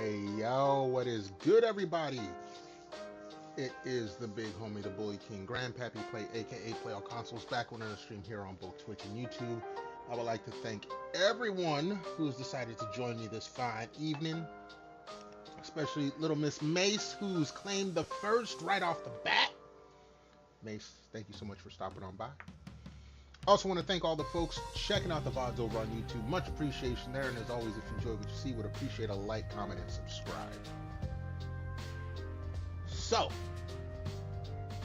Hey yo, what is good, everybody? It is the big homie, the Bully King, Grandpappy Play, aka Play All Consoles, back on another stream here on both Twitch and YouTube. I would like to thank everyone who's decided to join me this fine evening, especially little Miss Mace, who's claimed the first right off the bat. Mace, thank you so much for stopping on by. Also want to thank all the folks checking out the VODs over on YouTube. Much appreciation there, and as always, if you enjoy what you see, would appreciate a like, comment, and subscribe. So,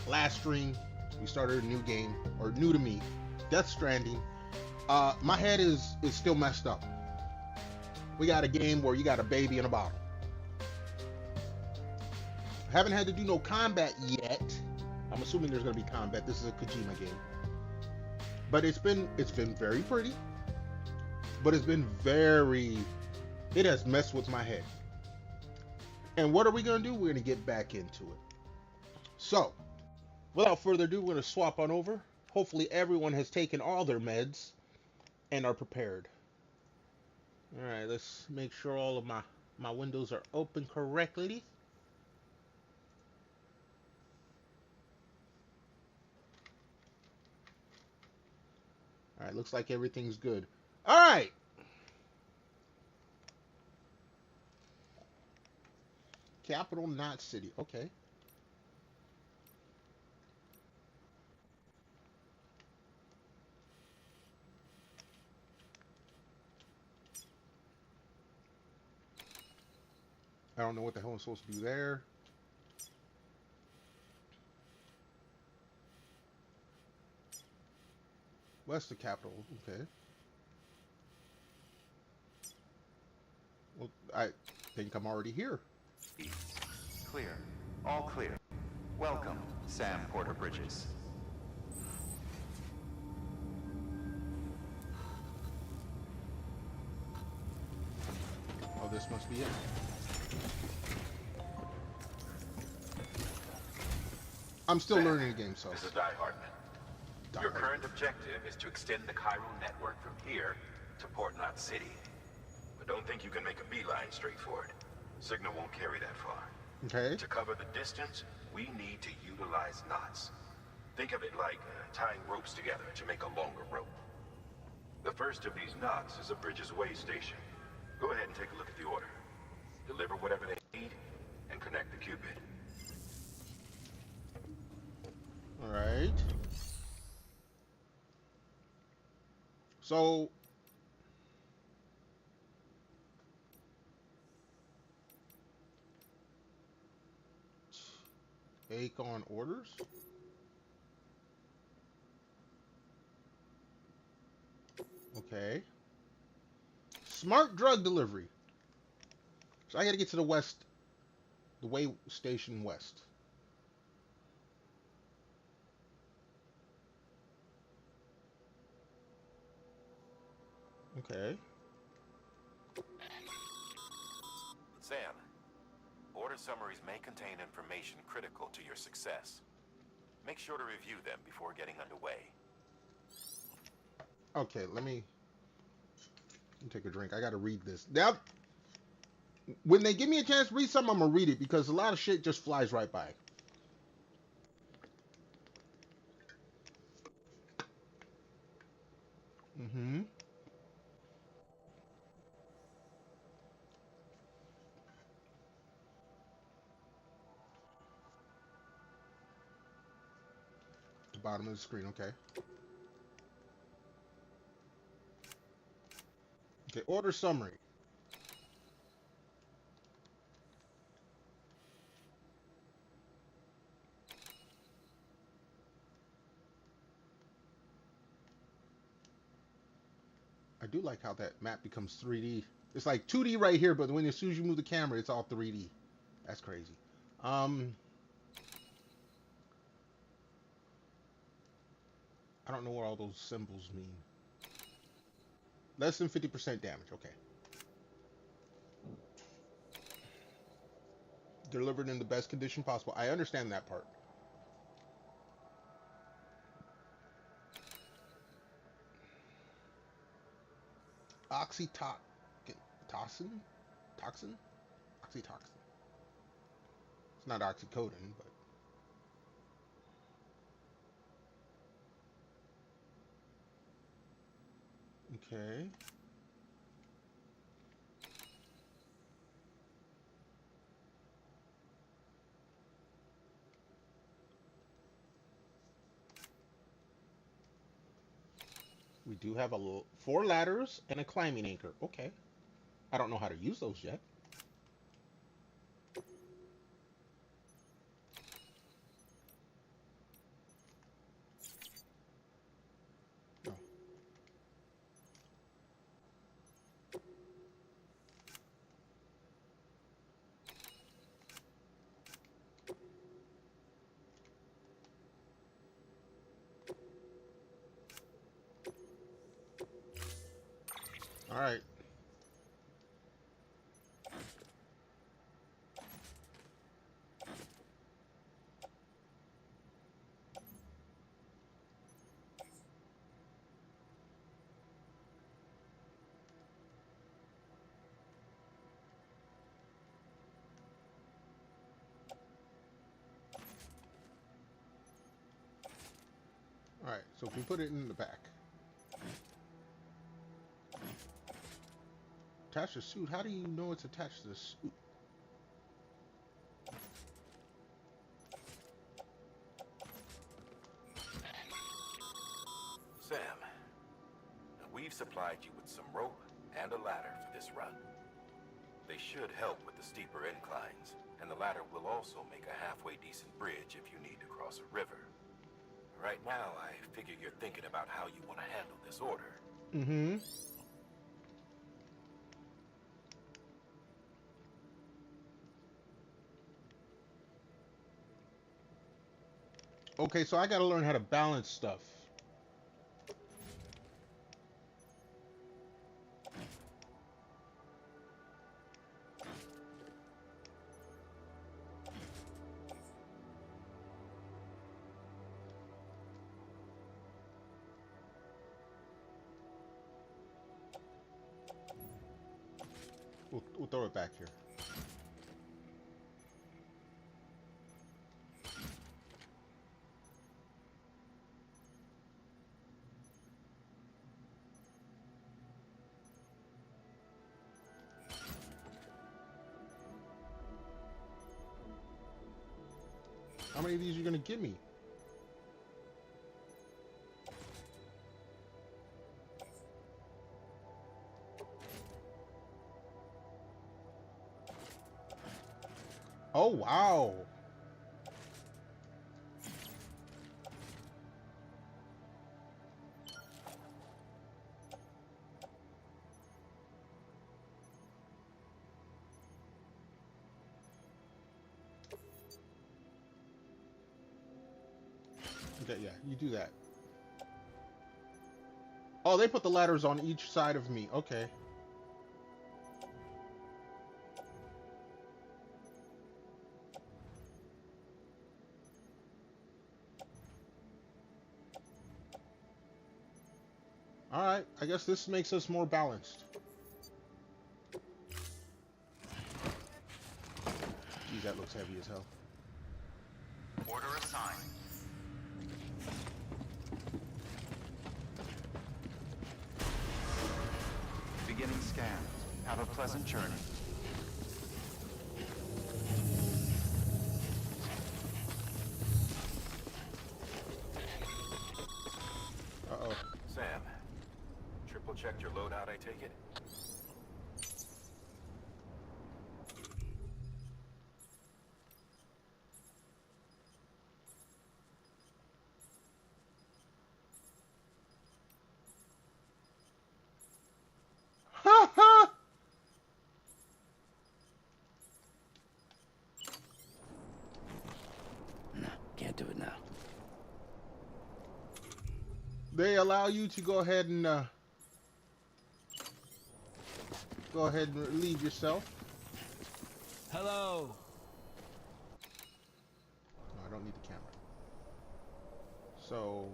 last stream, we started a new game, or new to me, Death Stranding. My head is still messed up. We got a game where you got a baby in a bottle. Haven't had to do no combat yet. I'm assuming there's gonna be combat. This is a Kojima game. But it's been very pretty. But it's been it has messed with my head. And what are we gonna do? We're gonna get back into it. So, without further ado, we're gonna swap on over. Hopefully everyone has taken all their meds and are prepared. Alright, let's make sure all of my windows are open correctly. Alright, looks like everything's good. Alright! Capital, not city. Okay. I don't know what the hell I'm supposed to do there. What's the capital? Okay. Well, I think I'm already here. Clear. All clear. Welcome, Sam Porter Bridges. Oh, this must be it. I'm still learning the game, so. This is Die Hardman. Your current objective is to extend the chiral network from here to Port Knot City. But don't think you can make a beeline straight for it. Signal won't carry that far. Okay. To cover the distance, we need to utilize knots. Think of it like tying ropes together to make a longer rope. The first of these knots is a Bridges Way station. Go ahead and take a look at the order. Deliver whatever they need and connect the Cupid. All right. So, take on orders. Okay. Smart drug delivery. So I got to get to the west, the way station west. Okay. Sam, order summaries may contain information critical to your success. Make sure to review them before getting underway. Okay, let me take a drink. I gotta read this. Now, when they give me a chance to read something, I'm gonna read it because a lot of shit just flies right by. Mm-hmm. The bottom of the screen, okay. Okay, order summary. I do like how that map becomes 3D. It's like 2D right here, but when as soon as you move the camera, it's all 3D. That's crazy. I don't know what all those symbols mean. Less than 50% damage, okay. Delivered in the best condition possible. I understand that part. Toxin? oxytocin. It's not oxycodone, but okay. We do have 4 ladders and a climbing anchor. Okay. I don't know how to use those yet. No. All right. All right, so if we put it in the back. Attach the suit. How do you know it's attached to the suit? Sam, we've supplied you with some rope and a ladder for this run. They should help with the steeper inclines, and the ladder will also make a halfway decent bridge if you need to cross a river. Right now, I figure you're thinking about how you want to handle this order. Mm-hmm. Okay, so I gotta learn how to balance stuff. We'll throw it back here. How many of these are you gonna give me? Oh, wow. Okay, yeah, you do that. Oh, they put the ladders on each side of me. Okay. Alright, I guess this makes us more balanced. Geez, that looks heavy as hell. Order assigned. Beginning scan. Have a pleasant journey. Uh-oh. Sam, triple checked your loadout, I take it? Ha ha! No, can't do it now. They allow you to go ahead and relieve yourself. Hello. No, I don't need the camera. So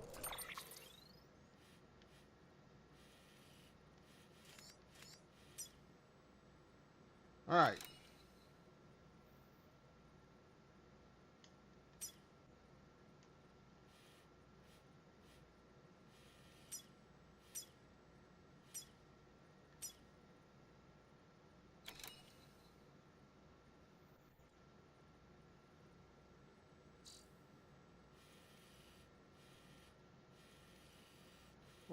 all right.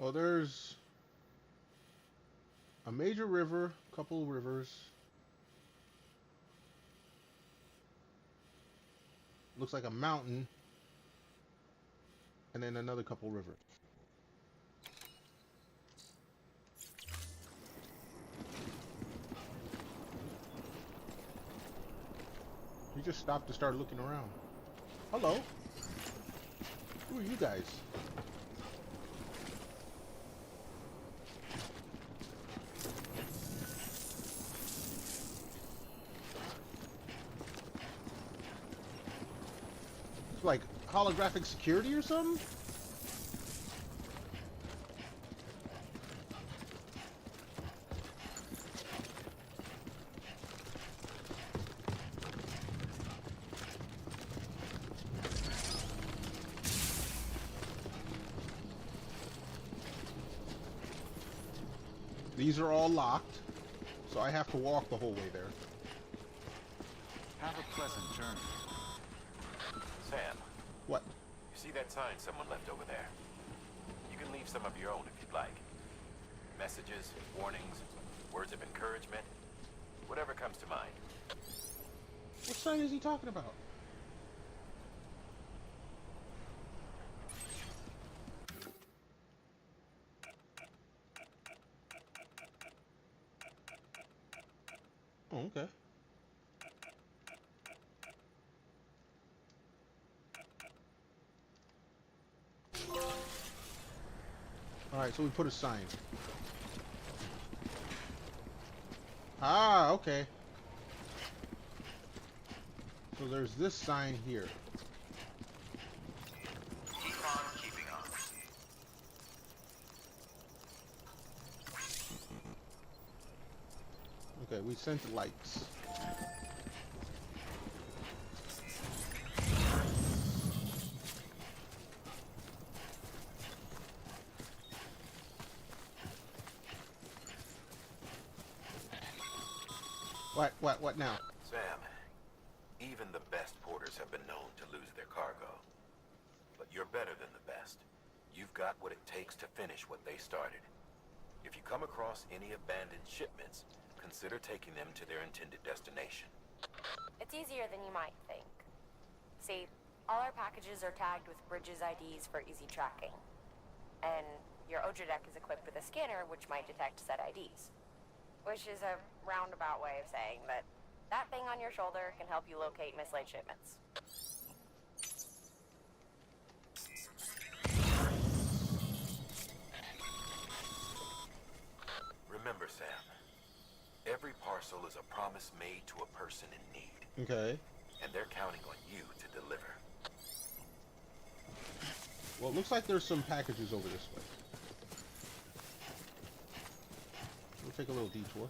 Well, there's a major river, a couple rivers. Looks like a mountain. And then another couple rivers. You just stopped to start looking around. Hello. Who are you guys? It's like holographic security or something? These are all locked, so I have to walk the whole way there. Have a pleasant journey. Sam, What? you see that sign someone left over there? You can leave some of your own if you'd like. Messages, warnings, words of encouragement, whatever comes to mind. What sign is he talking about? Oh, okay. Alright, so we put a sign. Ah, okay. So there's this sign here. Keep on keeping on. Okay, we sent lights. What now? Sam, even the best porters have been known to lose their cargo. But you're better than the best. You've got what it takes to finish what they started. If you come across any abandoned shipments, consider taking them to their intended destination. It's easier than you might think. See, all our packages are tagged with Bridges IDs for easy tracking. And your Odra deck is equipped with a scanner which might detect said IDs. Which is a roundabout way of saying that that thing on your shoulder can help you locate mislaid shipments. Remember, Sam, every parcel is a promise made to a person in need. Okay. And they're counting on you to deliver. Well, it looks like there's some packages over this way. We'll take a little detour.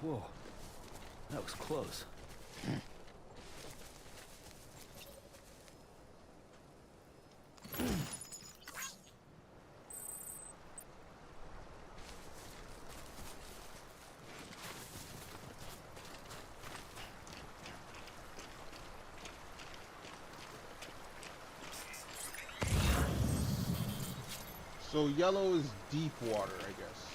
Whoa. That was close. So yellow is deep water, I guess.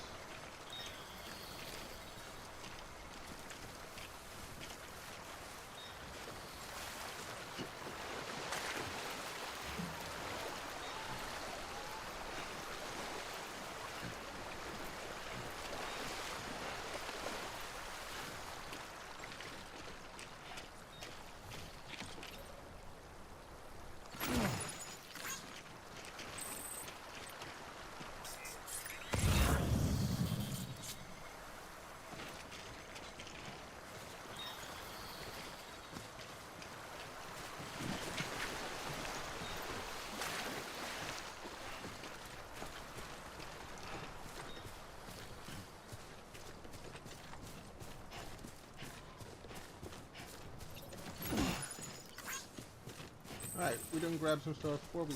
Alright, we done grab some stuff before we...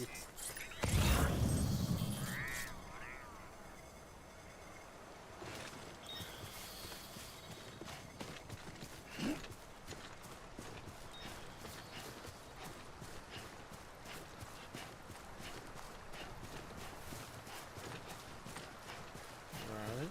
Alright.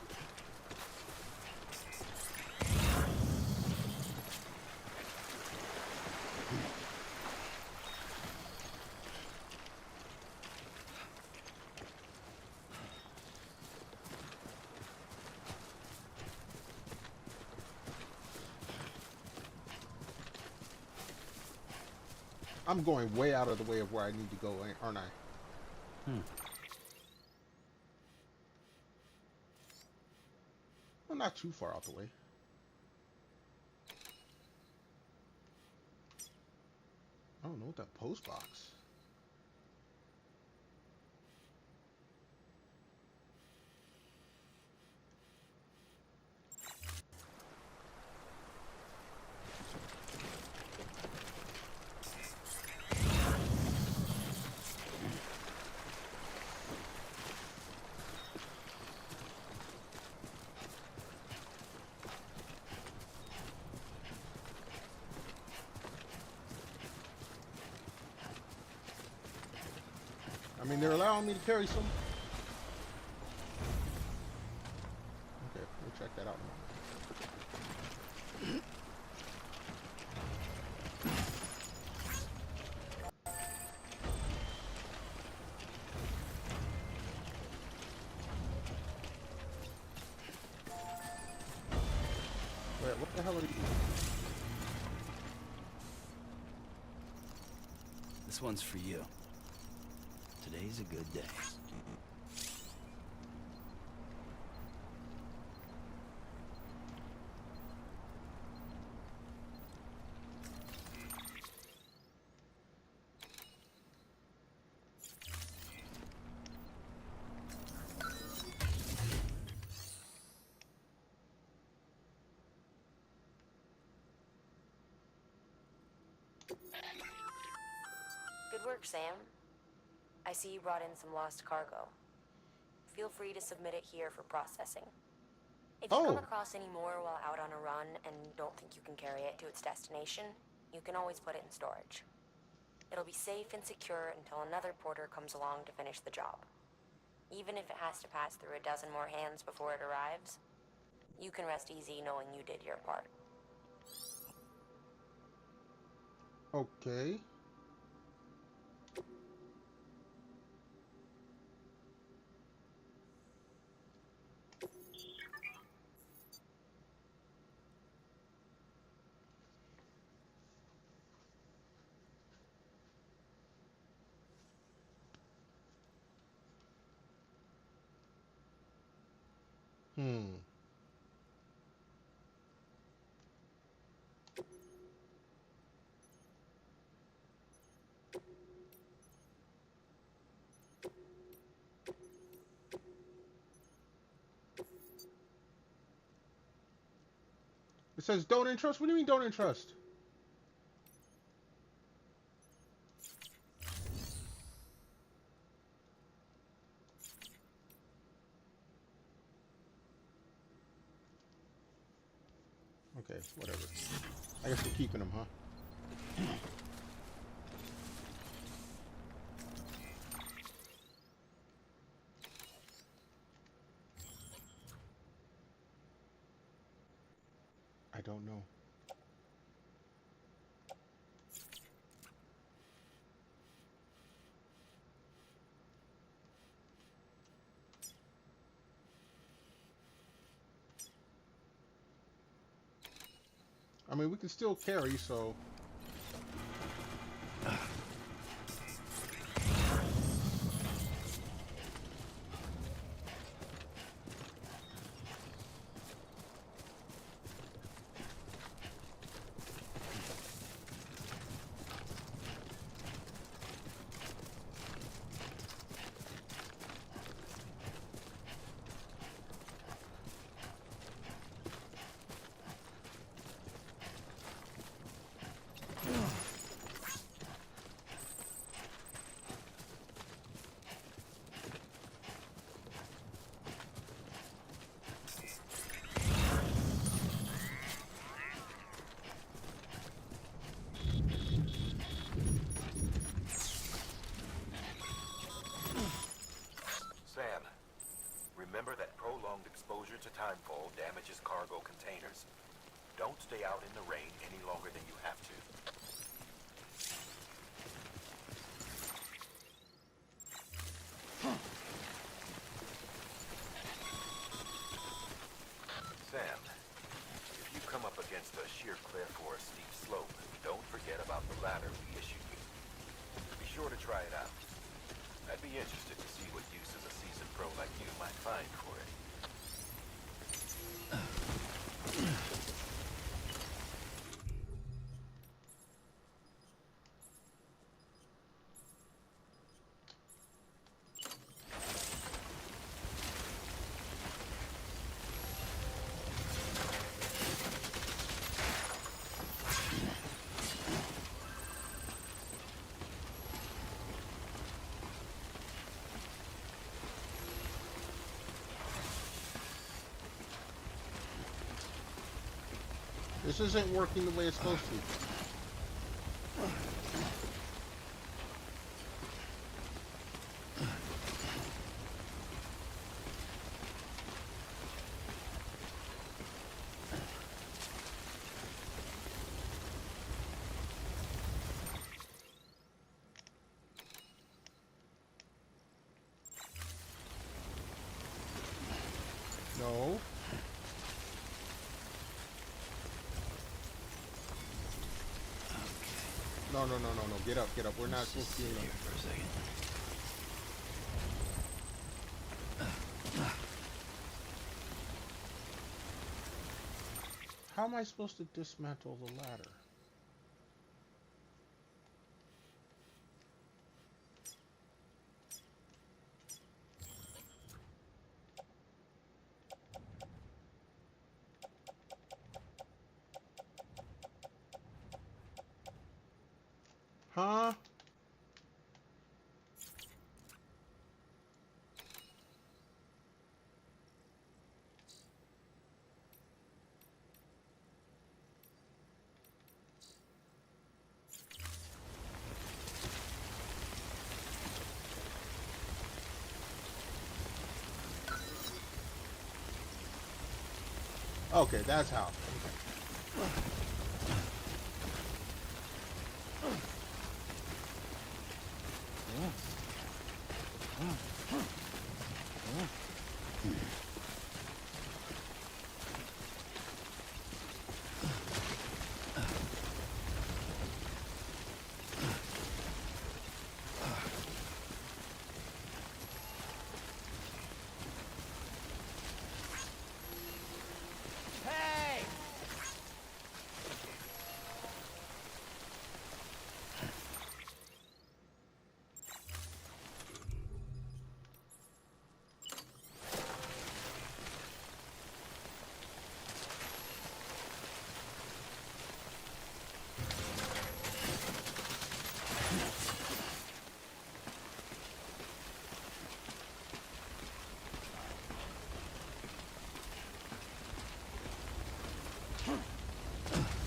I'm going way out of the way of where I need to go, aren't I? Well, not too far out the way. I don't know what that post box. I mean, they're allowing me to carry some. Okay, we'll check that out in a moment. Wait, what the hell are you? This one's for you. Today's a good day. Good work, Sam. I see you brought in some lost cargo. Feel free to submit it here for processing. If you come across any more while out on a run and don't think you can carry it to its destination, you can always put it in storage. It'll be safe and secure until another porter comes along to finish the job. Even if it has to pass through a dozen more hands before it arrives, you can rest easy knowing you did your part. Okay. It says don't entrust. What do you mean don't entrust? Okay, whatever. I guess we're keeping them, huh? I don't know. I mean, we can still carry, so... exposure to timefall damages cargo containers. Don't stay out in the rain any longer than you have to. Sam, if you come up against a sheer cliff or a steep slope, don't forget about the ladder we issued you. Be sure to try it out. I'd be interested to see what uses a seasoned pro like you might find for it. This isn't working the way it's supposed to. No. No. Get up. We're not supposed to be in here for a second. How am I supposed to dismantle the ladder? Huh? Okay, that's how. Okay.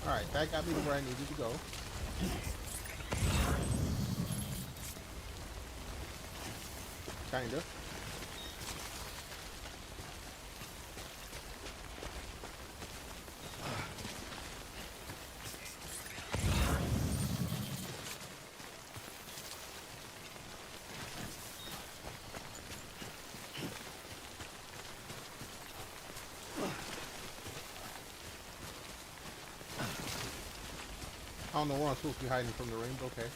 Alright, that got me to where I needed to go. Kinda. I don't know where I'm supposed to be hiding from the rain, but okay.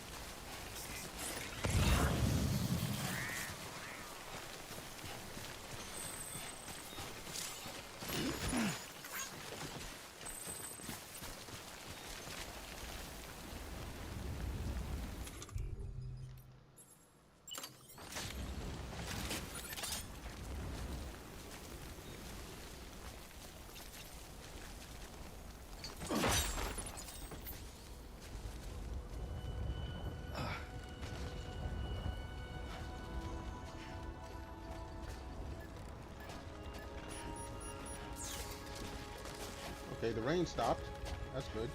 Okay, the rain stopped. That's good.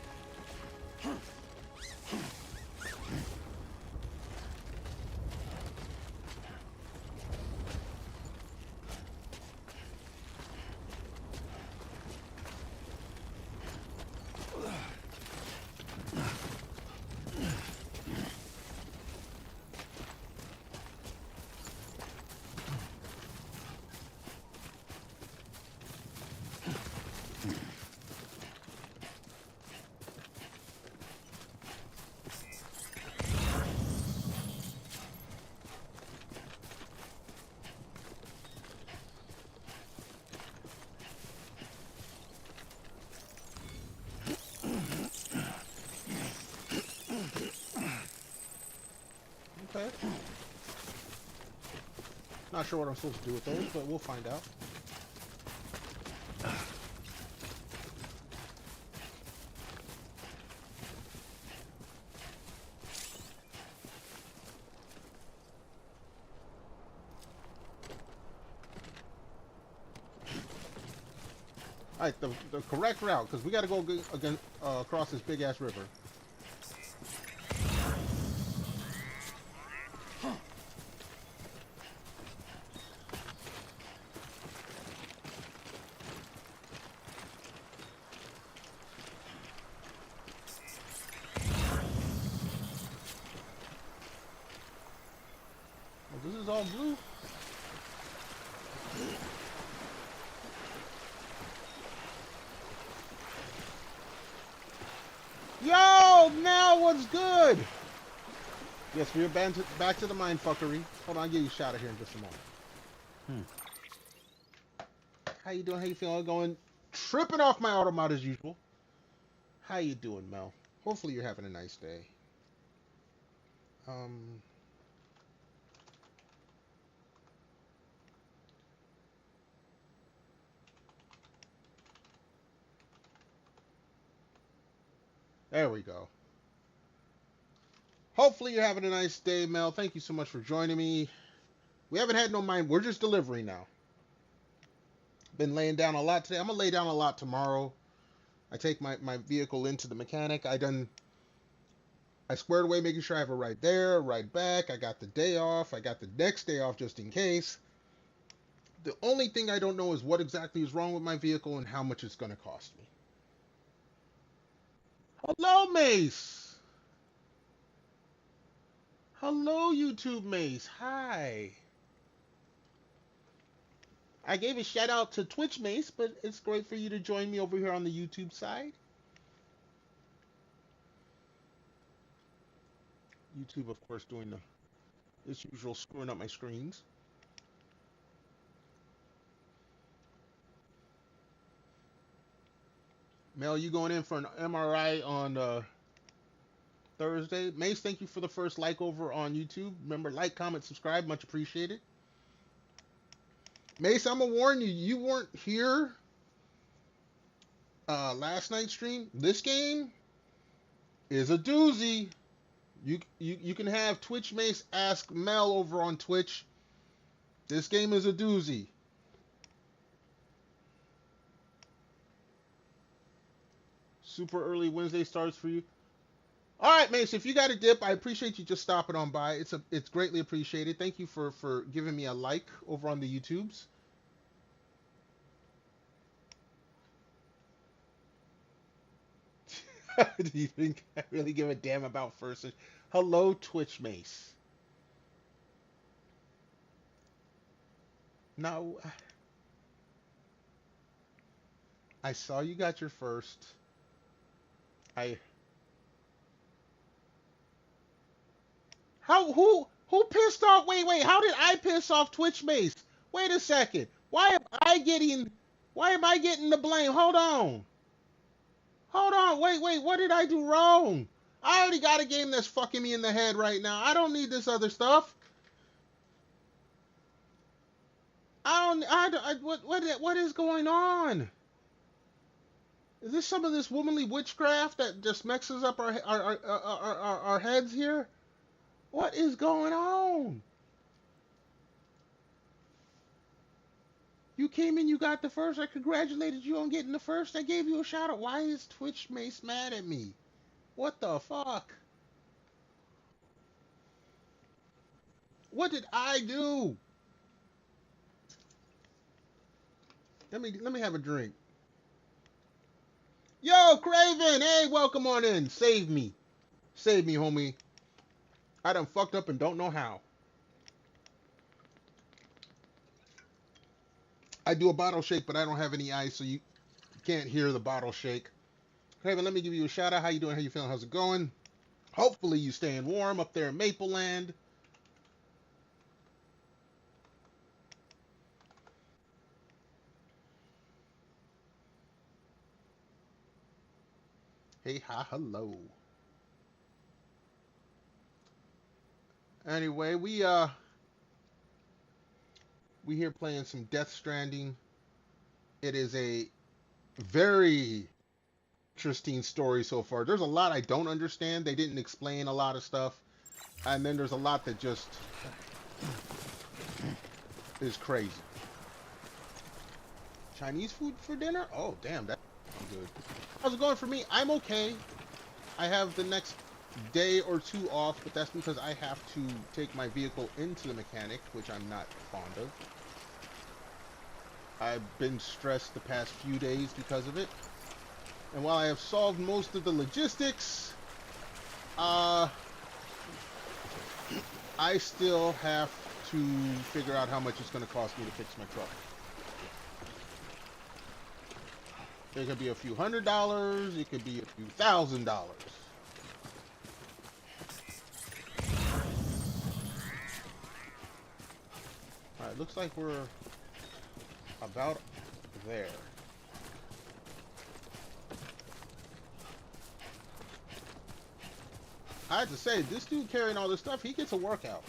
ahead. Not sure what I'm supposed to do with those, but we'll find out. Alright, the correct route, because we got to go again, across this big-ass river. Well, this is all blue. Yo, now what's good? Yes, we're back to the mindfuckery. Hold on, I'll give you a shout out here in just a moment. How you doing? How you feeling? Going tripping off my automod as usual. How you doing, Mel? Hopefully you're having a nice day. There we go. Hopefully you're having a nice day, Mel. Thank you so much for joining me. We haven't had no mind. We're just delivering now. Been laying down a lot today. I'm going to lay down a lot tomorrow. I take my vehicle into the mechanic. I squared away making sure I have a ride there, a ride back. I got the day off. I got the next day off just in case. The only thing I don't know is what exactly is wrong with my vehicle and how much it's going to cost me. Hello, Mace. Hello, YouTube Mace. Hi. I gave a shout out to Twitch Mace, but it's great for you to join me over here on the YouTube side. YouTube, of course, doing its usual screwing up my screens. Mel, you going in for an MRI on Thursday? Mace, thank you for the first like over on YouTube. Remember, like, comment, subscribe. Much appreciated. Mace, I'm going to warn you. You weren't here last night's stream. This game is a doozy. You can have Twitch Mace ask Mel over on Twitch. This game is a doozy. Super early Wednesday starts for you. All right, Mace, if you got a dip, I appreciate you just stopping on by. It's greatly appreciated. Thank you for giving me a like over on the YouTubes. Do you think I really give a damn about first? Hello, Twitch Mace. No. I saw you got your first. Who pissed off? Wait, how did I piss off Twitch Mace? Wait a second. Why am I getting the blame? Hold on, wait, what did I do wrong? I already got a game that's fucking me in the head right now. I don't need this other stuff. What is going on? Is this some of this womanly witchcraft that just mixes up our heads here? What is going on? You came in, you got the first. I congratulated you on getting the first. I gave you a shout out. Why is Twitch Mace mad at me? What the fuck? What did I do? Let me have a drink. Yo, Craven, hey, welcome on in. Save me, homie. I done fucked up and don't know how. I do a bottle shake, but I don't have any ice, so you can't hear the bottle shake. Craven, let me give you a shout out. How you doing? How you feeling? How's it going? Hopefully you staying warm up there in Maple Land. Hey, hi, hello. Anyway, we here playing some Death Stranding. It is a very interesting story so far. There's a lot I don't understand. They didn't explain a lot of stuff. And then there's a lot that just is crazy. Chinese food for dinner? Oh, damn, that's good. How's it going for me? I'm okay. I have the next day or two off, but that's because I have to take my vehicle into the mechanic, which I'm not fond of. I've been stressed the past few days because of it. And while I have solved most of the logistics, I still have to figure out how much it's going to cost me to fix my truck. It could be a few $100s, it could be a few $1,000s. Alright, looks like we're about there. I have to say, this dude carrying all this stuff, he gets a workout.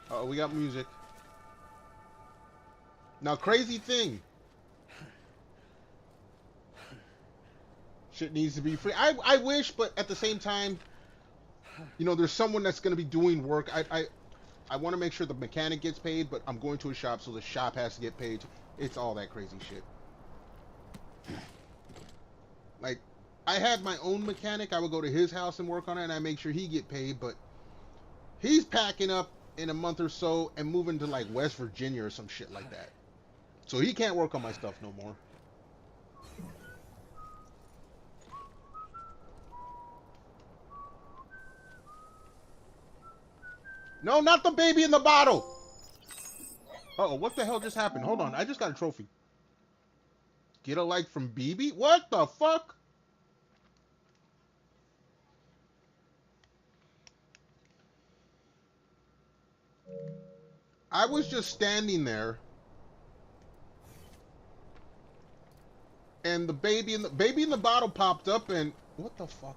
Uh-oh, we got music. Now, crazy thing. Shit needs to be free. I wish, but at the same time, you know, there's someone that's going to be doing work. I want to make sure the mechanic gets paid, but I'm going to a shop, so the shop has to get paid. It's all that crazy shit. Like, I had my own mechanic. I would go to his house and work on it, and I make sure he get paid, but he's packing up in a month or so and moving to, like, West Virginia or some shit like that. So he can't work on my stuff no more. No, not the baby in the bottle! Uh-oh, what the hell just happened? Hold on, I just got a trophy. Get a like from BB? What the fuck? I was just standing there, and the baby in the bottle popped up, and what the fuck?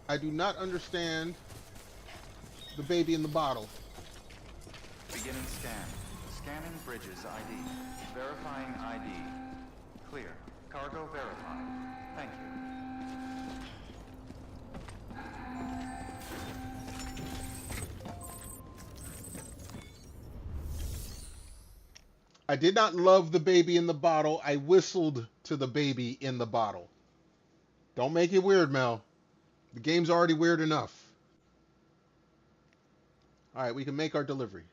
I do not understand the baby in the bottle. Beginning scan. Scanning bridges ID. Verifying ID. Clear. Cargo verified. Thank you. I did not love the baby in the bottle. I whistled to the baby in the bottle. Don't make it weird, Mel. The game's already weird enough. Alright, we can make our delivery.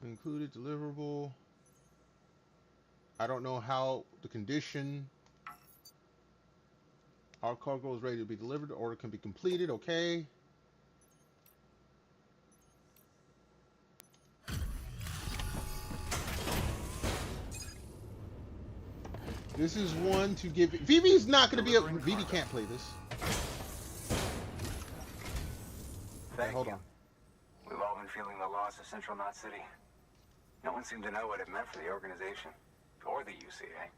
Included deliverable. I don't know how the condition. Our cargo is ready to be delivered. The order can be completed. Okay. This is one to give. Vivi's not going to be able. Vivi can't play this. Thank hold you. on. We've all been feeling the loss of Central Knot City. No one seemed to know what it meant for the organization, or the UCA,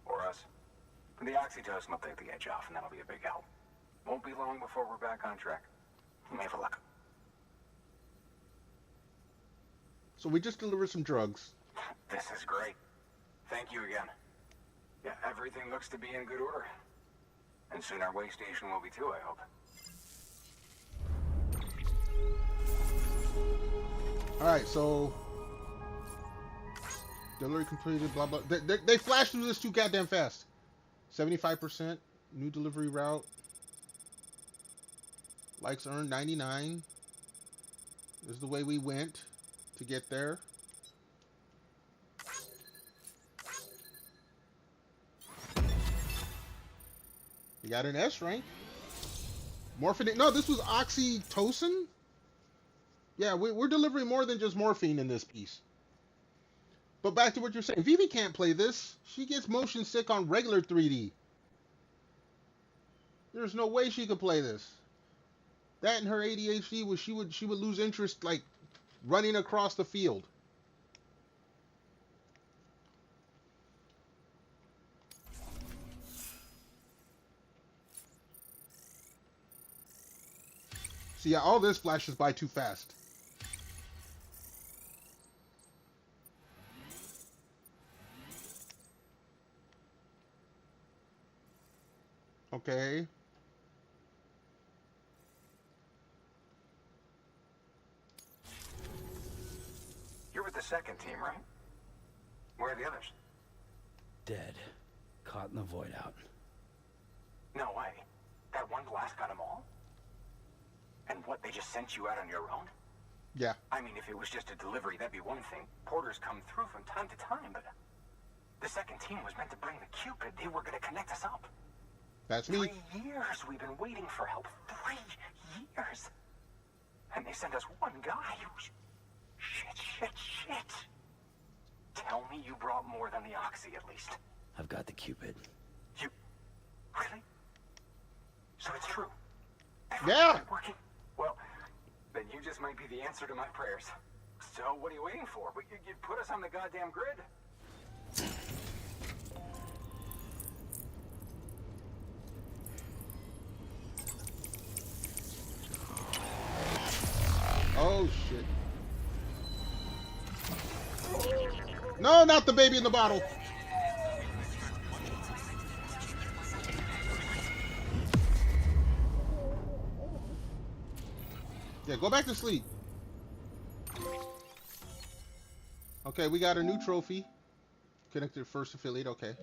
or us. The oxytocin will take the edge off, and that'll be a big help. Won't be long before we're back on track. You may have a luck. So we just delivered some drugs. This is great. Thank you again. Yeah, everything looks to be in good order. And soon our way station will be too, I hope. Alright, so delivery completed, blah blah. They flashed through this too goddamn fast. 75%, new delivery route. Likes earned 99. This is the way we went to get there. You got an S rank. Morphine. No, this was oxytocin. Yeah, we're delivering more than just morphine in this piece. But back to what you're saying. Vivi can't play this. She gets motion sick on regular 3D. There's no way she could play this. That and her ADHD was she would lose interest like running across the field. See, yeah, all this flashes by too fast. Okay. You're with the second team, right? Where are the others? Dead. Caught in the void out. No way. That one blast got them all? And what, they just sent you out on your own? Yeah. I mean, if it was just a delivery, that'd be one thing. Porters come through from time to time, but the second team was meant to bring the Cupid. They were going to connect us up. That's me. 3 years we've been waiting for help. 3 years. And they sent us one guy who's... Shit. Tell me you brought more than the Oxy, at least. I've got the Cupid. You... Really? So it's true? Yeah. Working? Well, then you just might be the answer to my prayers. So what are you waiting for? You put us on the goddamn grid. Oh shit. No, not the baby in the bottle. Yeah, go back to sleep. Okay, we got a new trophy. Connected to first affiliate, okay.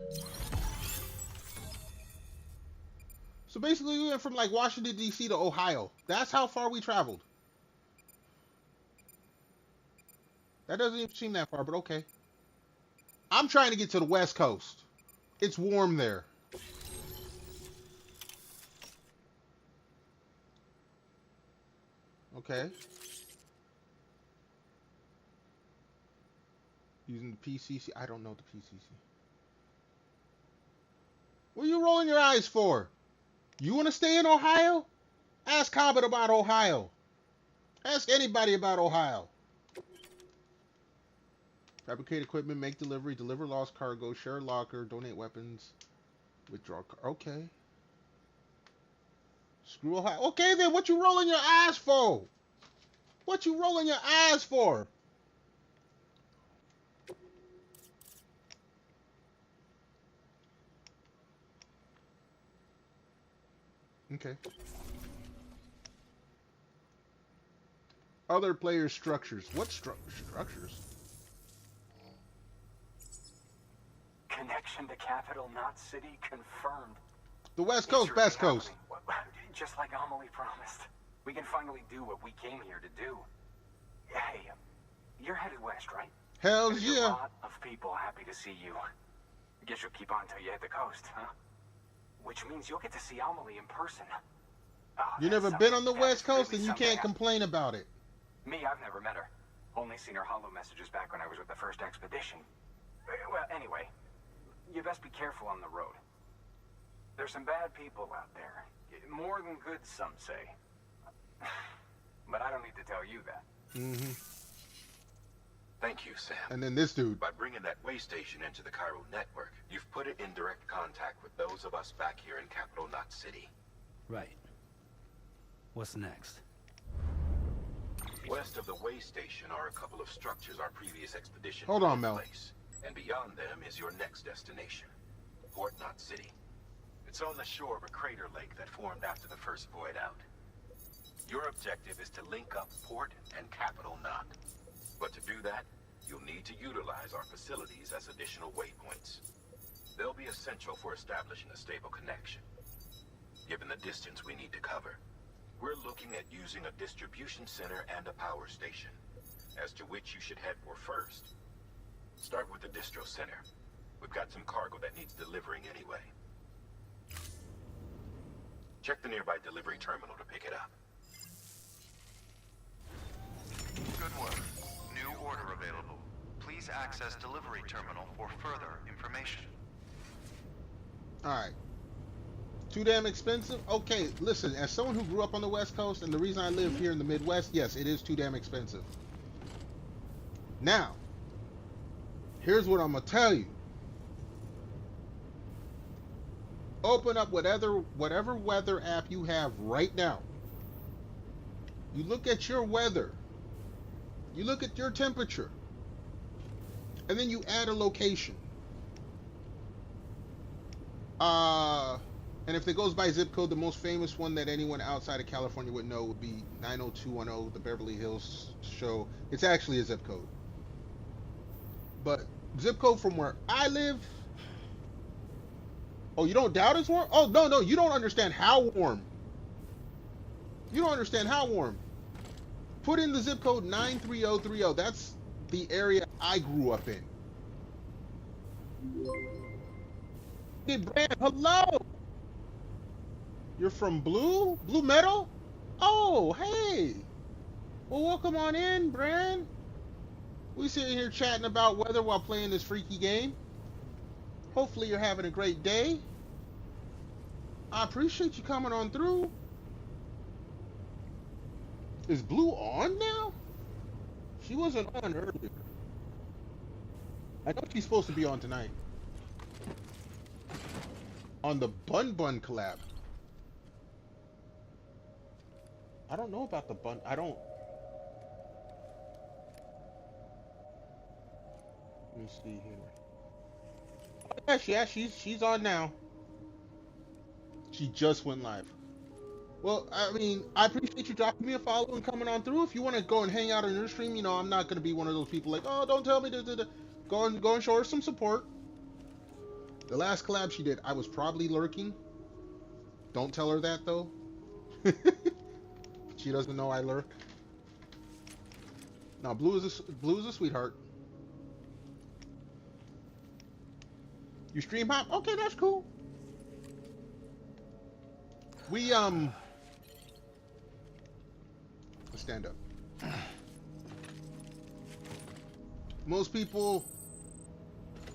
So basically we went from like Washington, D.C. to Ohio. That's how far we traveled. That doesn't even seem that far, but okay. I'm trying to get to the West Coast. It's warm there. Okay. Using the PCC. I don't know the PCC. What are you rolling your eyes for? You want to stay in Ohio? Ask Hobbit about Ohio. Ask anybody about Ohio. Fabricate equipment, make delivery, deliver lost cargo, share locker, donate weapons, withdraw car. Okay. Screw Ohio. Okay then, what you rolling your eyes for? What you rolling your eyes for? Okay. Other player structures. What structures? Connection to capital, not city, confirmed. The West Coast, It's best really coast. happening. Just like Amelie promised. We can finally do what we came here to do. Hey, you're headed west, right? Hells There's a yeah. lot of people happy to see you. Guess you'll keep on till you hit the coast, huh? Which means you'll get to see Amelie in person. Oh, You that's never been on something. the West That's Coast really and you can't something. complain about it. Me, I've never met her. Only seen her holo messages back when I was with the first expedition. Well, anyway, you best be careful on the road. There's some bad people out there. More than good, some say. But I don't need to tell you that. Mm-hmm. Thank you, Sam. And then this dude. By bringing that way station into the Cairo network, you've put it in direct contact with those of us back here in Capital Knot City. Right. What's next? West of the way station are a couple of structures our previous expedition Hold put on, in Mel. place. And beyond them is your next destination, Port Knot City. It's on the shore of a crater lake that formed after the first void out. Your objective is to link up Port and Capital Knot. But to do that, you'll need to utilize our facilities as additional waypoints. They'll be essential for establishing a stable connection. Given the distance we need to cover, we're looking at using a distribution center and a power station, as to which you should head for first. Start with the distro center. We've got some cargo that needs delivering anyway. Check the nearby delivery terminal to pick it up. Good work. New order available. Please please access delivery terminal for further information. All right. Too damn expensive? Okay, listen, as someone who grew up on the West Coast, and the reason I live here in the Midwest, yes, it is too damn expensive. Now, here's what I'm going to tell you. Open up whatever weather app you have right now. You look at your weather. You look at your temperature. And then you add a location. And if it goes by zip code, the most famous one that anyone outside of California would know would be 90210, the Beverly Hills show. It's actually a zip code. But zip code from where I live. Oh, you don't doubt it's warm? Oh, no, you don't understand how warm. You don't understand how warm. Put in the zip code 93030. That's the area I grew up in. Hey, Brand, hello. You're from Blue Metal? Oh, hey. Well, welcome on in, Brand. We sitting here chatting about weather while playing this freaky game. Hopefully you're having a great day. I appreciate you coming on through. Is Blue on now? She wasn't on earlier. I know she's supposed to be on tonight. On the Bun collab. I don't know about the Bun. I don't. Let me see here. Yeah, she's on now. She just went live. Well, I mean, I appreciate you dropping me a follow and coming on through. If you want to go and hang out on your stream, you know, I'm not going to be one of those people like, oh, don't tell me to. Go and show her some support. The last collab she did, I was probably lurking. Don't tell her that, though. She doesn't know I lurk. Now, Blue is a sweetheart. You stream hop? Okay, that's cool. Let's stand up. Most people.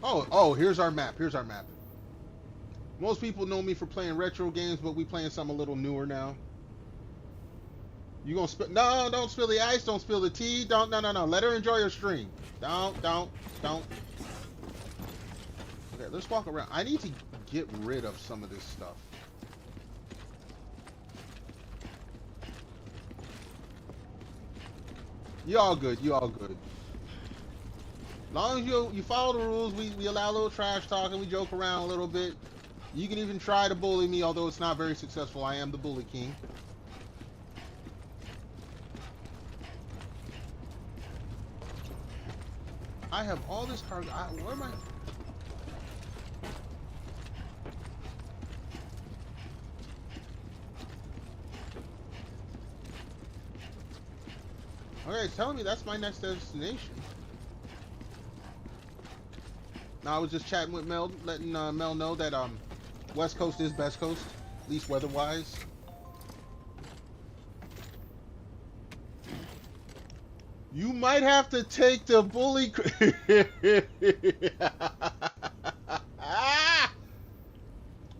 Oh, here's our map. Most people know me for playing retro games, but we playing something a little newer now. You gonna spill? No, don't spill the ice. Don't spill the tea. No. Let her enjoy her stream. Don't. Okay, let's walk around. I need to get rid of some of this stuff. You all good. As long as you follow the rules, we allow a little trash talk and we joke around a little bit. You can even try to bully me, although it's not very successful. I am the bully king. I have all this cargo. Where am I? Okay, it's telling me that's my next destination. Now, I was just chatting with Mel, letting Mel know that West Coast is best coast, at least weather-wise. You might have to take the bully.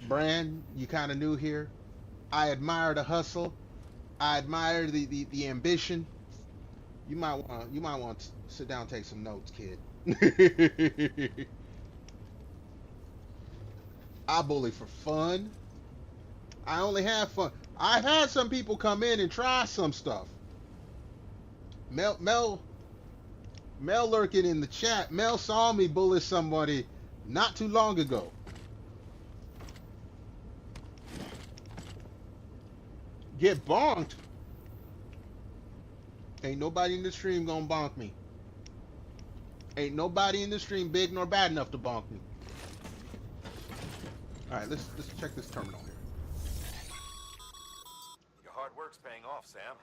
Brand, you kind of new here. I admire the hustle. I admire the ambition. You might want to sit down and take some notes, kid. I bully for fun. I only have fun. I've had some people come in and try some stuff. Mel lurking in the chat. Mel saw me bully somebody not too long ago. Get bonked. Ain't nobody in the stream gonna bonk me. Ain't nobody in the stream big nor bad enough to bonk me. Alright, let's check this terminal here. Your hard work's paying off, Sam.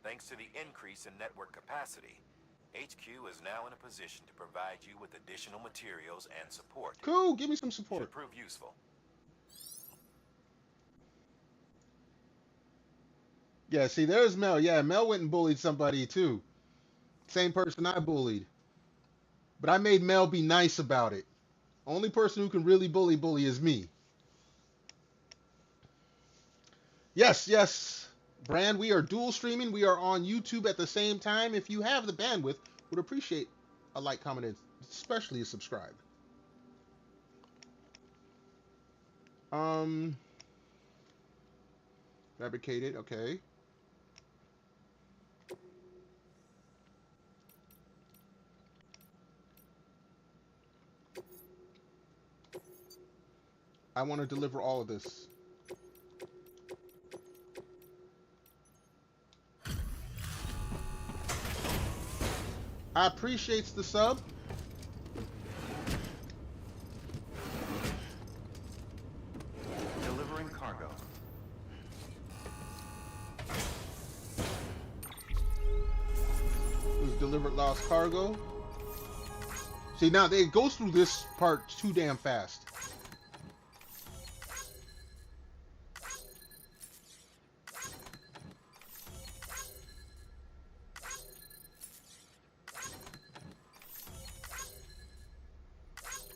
Thanks to the increase in network capacity, HQ is now in a position to provide you with additional materials and support. Cool, give me some support. Should prove useful. Yeah, see, there's Mel. Yeah, Mel went and bullied somebody too. Same person I bullied. But I made Mel be nice about it. Only person who can really bully is me. Yes, yes. Brand, we are dual streaming. We are on YouTube at the same time. If you have the bandwidth, would appreciate a like, comment, and especially a subscribe. Fabricated, okay. I want to deliver all of this. I appreciate the sub. Delivering cargo. We've delivered lost cargo. See, now it goes through this part too damn fast.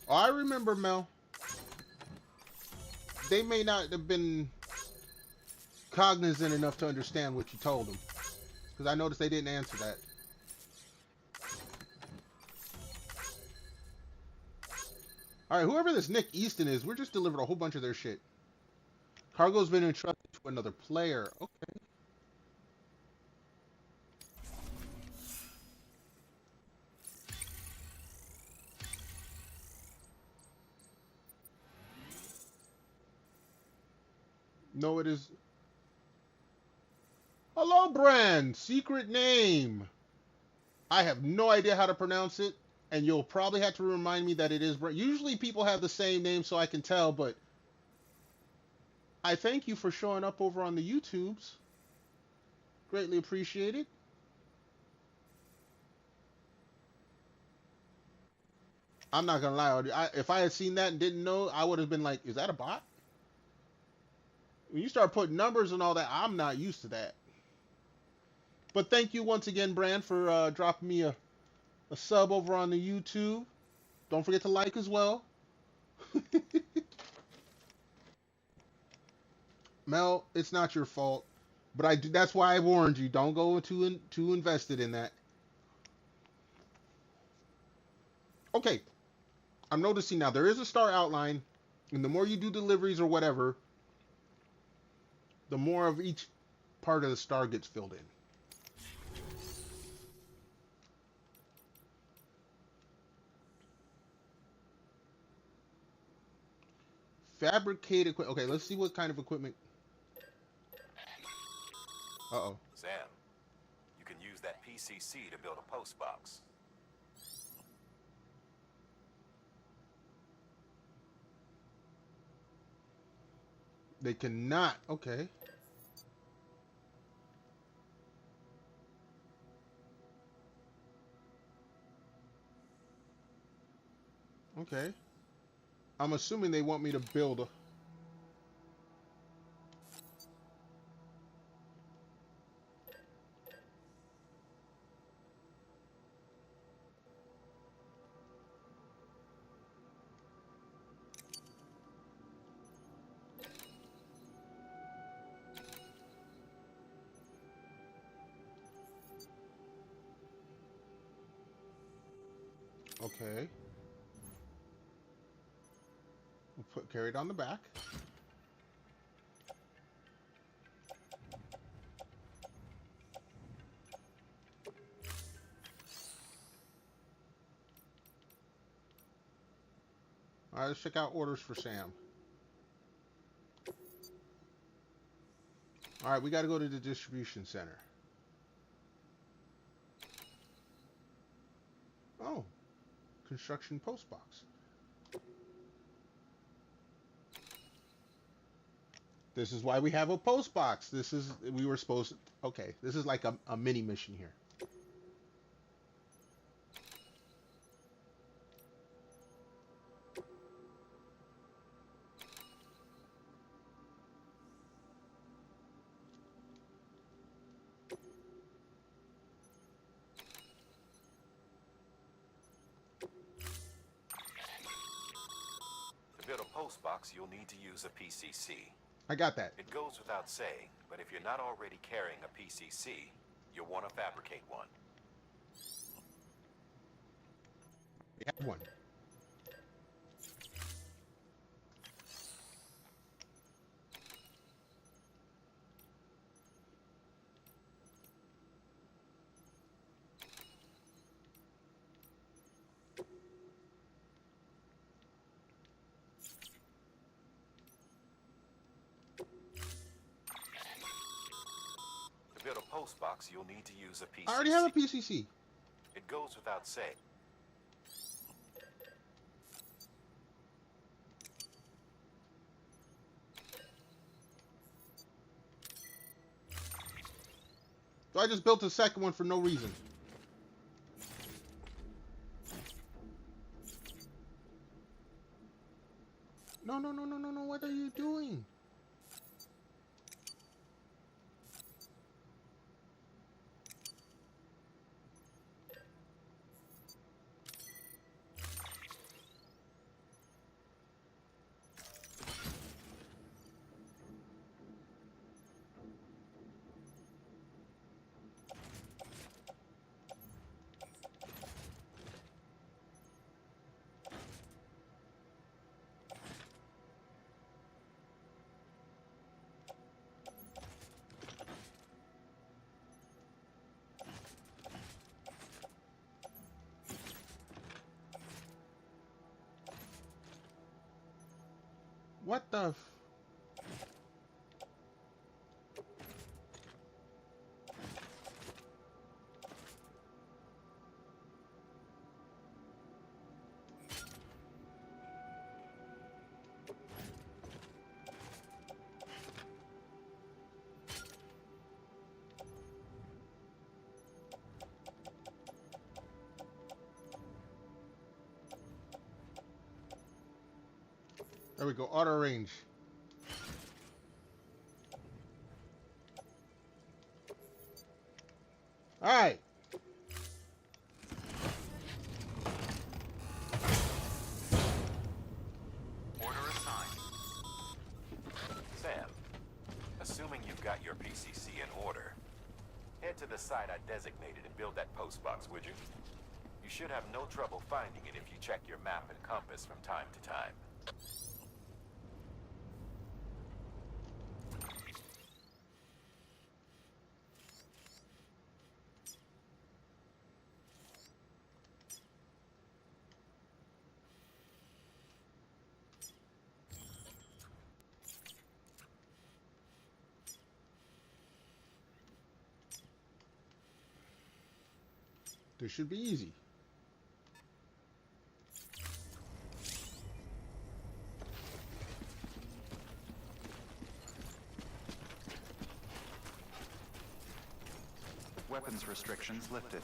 Oh, I remember, Mel. They may not have been cognizant enough to understand what you told them. Because I noticed they didn't answer that. Alright, whoever this Nick Easton is, we're just delivered a whole bunch of their shit. Cargo's been entrusted to another player. Okay. No, it is. Hello, Brand. Secret name. I have no idea how to pronounce it, and you'll probably have to remind me that it is Brand. Usually people have the same name so I can tell, but I thank you for showing up over on the YouTubes. Greatly appreciated. I'm not gonna lie. If I had seen that and didn't know, I would have been like, is that a bot? When you start putting numbers and all that, I'm not used to that. But thank you once again, Brand, for dropping me a sub over on the YouTube. Don't forget to like as well. Mel, it's not your fault. But that's why I warned you. Don't go too invested in that. Okay. I'm noticing now there is a star outline. And the more you do deliveries or whatever, the more of each part of the star gets filled in. Fabricated equipment. Okay, let's see what kind of equipment. Uh-oh. Sam, you can use that PCC to build a post box. They cannot. Okay. Okay. I'm assuming they want me to build a... Okay. We'll carry it on the back. All right, let's check out orders for Sam. All right, we got to go to the distribution center. Oh, construction post box. This is why we have a post box. This is, we were supposed to, okay, this is like a mini mission here. build a post box, you'll need to use a PCC. I got that. It goes without saying, but if you're not already carrying a PCC, you'll want to fabricate one. We have one. To build a post box, you'll need to use a PCC. I already have a PCC. It goes without saying. So I just built a second one for no reason. No, no, no, no, no, no. What are you doing? What the f... There we go, auto range. All right. Order assigned. Sam, assuming you've got your PCC in order, head to the site I designated and build that post box, would you? You should have no trouble finding it if you check your map and compass from time to time. This should be easy. Weapons restrictions lifted.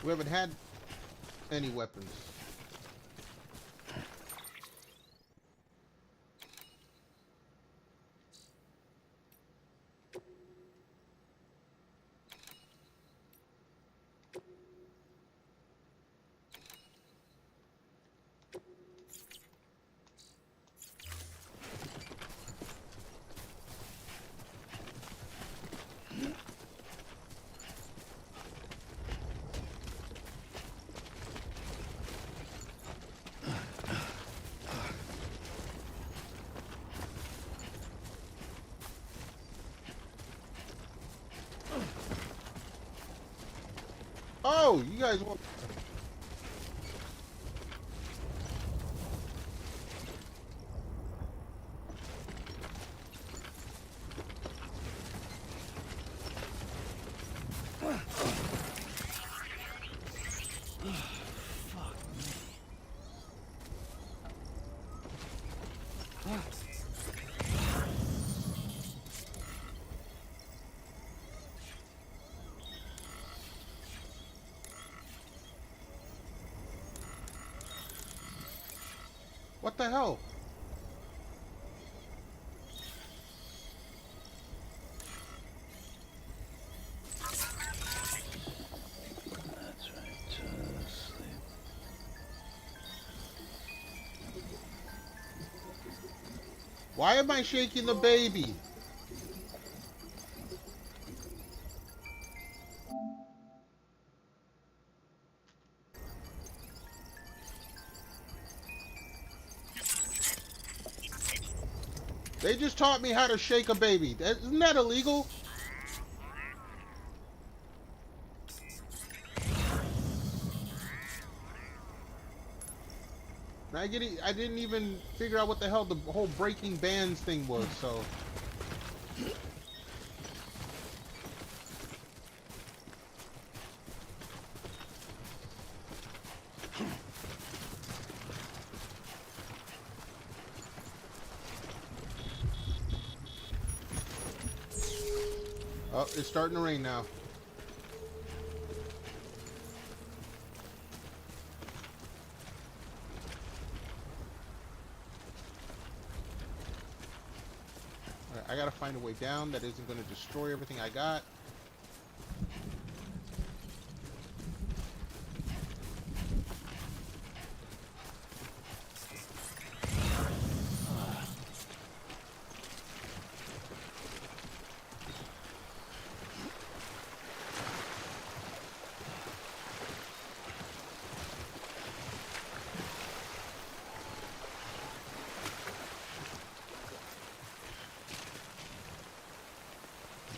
We haven't had any weapons. Oh, you guys want... What the hell? Why am I shaking the baby? They just taught me how to shake a baby. Isn't that illegal? I didn't even figure out what the hell the whole breaking bands thing was, so. Oh, it's starting to rain now. I gotta find a way down that isn't gonna destroy everything I got.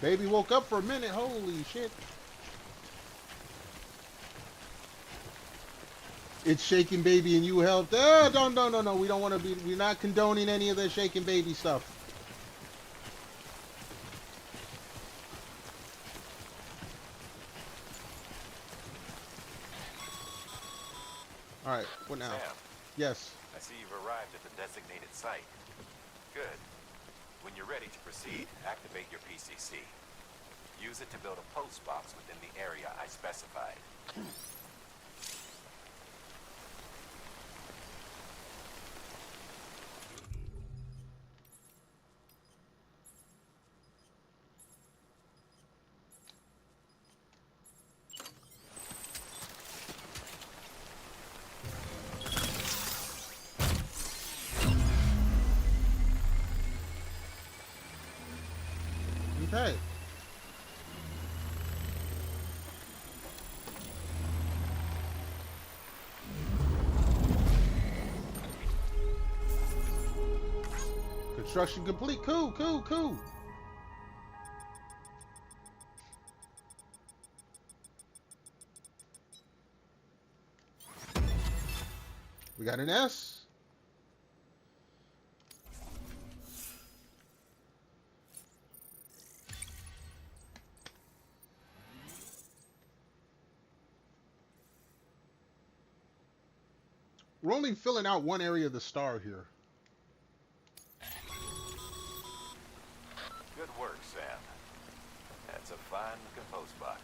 Baby woke up for a minute. Holy shit. It's shaking baby and you helped. Oh, no. We don't want to be, we're not condoning any of the shaking baby stuff. All right, what now? Sam, Yes. I see you've arrived at the designated site. Good. When you're ready to proceed, activate your PCC. Use it to build a post box within the area I specified. Okay. Construction complete. Cool. We got an S. We're only filling out one area of the star here. Good work, Sam. That's a fine-looking post box.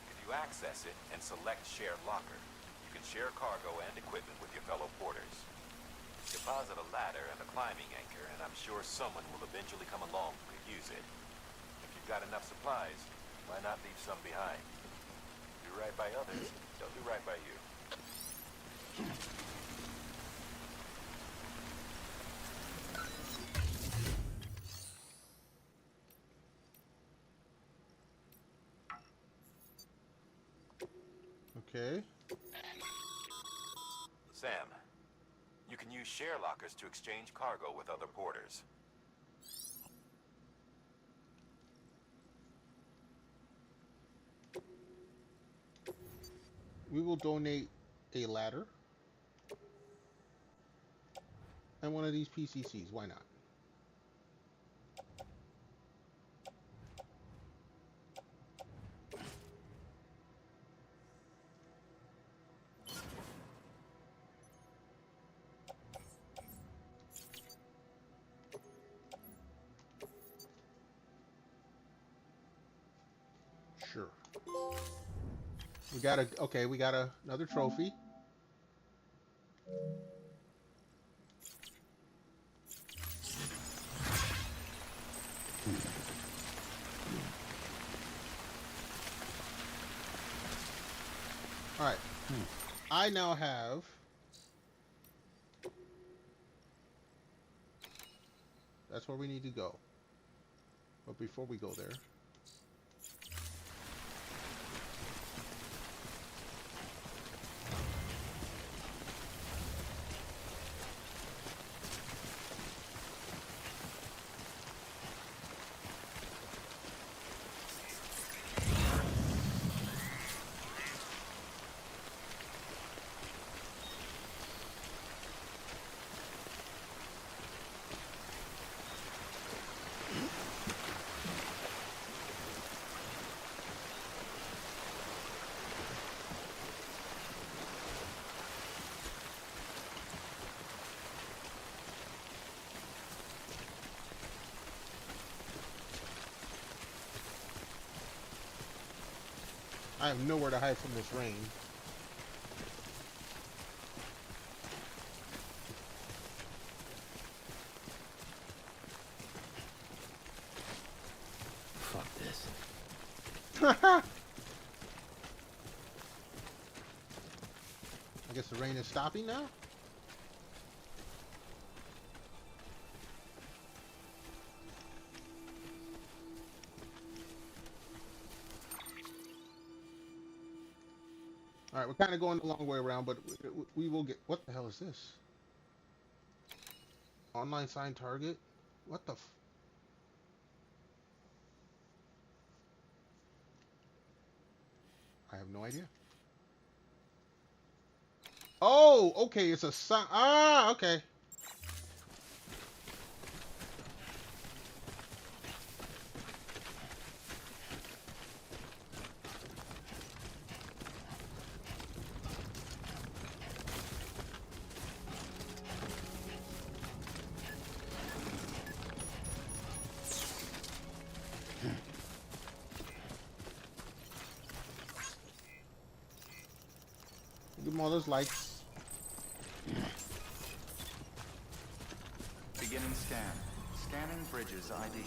If you access it and select Share Locker, you can share cargo and equipment with your fellow porters. Deposit a ladder and a climbing anchor, and I'm sure someone will eventually come along who could use it. If you've got enough supplies, why not leave some behind? Do right by others, they'll do right by you. Okay. Sam, you can use share lockers to exchange cargo with other porters. We will donate a ladder and one of these PCCs. Why not? Sure. We got another trophy. All right. I now have where we need to go. But before we go there, I have nowhere to hide from this rain. Fuck this. I guess the rain is stopping now? Alright, we're kind of going the long way around, but we will get... What the hell is this? Online sign target? What the f... I have no idea. Oh, okay, it's a sign. Ah, okay. Give them all those lights. Beginning scan. Scanning bridges ID.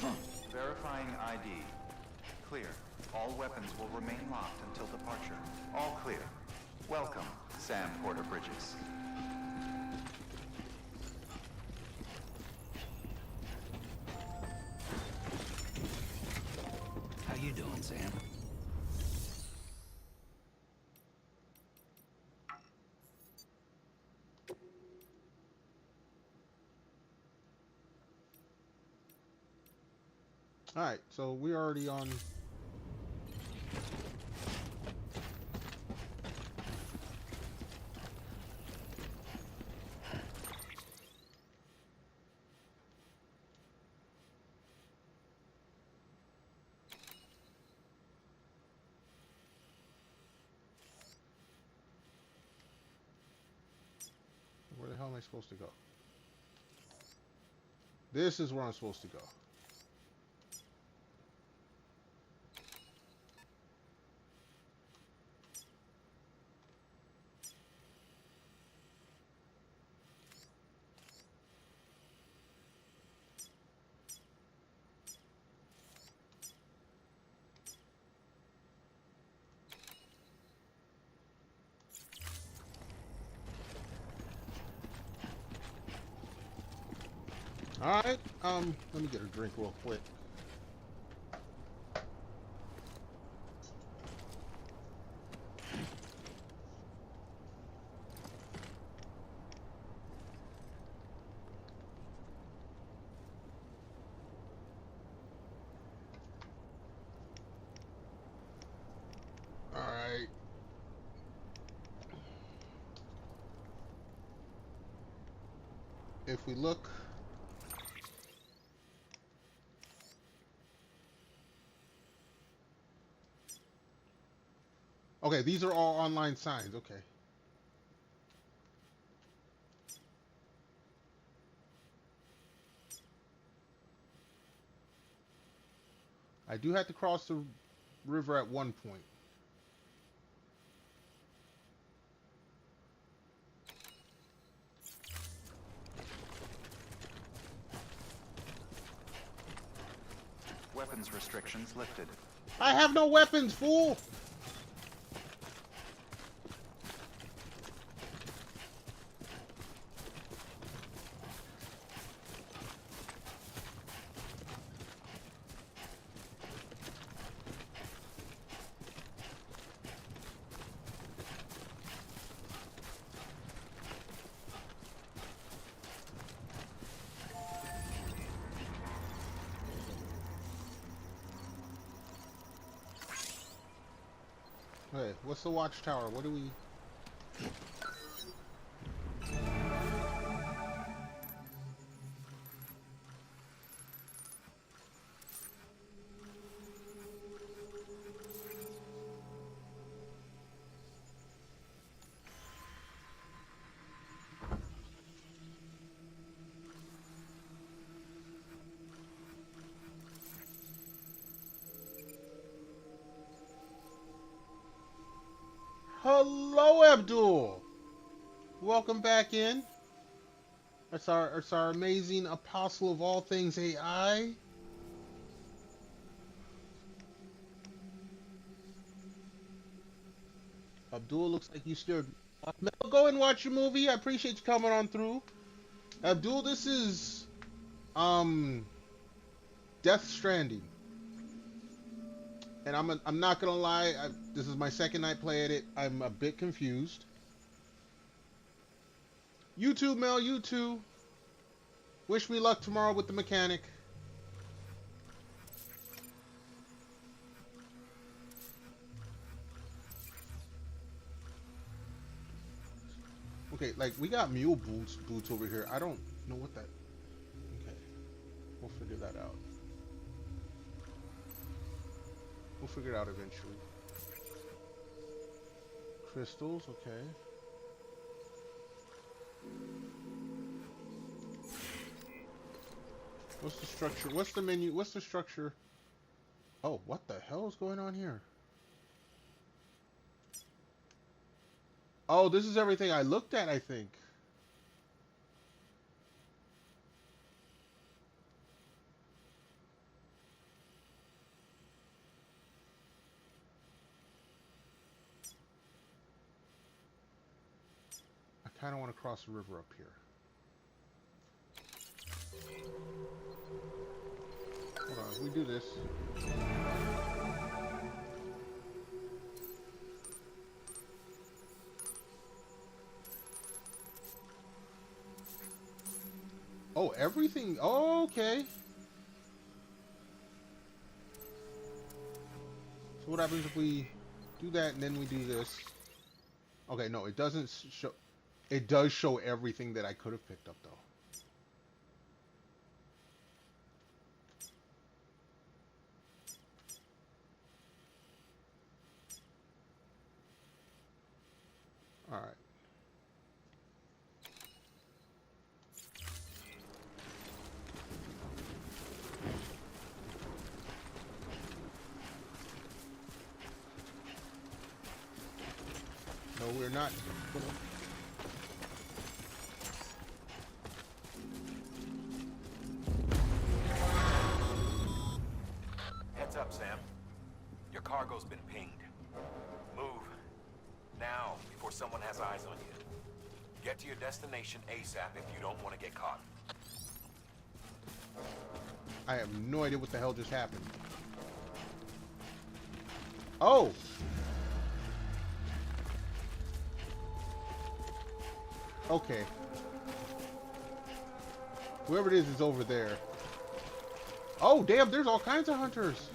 Verifying ID. Clear. All weapons will remain locked until departure. All clear. Welcome, Sam Porter Bridges. How you doing, Sam? Alright, so we're already on... Where the hell am I supposed to go? This is where I'm supposed to go. Alright, let me get a drink real quick. Alright. If we look... Okay, these are all online signs, okay. I do have to cross the river at one point. Weapons restrictions lifted. I have no weapons, fool! Okay, what's the watchtower? What do we... Hello, Abdul. Welcome back in. It's our amazing apostle of all things AI. Abdul, looks like you scared me. Mel, go and watch your movie. I appreciate you coming on through. Abdul, this is Death Stranding. And I'm not gonna lie, this is my second night playing it. I'm a bit confused. You too, Mel, you too. Wish me luck tomorrow with the mechanic. Okay, like, we got mule boots over here. I don't know what that... Okay, we'll figure that out. We'll figure it out eventually. Crystals, okay. What's the structure? What's the menu? What's the structure? Oh, what the hell is going on here? Oh, this is everything I looked at, I think. I kind of want to cross the river up here. Hold on, if we do this. Oh, everything. Oh, okay. So what happens if we do that and then we do this? Okay, no, it doesn't show. It does show everything that I could have picked up, though. All right. No, we're not. Heads up, Sam. Your cargo's been pinged. Move. Now, before someone has eyes on you. Get to your destination ASAP if you don't want to get caught. I have no idea what the hell just happened. Oh! Okay. Whoever it is over there. Oh, damn, there's all kinds of hunters.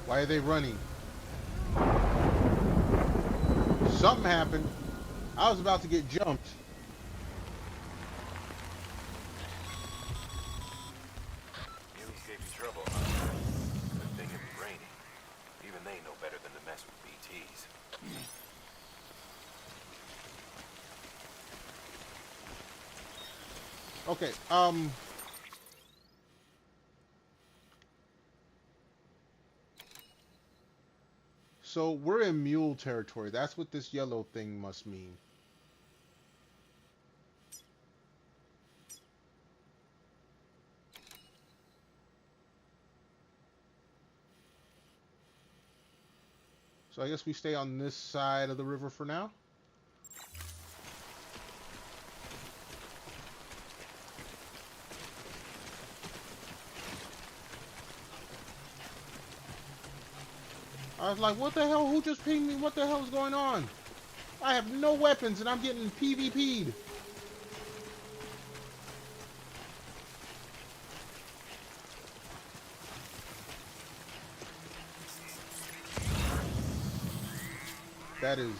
Why are they running? Something happened. I was about to get jumped. News gave you trouble, huh? Good thing it was raining. Even they know better than to mess with BTs. Okay, so we're in mule territory. That's what this yellow thing must mean. So I guess we stay on this side of the river for now. I was like, what the hell? Who just pinged me? What the hell is going on? I have no weapons and I'm getting PvP'd. That is...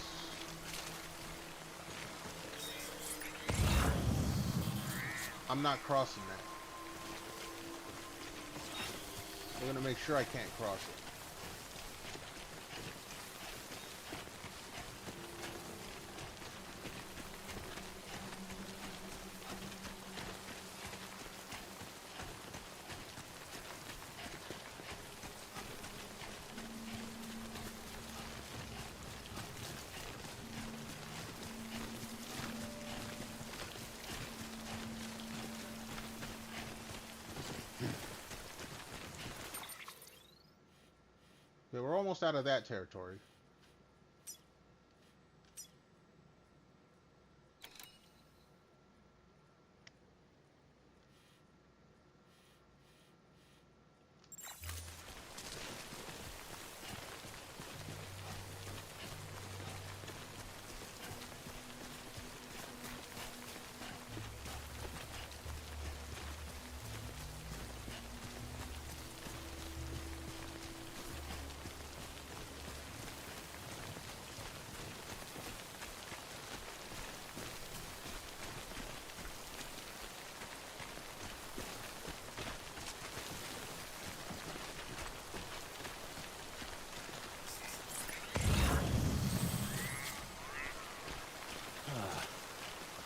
I'm not crossing that. We're gonna make sure I can't cross it. Okay, we're almost out of that territory.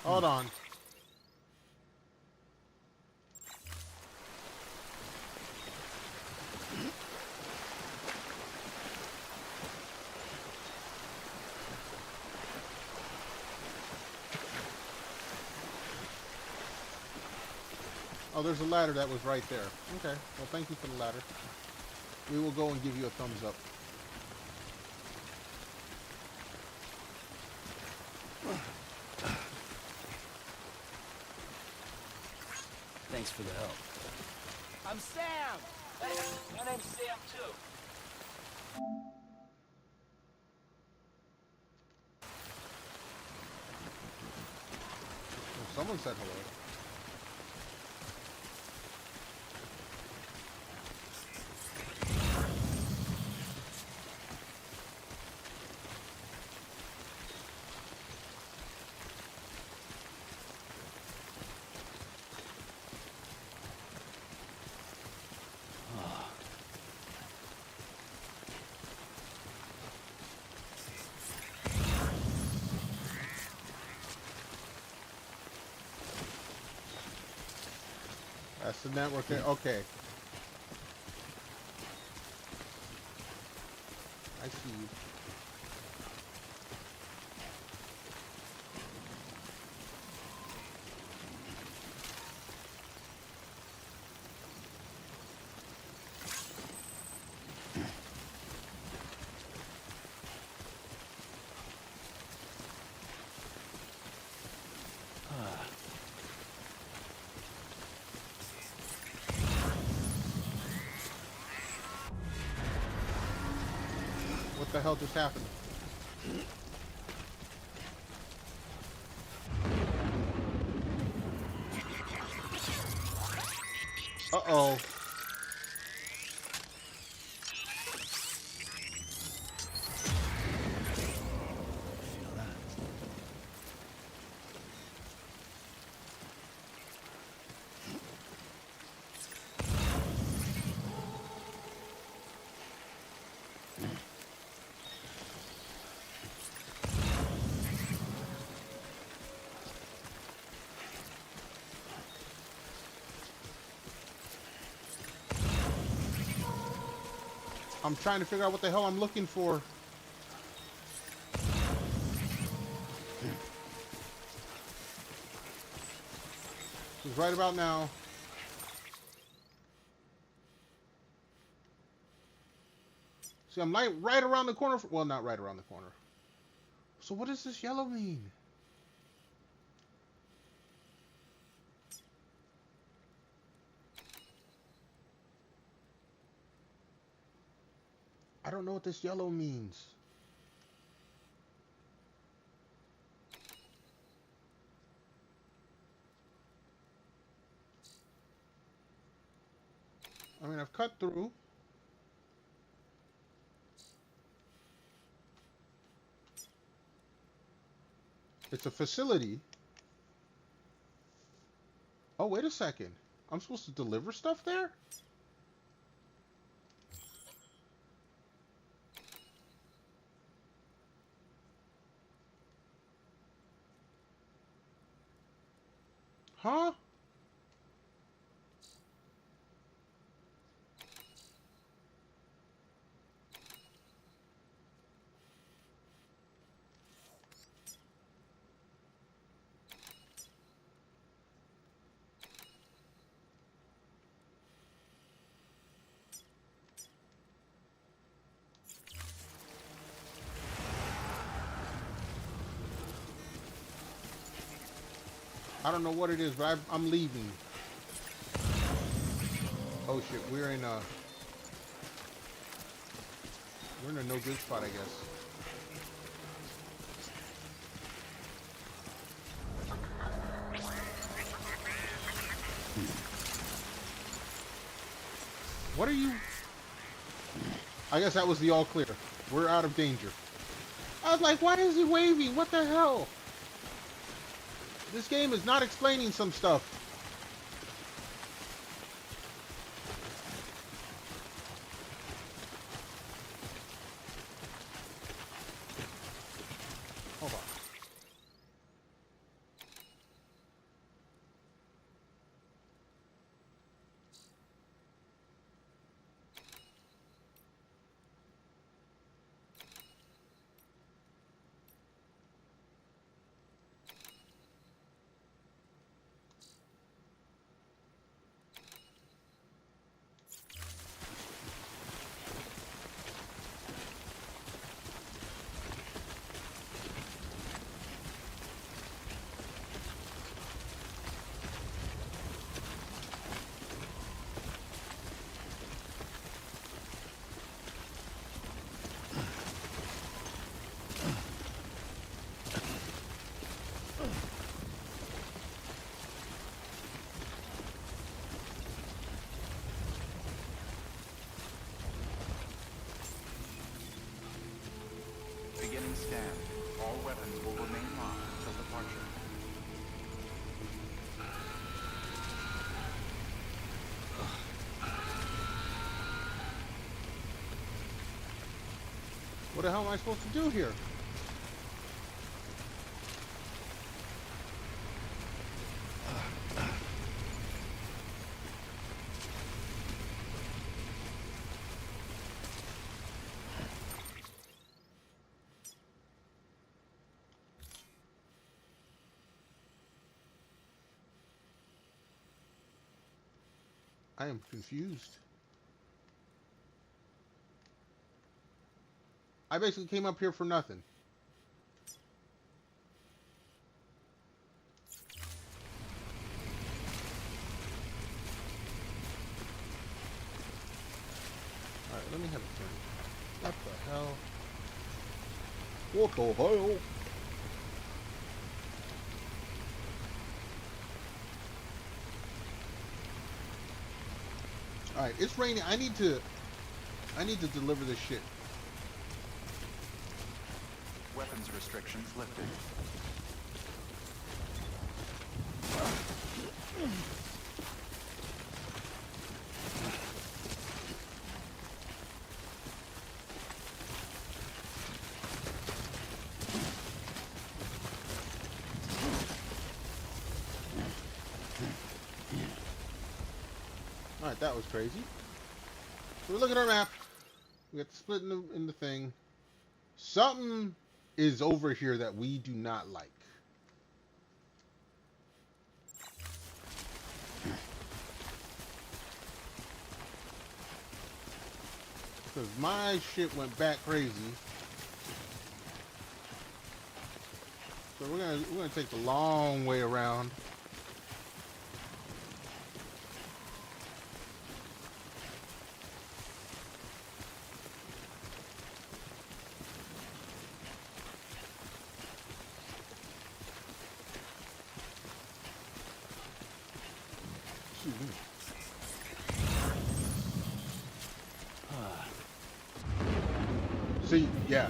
Hold on. Oh, there's a ladder that was right there. Okay, well, thank you for the ladder. We will go and give you a thumbs up. Thanks for the help. I'm Sam! Hey, my name's Sam, too. Oh, someone said hello. That's the network there. Okay. I see you. What the hell just happened? Uh-oh. I'm trying to figure out what the hell I'm looking for. Because right about now... See, I'm right around the corner. Well, not right around the corner. So what does this yellow mean? don't know what this yellow means. I mean, I've cut through. It's a facility. Oh, wait a second. I'm supposed to deliver stuff there? Huh? I don't know what it is, but I'm leaving. Oh shit, we're in a no good spot, I guess. What are you? I guess that was the all clear. We're out of danger. I was like, why is he waving? What the hell? This game is not explaining some stuff. Hold on. Beginning scan. All weapons will remain locked until departure. What the hell am I supposed to do here? I am confused. I basically came up here for nothing. Alright, let me have a turn. What the hell? What the hell? Alright, it's raining. I need to deliver this shit. Weapons restrictions lifted. Alright, that was crazy. So we look at our map. We got the split in the thing. Something is over here that we do not like. Because my shit went back crazy. So we're gonna take the long way around. See, yeah.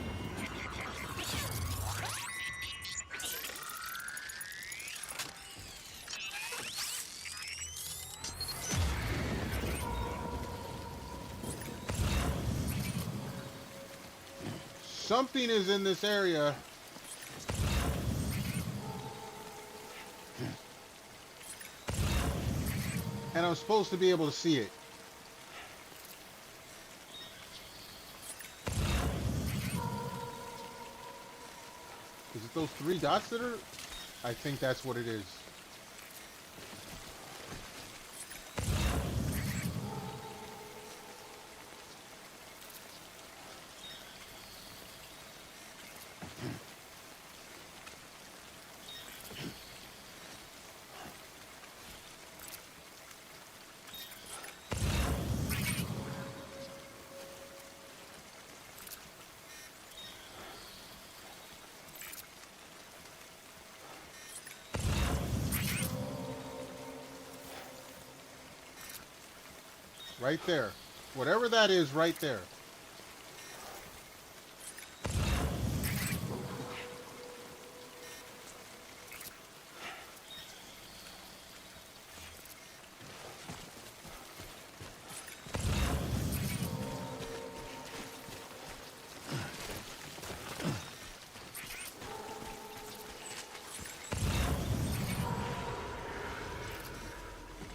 Something is in this area. And I'm supposed to be able to see it. Is it those 3 dots that are? I think that's what it is. Right there. Whatever that is, right there.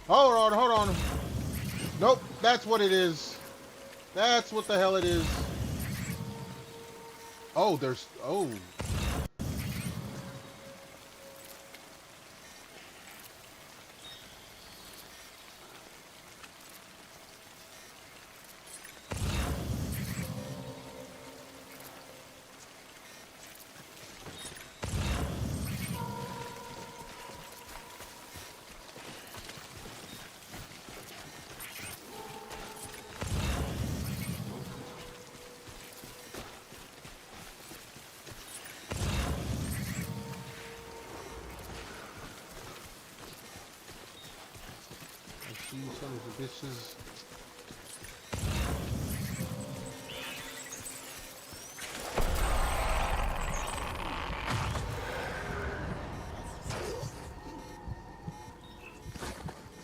Hold on, hold on. Nope, that's what it is. That's what the hell it is. Oh, there's... Oh. You sons of bitches.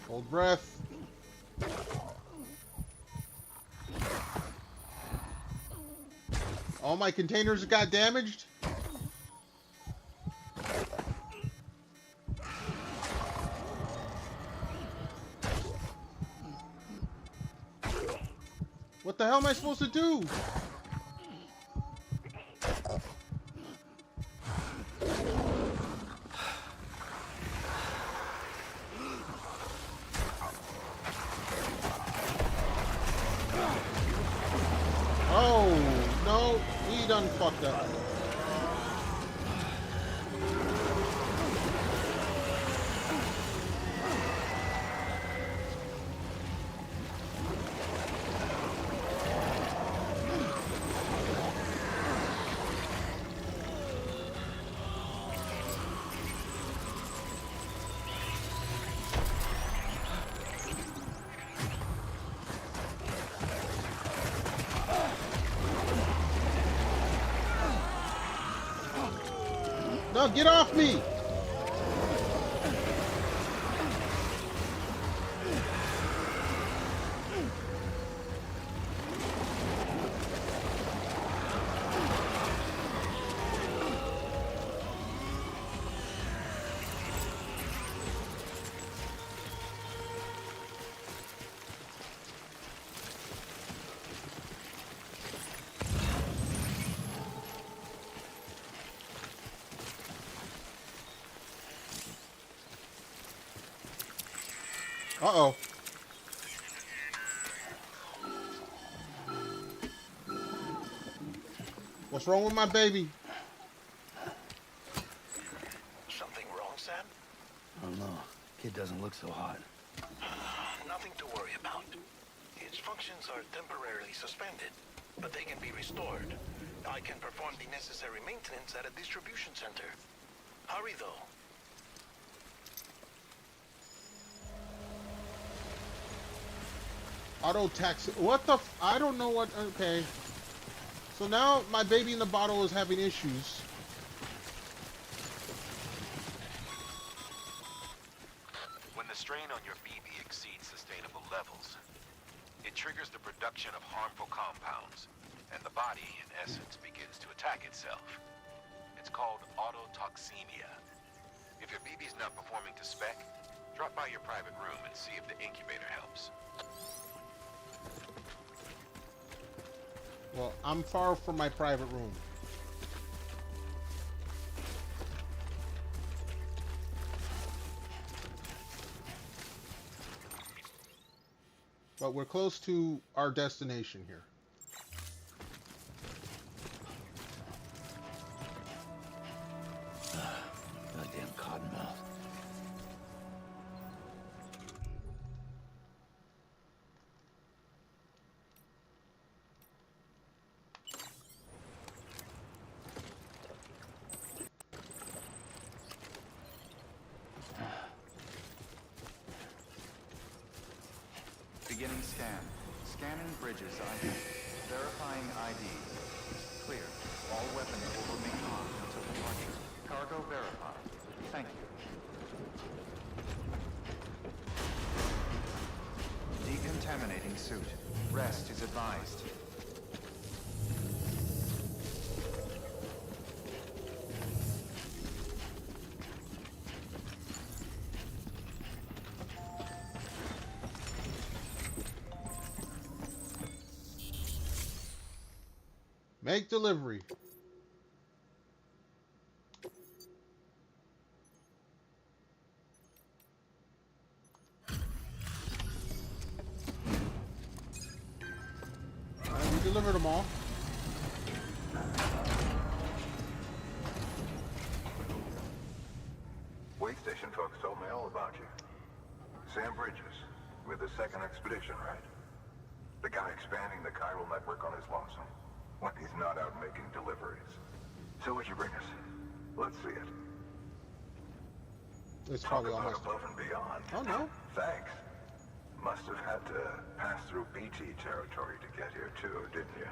Hold breath. All my containers got damaged? What the hell am I supposed to do? Oh, no, we done fucked up. No, get off me! Uh-oh. What's wrong with my baby? Something wrong, Sam? I don't know. Kid doesn't look so hot. Nothing to worry about. Its functions are temporarily suspended, but they can be restored. I can perform the necessary maintenance at a distribution center. Hurry, though. Auto taxi. What the? I don't know what. Okay. So now my baby in the bottle is having issues. When the strain on your BB exceeds sustainable levels, it triggers the production of harmful compounds, and the body, in essence, begins to attack itself. It's called autotoxemia. If your BB's not performing to spec, drop by your private room and see if the incubator helps. Well, I'm far from my private room. But we're close to our destination here. Goddamn cottonmouth. Beginning scan. Scanning bridges ID. Verifying ID. Clear. All weapons will remain on until departure. Cargo verified. Thank you. Decontaminating suit. Rest is advised. Make delivery. Alright, we delivered them all. Way station folks told me all about you. Sam Bridges, with the second expedition, right? The guy expanding the chiral network on his lonesome. When he's not out making deliveries. So what'd you bring us? Let's see it. It's Talk probably about almost. above and beyond. Oh no. Thanks. Must have had to pass through BT territory to get here too, didn't you?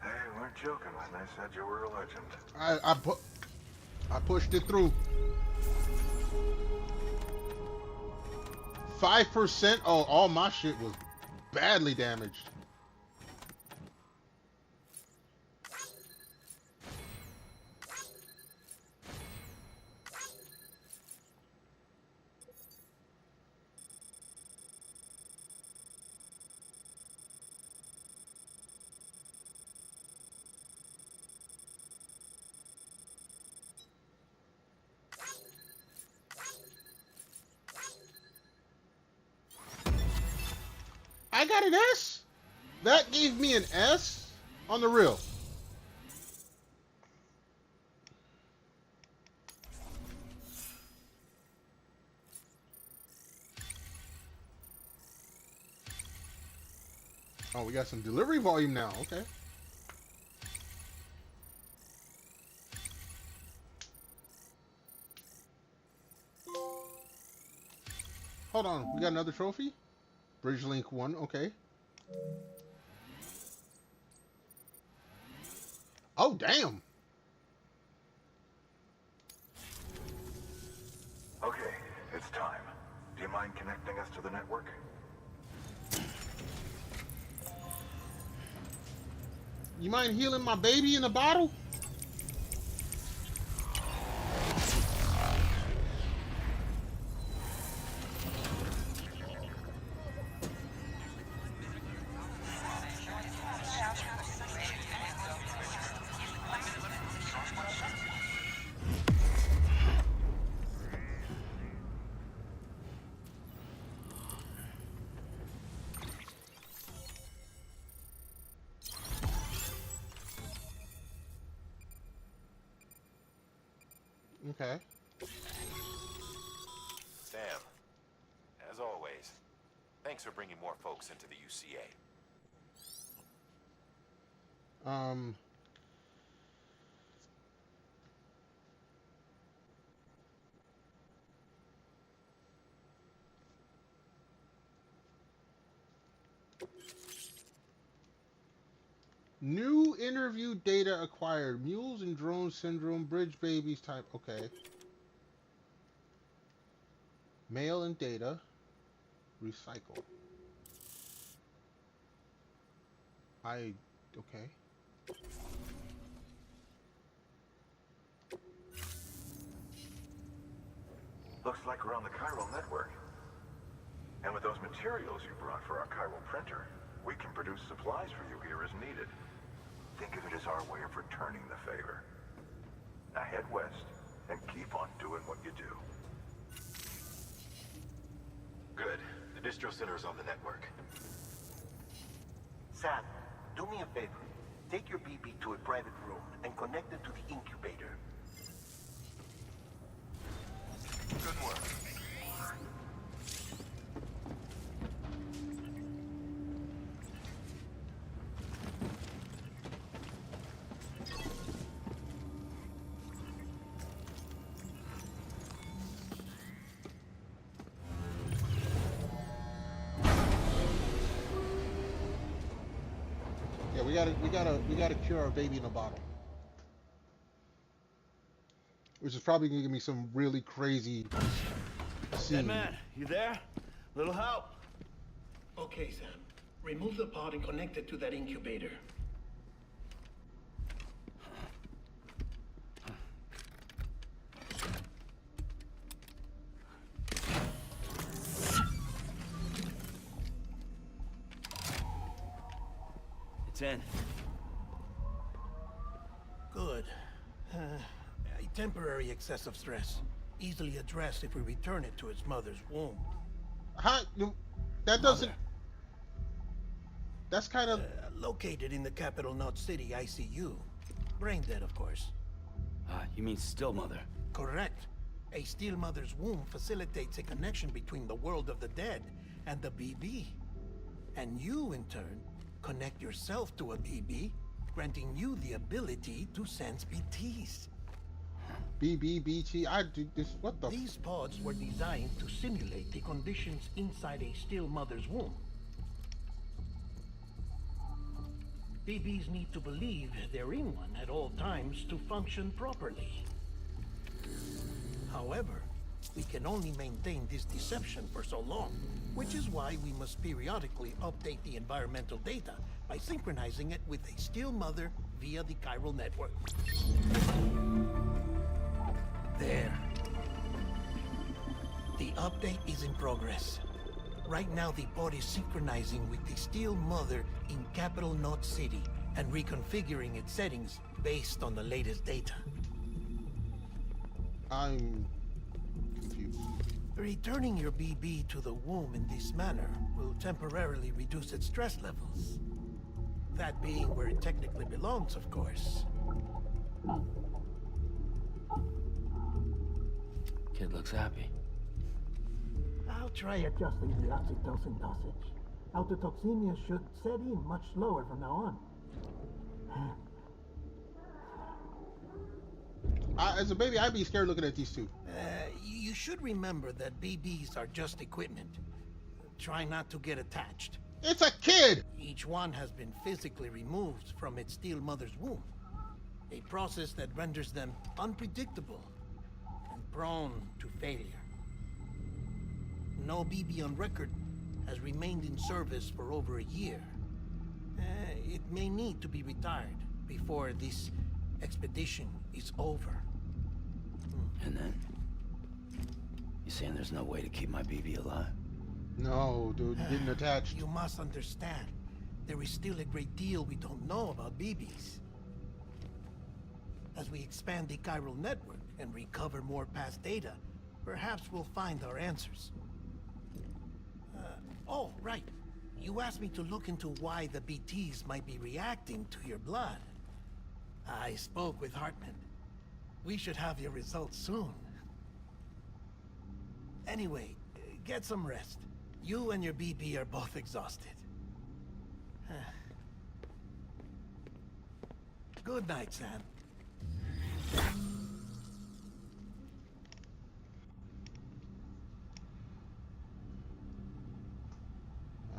They weren't joking when they said you were a legend. I pushed it through. 5%. Oh, all my shit was badly damaged. I got an S? That gave me an S? On the real. Oh, we got some delivery volume now. Okay. Hold on. We got another trophy? Bridge Link 1. Okay. Oh, damn. Okay, it's time. Do you mind connecting us to the network? You mind healing my baby in a bottle? Okay. Sam, as always, thanks for bringing more folks into the UCA. New interview data acquired. Mules and drone syndrome. Bridge babies type. Okay. Mail and data. Recycle. Okay. Looks like we're on the chiral network. And with those materials you brought for our chiral printer, we can produce supplies for you here as needed. Think of it as our way of returning the favor. Now head west and keep on doing what you do. Good. The distro center is on the network. Sam, do me a favor. Take your BB to a private room and connect it to the incubator. Good work. Yeah, we gotta cure our baby in a bottle. Which is probably gonna give me some really crazy scene. Dead man, you there? Little help? Okay, Sam. Remove the pod and connect it to that incubator. It's in. Good. A temporary excessive stress. Easily addressed if we return it to its mother's womb. That doesn't... That's kind of... Located in the capital Knot City ICU. Brain dead, of course. You mean still mother? Correct. A still mother's womb facilitates a connection between the world of the dead and the BB. And you, in turn, connect yourself to a BB, granting you the ability to sense BTs. BT, I do this, what the... These pods were designed to simulate the conditions inside a still mother's womb. BBs need to believe they're in one at all times to function properly. However, we can only maintain this deception for so long, which is why we must periodically update the environmental data by synchronizing it with a still mother via the chiral network. There. The update is in progress. Right now, the pod is synchronizing with the still mother in capital Knot City and reconfiguring its settings based on the latest data. I'm confused. Returning your BB to the womb in this manner will temporarily reduce its stress levels. That being where it technically belongs, of course. Kid looks happy. I'll try adjusting the oxytocin dosage. Autotoxemia should set in much slower from now on. As a baby, I'd be scared looking at these two. You should remember that BBs are just equipment. Try not to get attached. It's a kid! Each one has been physically removed from its still mother's womb. A process that renders them unpredictable and prone to failure. No BB on record has remained in service for over a year. It may need to be retired before this expedition is over. And then? You saying there's no way to keep my BB alive? No, dude, getting attached. You must understand, there is still a great deal we don't know about BBs. As we expand the chiral network and recover more past data, perhaps we'll find our answers. Oh, right. You asked me to look into why the BTs might be reacting to your blood. I spoke with Hartman. We should have your results soon. Anyway, get some rest. You and your BB are both exhausted. Good night, Sam.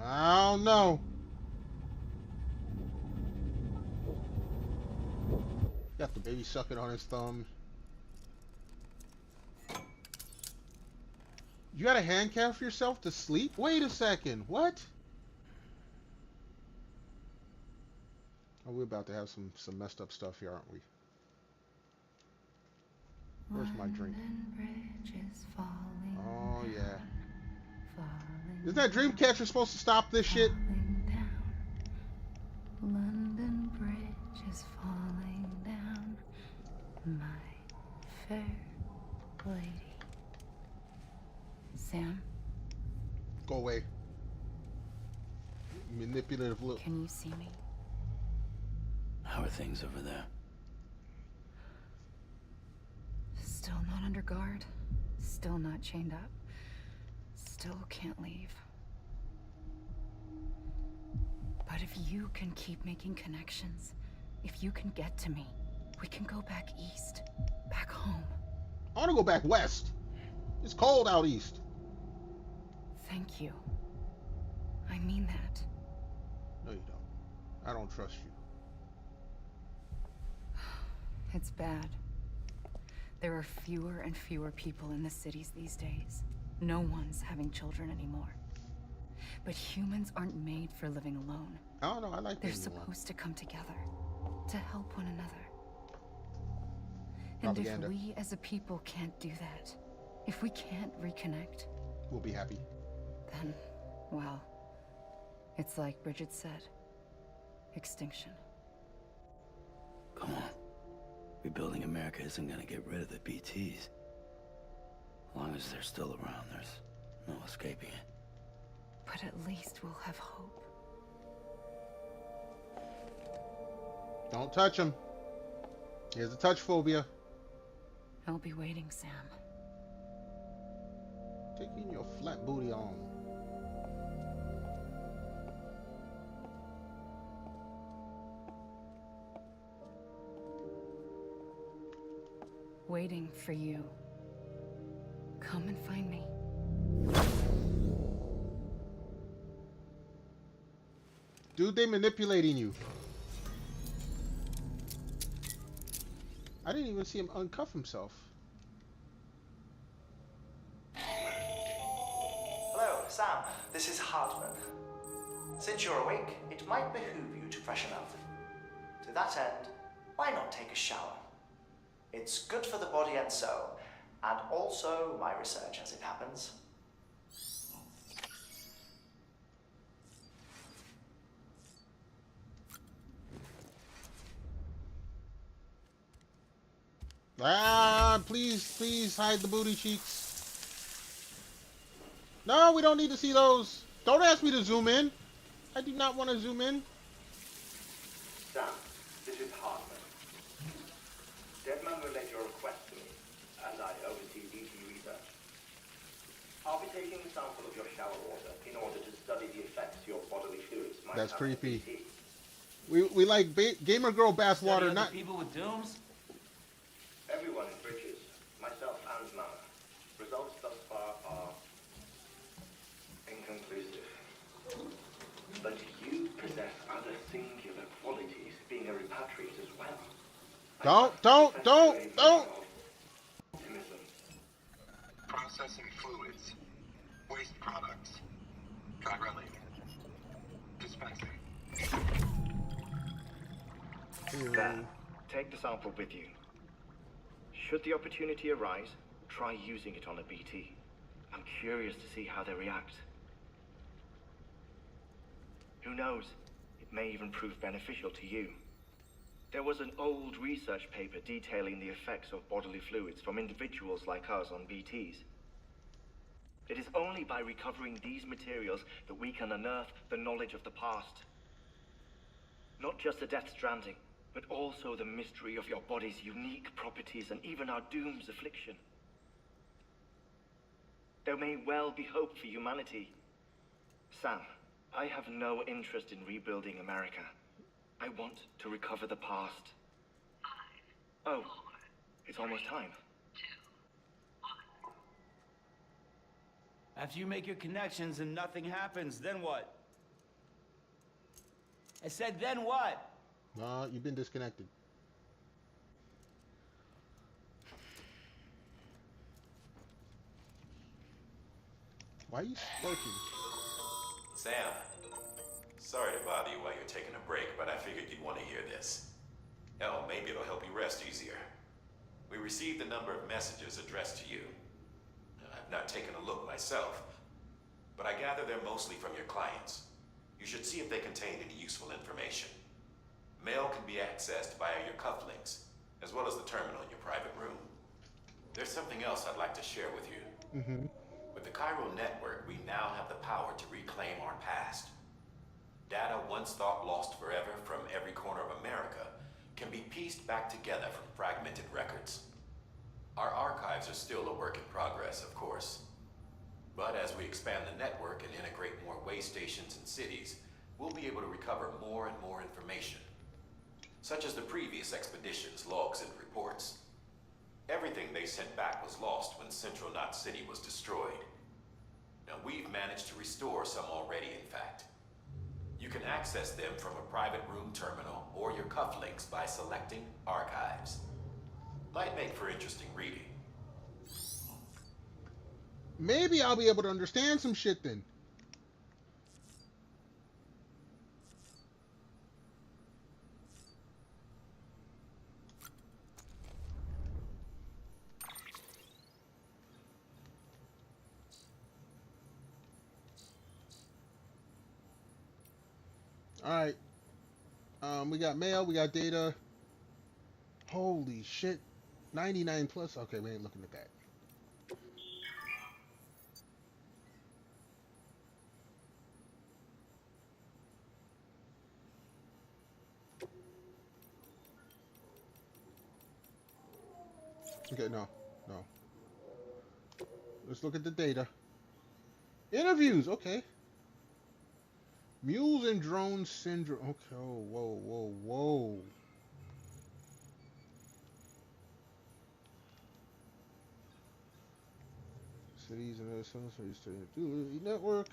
I don't know. Maybe sucking on his thumb. You gotta handcuff yourself to sleep? Wait a second. What? Oh, we're about to have some messed up stuff here, aren't we? Where's my drink? Oh, yeah. Isn't that Dreamcatcher supposed to stop this shit? London Bridge is falling down, my fair lady. Sam? Go away. Manipulative look. Can you see me? How are things over there? Still not under guard. Still not chained up. Still can't leave. But if you can keep making connections, if you can get to me, we can go back east. Back home. I want to go back west. It's cold out east. Thank you. I mean that. No, you don't. I don't trust you. It's bad. There are fewer and fewer people in the cities these days. No one's having children anymore. But humans aren't made for living alone. I don't know. I like They're being alone. supposed to come together to help one another. Propaganda. And if we as a people can't do that, if we can't reconnect, We'll be happy. then, well, it's like Bridget said, extinction. Come on. Rebuilding America isn't gonna get rid of the BTs. As long as they're still around, there's no escaping it. But at least we'll have hope. Don't touch him. He has a touch phobia. I'll be waiting, Sam. Taking your flat booty on. Waiting for you. Come and find me. Dude, they manipulating you. I didn't even see him uncuff himself. Hello, Sam. This is Hartman. Since you're awake, it might behoove you to freshen up. To that end, why not take a shower? It's good for the body and soul, and also my research as it happens. Ah, please hide the booty cheeks. No, we don't need to see those. Don't ask me to zoom in. I do not want to zoom in. Sam, this is Hartman. Deadman relayed your request to me, and I oversee BT research. I'll be taking a sample of your shower water in order to study the effects your bodily fluids might That's have creepy. on BT. We like gamer girl bath water, not people with dooms. Everyone in Bridges, myself and Mama. Results thus far are inconclusive. But you possess other singular qualities, being a repatriate as well. Don't. Optimism. Processing fluids. Waste products. Drilling. Dispensing. There. Take the sample with you. Should the opportunity arise, try using it on a BT. I'm curious to see how they react. Who knows? It may even prove beneficial to you. There was an old research paper detailing the effects of bodily fluids from individuals like us on BTs. It is only by recovering these materials that we can unearth the knowledge of the past. Not just the Death Stranding, but also the mystery of your body's unique properties and even our doom's affliction. There may well be hope for humanity. Sam, I have no interest in rebuilding America. I want to recover the past. Oh, it's almost time. After you make your connections and nothing happens, then what? I said, then what? No, you've been disconnected. Why are you smirking? Sam, sorry to bother you while you're taking a break, but I figured you'd want to hear this. Hell, maybe it'll help you rest easier. We received a number of messages addressed to you. I've not taken a look myself, but I gather they're mostly from your clients. You should see if they contain any useful information. Mail can be accessed via your cufflinks, as well as the terminal in your private room. There's something else I'd like to share with you. With the Cairo network, we now have the power to reclaim our past. Data once thought lost forever from every corner of America can be pieced back together from fragmented records. Our archives are still a work in progress, of course. But as we expand the network and integrate more way stations and cities, we'll be able to recover more and more information, such as the previous expedition's logs and reports. Everything they sent back was lost when Central Knot City was destroyed. Now we've managed to restore some already, in fact. You can access them from a private room terminal or your cufflinks by selecting Archives. Might make for interesting reading. Maybe I'll be able to understand some shit then. Alright. We got mail, we got data. Holy shit. 99 plus. Okay, we ain't looking at that. Okay, no. Let's look at the data. Interviews, okay. Mules and drone syndrome. Okay, oh, whoa. Cities and other cities network.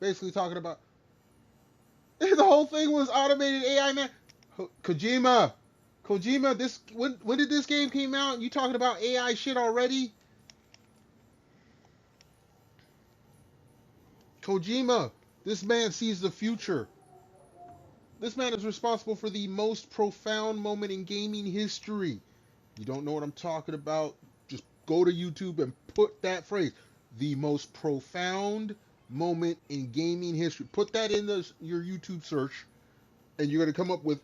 Basically talking about the whole thing was automated AI, man. Kojima, this when did this game came out? You talking about AI shit already? Kojima, this man sees the future. This man is responsible for the most profound moment in gaming history. You don't know what I'm talking about? Just go to YouTube and put that phrase. The most profound moment in gaming history. Put that in your YouTube search, and you're going to come up with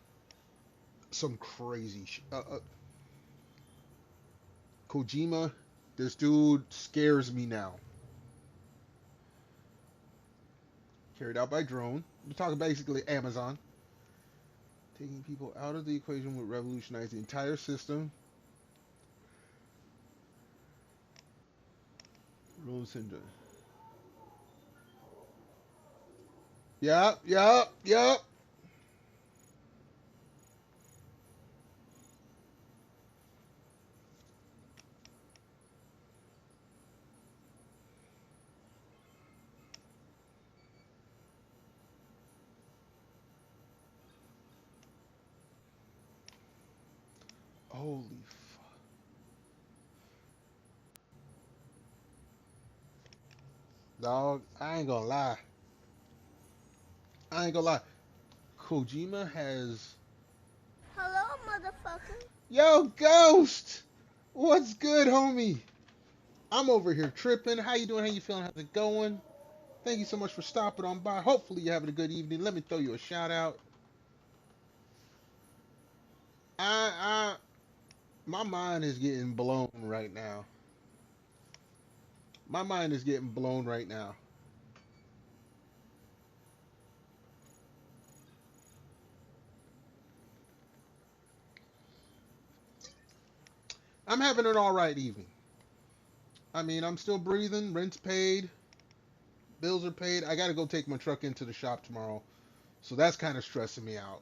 some crazy shit. Kojima, this dude scares me now. Carried out by drone. We're talking basically Amazon. Taking people out of the equation would revolutionize the entire system. Rule syndrome. Yep. Holy fuck. Dog, I ain't gonna lie. Kojima has... Hello, motherfucker. Yo, Ghost! What's good, homie? I'm over here tripping. How you doing? How you feeling? How's it going? Thank you so much for stopping on by. Hopefully you're having a good evening. Let me throw you a shout out. My mind is getting blown right now. I'm having an alright evening. I mean, I'm still breathing. Rent's paid. Bills are paid. I gotta go take my truck into the shop tomorrow. So that's kind of stressing me out.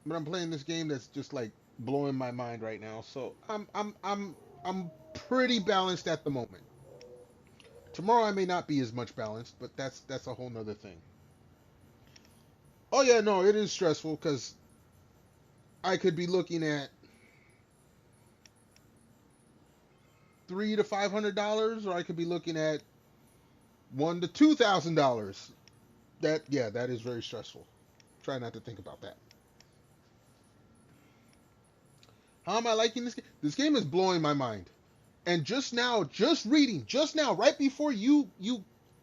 But I'm playing this game that's just like blowing my mind right now. So I'm pretty balanced at the moment. Tomorrow I may not be as much balanced, but that's a whole nother thing. Oh yeah, no, it is stressful because I could be looking at $300 to $500, or I could be looking at $1,000 to $2,000. That is very stressful. Try not to think about that. How am I liking this game? This game is blowing my mind. And just now, right before you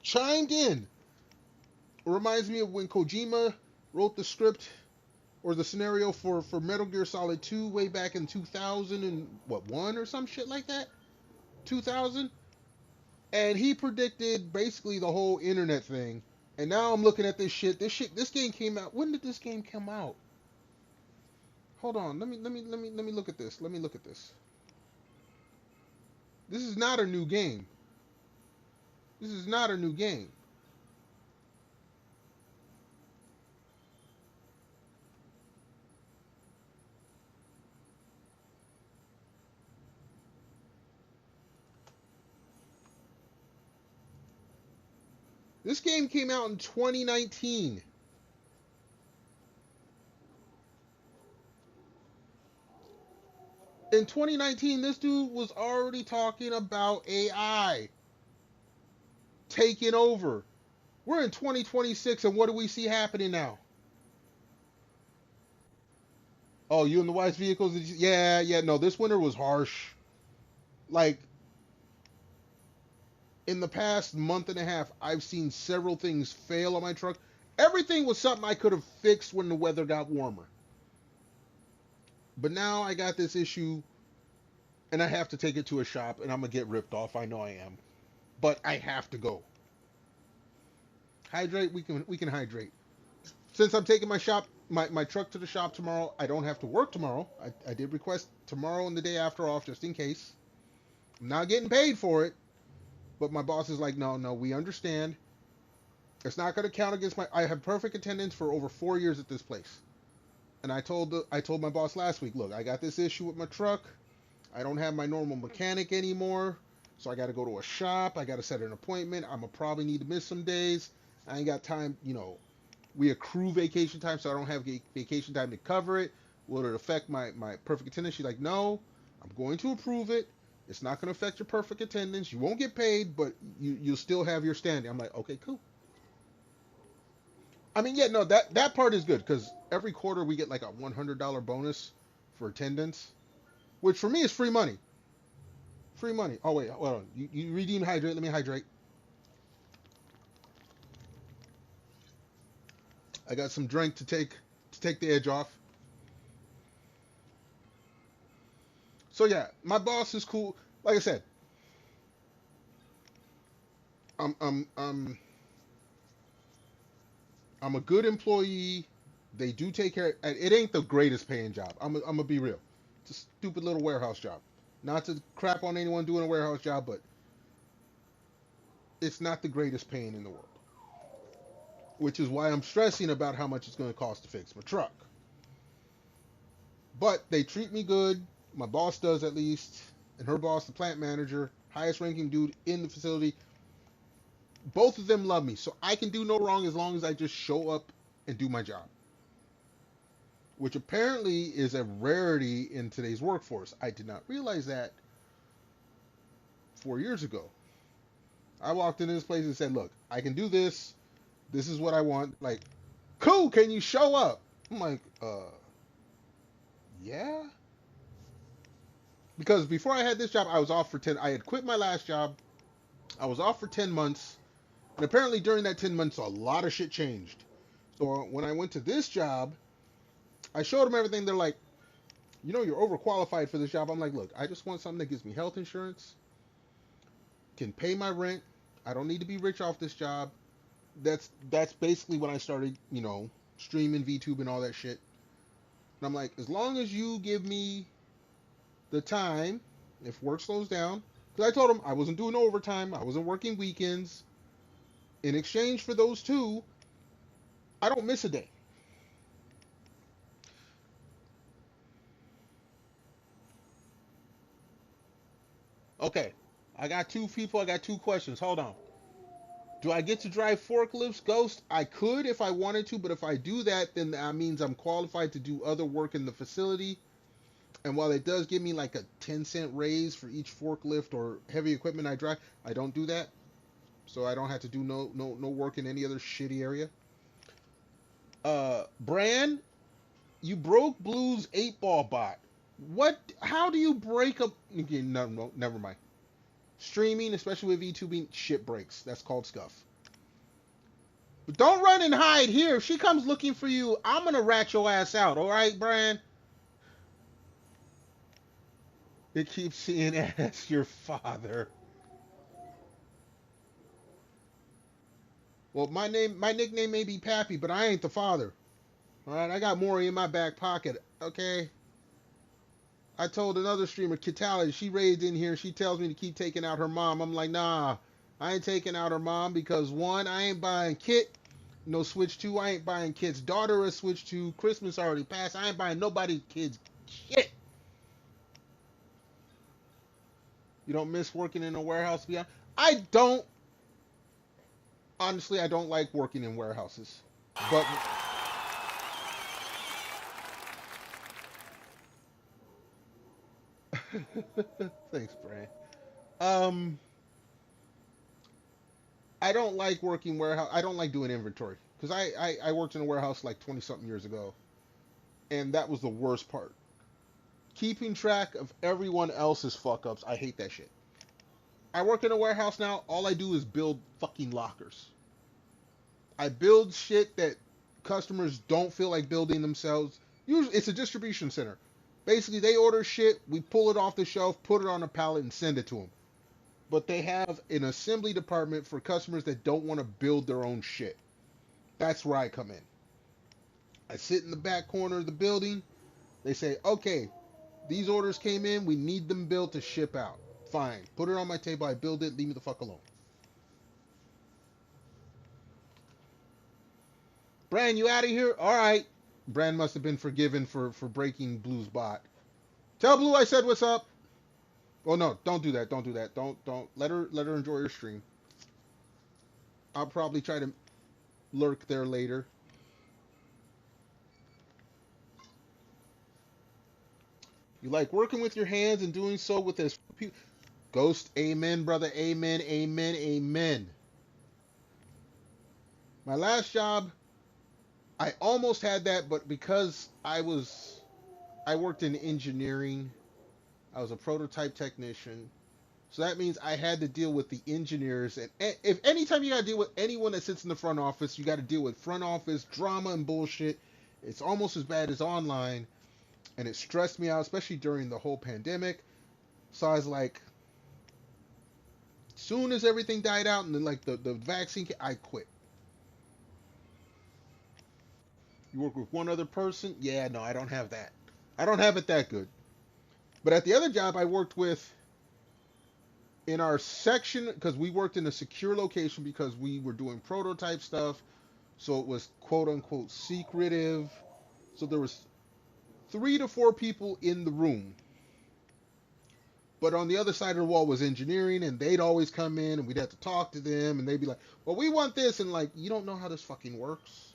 chimed in, it reminds me of when Kojima wrote the script or the scenario for Metal Gear Solid 2 way back in 2001 or some shit like that? 2000? And he predicted basically the whole internet thing. And now I'm looking at this shit. This game came out. When did this game come out? Hold on. Let me look at this. This is not a new game. This game came out in 2019. In 2019, this dude was already talking about AI taking over. We're in 2026, and what do we see happening now? Oh, you and the wife's vehicles? Yeah, no, this winter was harsh. Like, in the past month and a half, I've seen several things fail on my truck. Everything was something I could have fixed when the weather got warmer. But now I got this issue, and I have to take it to a shop, and I'm going to get ripped off. I know I am. But I have to go. Hydrate, we can hydrate. Since I'm taking my truck to the shop tomorrow, I don't have to work tomorrow. I did request tomorrow and the day after off just in case. I'm not getting paid for it. But my boss is like, no, we understand. It's not going to count against I have perfect attendance for over 4 years at this place. And I told my boss last week, look, I got this issue with my truck. I don't have my normal mechanic anymore. So I got to go to a shop. I got to set an appointment. I'm going to probably need to miss some days. I ain't got time, we accrue vacation time, so I don't have vacation time to cover it. Will it affect my perfect attendance? She's like, no, I'm going to approve it. It's not going to affect your perfect attendance. You won't get paid, but you'll still have your standing. I'm like, okay, cool. I mean, yeah, no, that part is good because every quarter we get like a $100 bonus for attendance, which for me is free money. Free money. Oh, wait, hold on. You redeem hydrate. Let me hydrate. I got some drink to take the edge off. So yeah, my boss is cool. Like I said, I'm a good employee. They do take care. It ain't the greatest paying job. I'm gonna be real. It's a stupid little warehouse job. Not to crap on anyone doing a warehouse job, but it's not the greatest paying in the world. Which is why I'm stressing about how much it's going to cost to fix my truck. But they treat me good. My boss does at least. And her boss, the plant manager, highest ranking dude in the facility. Both of them love me. So I can do no wrong as long as I just show up and do my job. Which apparently is a rarity in today's workforce. I did not realize that 4 years ago. I walked into this place and said, look, I can do this. This is what I want. Like, cool, can you show up? I'm like, yeah. Because before I had this job, I was off for 10. I had quit my last job. I was off for 10 months. And apparently during that 10 months, a lot of shit changed. So when I went to this job, I showed them everything. They're like, you're overqualified for this job. I'm like, look, I just want something that gives me health insurance, can pay my rent. I don't need to be rich off this job. That's basically when I started, streaming VTube and all that shit. And I'm like, as long as you give me the time, if work slows down, because I told him I wasn't doing overtime, I wasn't working weekends. In exchange for those two, I don't miss a day. Okay, I got two people, I got two questions. Hold on. Do I get to drive forklifts, Ghost? I could if I wanted to, but if I do that, then that means I'm qualified to do other work in the facility. And while it does give me like a 10-cent raise for each forklift or heavy equipment I drive, I don't do that. So I don't have to do no work in any other shitty area. Bran, you broke Blue's 8-ball bot. What? How do you break up? Okay, no, never mind. Streaming, especially with VTubing, shit breaks. That's called scuff. But don't run and hide here. If she comes looking for you, I'm gonna rat your ass out. All right, Bran? It keeps saying ask your father. Well, my nickname may be Pappy, but I ain't the father. All right, I got Maury in my back pocket. Okay. I told another streamer, Kitali, she raised in here. She tells me to keep taking out her mom. I'm like, nah, I ain't taking out her mom because 1, I ain't buying Kit. No Switch 2, I ain't buying Kit's daughter a Switch 2. Christmas already passed. I ain't buying nobody's kids shit. You don't miss working in a warehouse? I don't. Honestly, I don't like working in warehouses. But thanks, Bran. I don't like working warehouse. I don't like doing inventory because I worked in a warehouse like 20-something years ago, and that was the worst part. Keeping track of everyone else's fuck ups. I hate that shit. I work in a warehouse now. All I do is build fucking lockers. I build shit that customers don't feel like building themselves. Usually, it's a distribution center. Basically, they order shit, we pull it off the shelf, put it on a pallet, and send it to them. But they have an assembly department for customers that don't want to build their own shit. That's where I come in. I sit in the back corner of the building. They say, okay, these orders came in, we need them built to ship out. Fine. Put it on my table, I build it, leave me the fuck alone. Bran, you out of here? Alright. Bran must have been forgiven for breaking Blue's bot. Tell Blue I said what's up. Oh no, don't do that. Don't do that. Don't let her enjoy her stream. I'll probably try to lurk there later. You like working with your hands and doing so with this Ghost, amen, brother. Amen, amen, amen. My last job, I almost had that, but because I worked in engineering, I was a prototype technician, so that means I had to deal with the engineers, and if anytime you got to deal with anyone that sits in the front office, you got to deal with front office drama and bullshit. It's almost as bad as online, and it stressed me out, especially during the whole pandemic. So I was like, soon as everything died out and then like the vaccine, I quit. You work with one other person? Yeah, no, I don't have that. I don't have it that good. But at the other job I worked with, in our section, because we worked in a secure location because we were doing prototype stuff, so it was quote-unquote secretive. So there was 3 to 4 people in the room. But on the other side of the wall was engineering, and they'd always come in, and we'd have to talk to them, and they'd be like, well, we want this, and like, you don't know how this fucking works.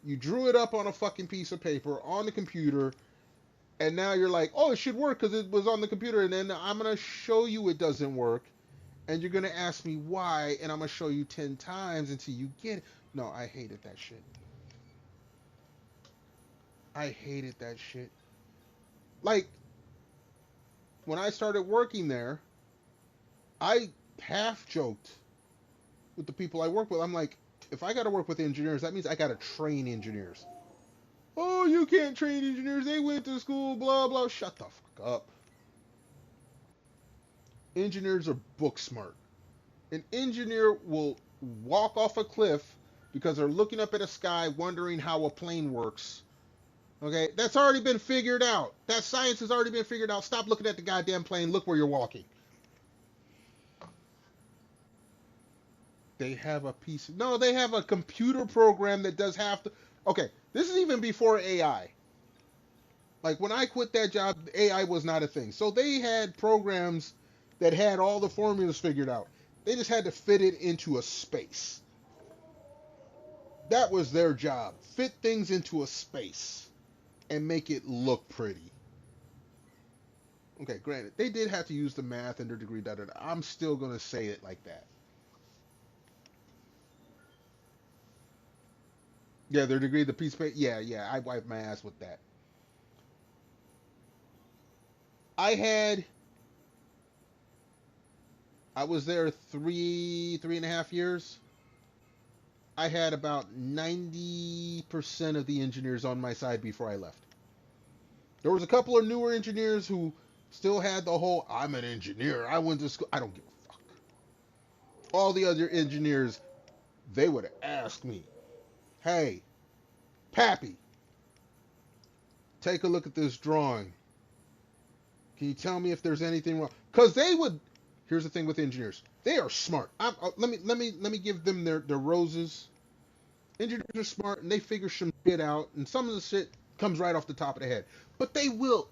You drew it up on a fucking piece of paper on the computer, and now you're like, oh, it should work because it was on the computer, and then I'm going to show you it doesn't work, and you're going to ask me why, and I'm going to show you 10 times until you get it. No, I hated that shit. I hated that shit. Like, when I started working there, I half joked with the people I work with. I'm like, if I got to work with engineers, that means I got to train engineers. Oh, you can't train engineers. They went to school, blah, blah. Shut the fuck up. Engineers are book smart. An engineer will walk off a cliff because they're looking up at a sky wondering how a plane works. Okay, that's already been figured out. That science has already been figured out. Stop looking at the goddamn plane. Look where you're walking. They have a piece. No, they have a computer program that does half the. Okay, this is even before AI. Like when I quit that job, AI was not a thing. So they had programs that had all the formulas figured out. They just had to fit it into a space. That was their job. Fit things into a space and make it look pretty. Okay, granted, they did have to use the math and their degree, I'm still going to say it like that. Yeah, their degree, the piece of paper. Yeah, I wiped my ass with that. I was there 3.5 years. I had about 90% of the engineers on my side before I left. There was a couple of newer engineers who still had the whole, I'm an engineer, I went to school, I don't give a fuck. All the other engineers, they would have asked me, hey, Pappy, take a look at this drawing. Can you tell me if there's anything wrong? Because they would. Here's the thing with engineers. They are smart. Let me give them their roses. Engineers are smart and they figure some shit out, and some of the shit comes right off the top of the head. But they will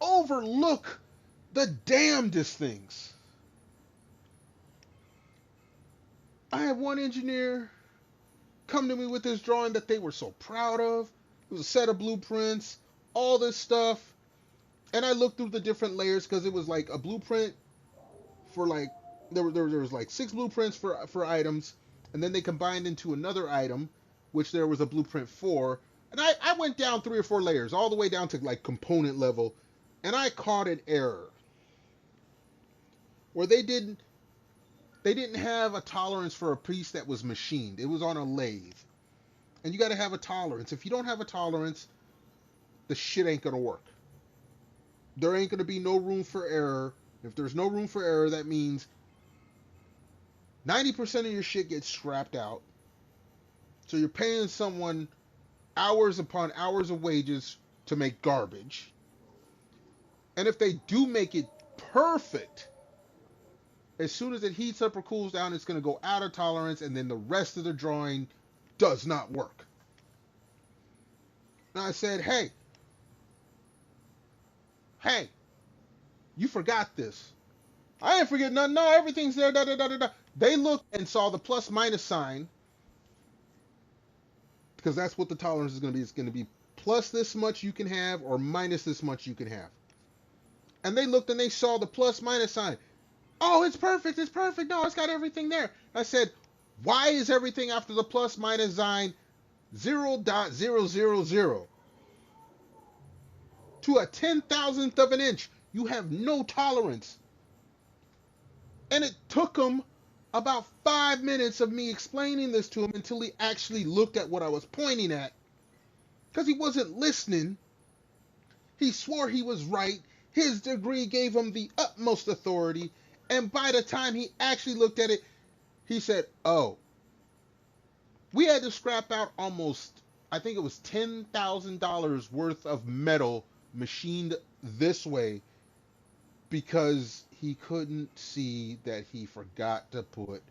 overlook the damnedest things. I had one engineer come to me with this drawing that they were so proud of. It was a set of blueprints, all this stuff. And I looked through the different layers because it was like a blueprint for like, there was like 6 blueprints for items. And then they combined into another item, which there was a blueprint for. And I went down 3 or 4 layers, all the way down to like component level. And I caught an error. Where they didn't have a tolerance for a piece that was machined. It was on a lathe. And you got to have a tolerance. If you don't have a tolerance, the shit ain't going to work. There ain't going to be no room for error. If there's no room for error, that means 90% of your shit gets scrapped out. So you're paying someone hours upon hours of wages to make garbage. And if they do make it perfect, as soon as it heats up or cools down, it's going to go out of tolerance, and then the rest of the drawing does not work. And I said, hey, you forgot this. I didn't forget nothing. No, everything's there. They looked and saw the plus minus sign, because that's what the tolerance is going to be. It's going to be plus this much you can have or minus this much you can have. And they looked and they saw the plus minus sign. Oh, it's perfect. It's perfect. No, it's got everything there. I said, why is everything after the plus minus sign 0.000? To a 10,000th of an inch. You have no tolerance. And it took him about 5 minutes of me explaining this to him until he actually looked at what I was pointing at. Because he wasn't listening. He swore he was right. His degree gave him the utmost authority. And by the time he actually looked at it, he said, oh. We had to scrap out almost, I think it was $10,000 worth of metal machined this way because he couldn't see that he forgot to put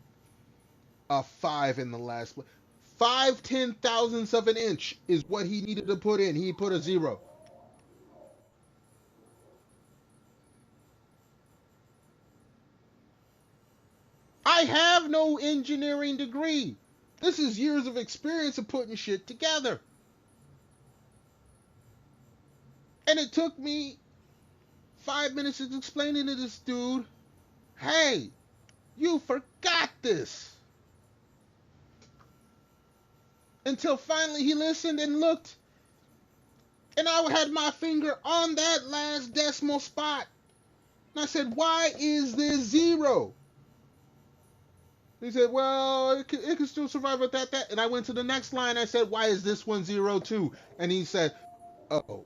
a 5 in the last place. 5/10,000ths of an inch is what he needed to put in. He put a 0. I have no engineering degree. This is years of experience of putting shit together. And it took me 5 minutes of explaining to this dude, hey, you forgot this. Until finally he listened and looked. And I had my finger on that last decimal spot. And I said, why is this 0? He said, well, it can still survive with that. And I went to the next line. I said, why is this one 0 too? And he said, uh-oh.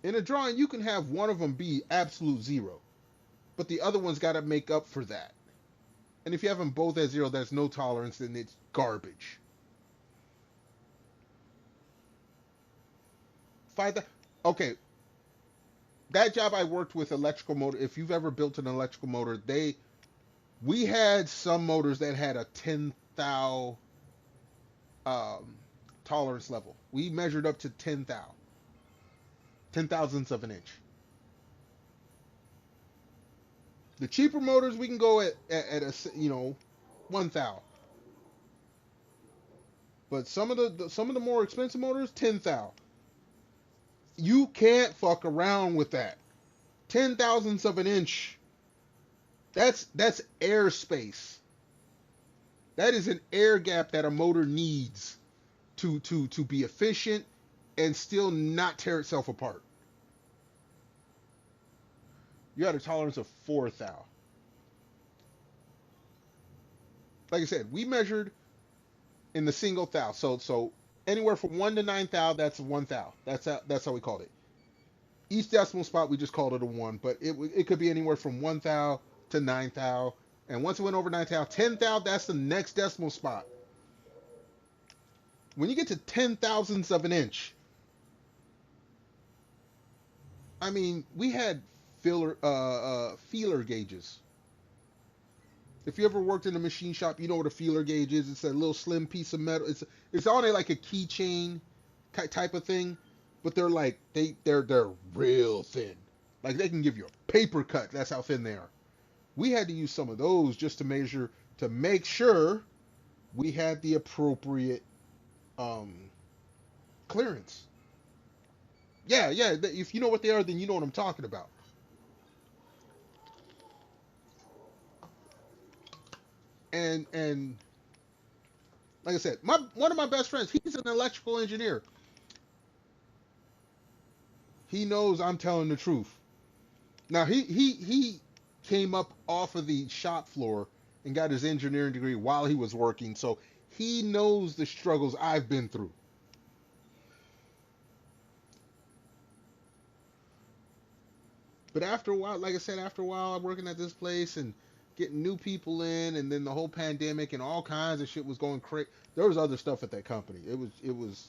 In a drawing, you can have one of them be absolute 0. But the other one's got to make up for that. And if you have them both at 0, there's no tolerance, then it's garbage. Okay. That job I worked with electrical motor. If you've ever built an electrical motor, we had some motors that had a 10 thou tolerance level. We measured up to 10 thou. 10,000ths of an inch. The cheaper motors we can go at a, you know, 1,000. But some of the more expensive motors, 10,000. You can't fuck around with that. 10 thousandths of an inch. That's airspace. That is an air gap that a motor needs to be efficient and still not tear itself apart. You got a tolerance of 4,000. Like I said, we measured in the single thou. So anywhere from 1 to 9,000, that's 1,000. That's how we called it. Each decimal spot we just called it a 1, but it could be anywhere from 1,000 to 9,000. And once it went over 9,000, 10,000, that's the next decimal spot. When you get to 10 thousandths of an inch, I mean, we had feeler gauges. If you ever worked in a machine shop, you know what a feeler gauge is. It's a little slim piece of metal. It's on it like a keychain type of thing, but they're like they're real thin. Like they can give you a paper cut. That's how thin they are. We had to use some of those just to measure, to make sure we had the appropriate clearance. Yeah. If you know what they are, then you know what I'm talking about. And like I said, one of my best friends, he's an electrical engineer. He knows I'm telling the truth. Now he came up off of the shop floor and got his engineering degree while he was working, so he knows the struggles I've been through. But after a while, like I said, I'm working at this place and getting new people in, and then the whole pandemic and all kinds of shit was going crazy. There was other stuff at that company. It was.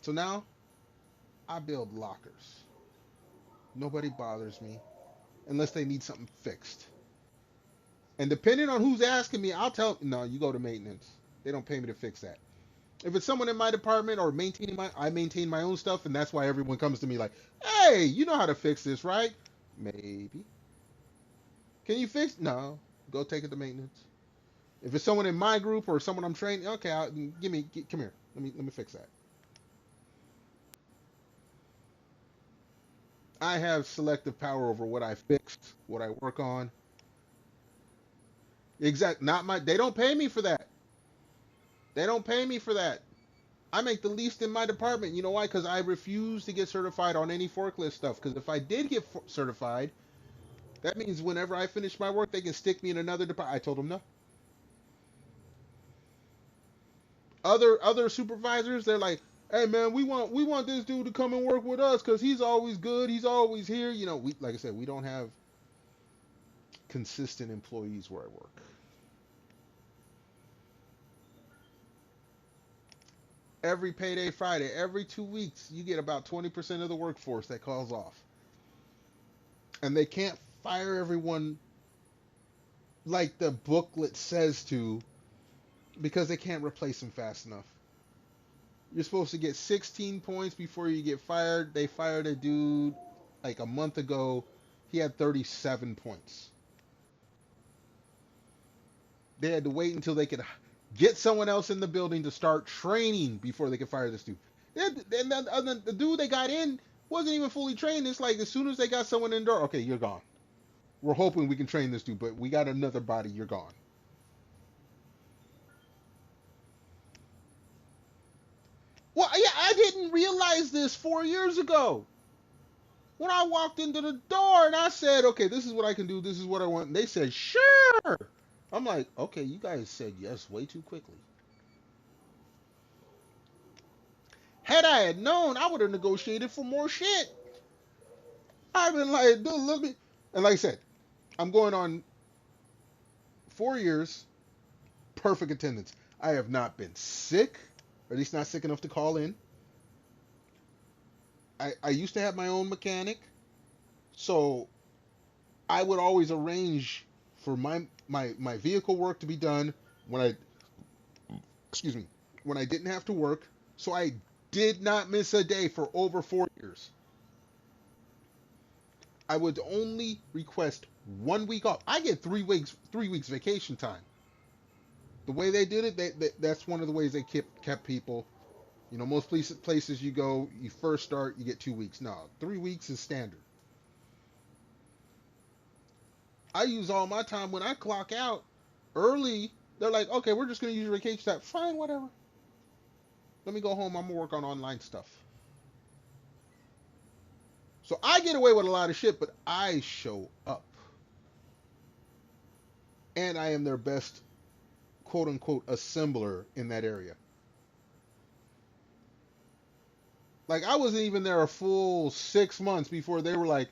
So now, I build lockers. Nobody bothers me unless they need something fixed. And depending on who's asking me, I'll tell, no, you go to maintenance. They don't pay me to fix that. If it's someone in my department or I maintain my own stuff, and that's why everyone comes to me like, hey, you know how to fix this, right? Maybe. Can you fix? No. Go take it to maintenance. If it's someone in my group or someone I'm training, okay, come here. Let me fix that. I have selective power over what I fixed, what I work on. They don't pay me for that. They don't pay me for that. I make the least in my department. You know why? Because I refuse to get certified on any forklift stuff. Because if I did get certified, that means whenever I finish my work, they can stick me in another department. I told them no. Other supervisors, they're like, hey man, we want this dude to come and work with us because he's always good. He's always here. You know, like I said, we don't have consistent employees where I work. Every payday Friday, every 2 weeks, you get about 20% of the workforce that calls off. And they can't fire everyone like the booklet says to, because they can't replace them fast enough. You're supposed to get 16 points before you get fired. They fired a dude like a month ago. He had 37 points. They had to wait until they could get someone else in the building to start training before they could fire this dude. And the dude they got in wasn't even fully trained. It's like as soon as they got someone in the door, okay, you're gone. We're hoping we can train this dude, but we got another body, you're gone. Well, yeah, I didn't realize this 4 years ago. When I walked into the door and I said, okay, this is what I can do, this is what I want, and they said, sure. I'm like, okay, you guys said yes way too quickly. Had I had known, I would have negotiated for more shit. I've been like, dude, let me. And like I said, I'm going on 4 years, perfect attendance. I have not been sick, or at least not sick enough to call in. I used to have my own mechanic, so I would always arrange for my vehicle work to be done when I didn't have to work. So I did not miss a day for over 4 years. I would only request 1 week off. I get 3 weeks vacation time. The way they did it, that's one of the ways they kept people. You know, most places you go, you first start, you get 2 weeks. No, 3 weeks is standard. I use all my time when I clock out early. They're like, okay, we're just going to use your vacation time. Fine, whatever. Let me go home. I'm going to work on online stuff. So I get away with a lot of shit, but I show up. And I am their best, quote unquote, assembler in that area. Like, I wasn't even there a full 6 months before they were like,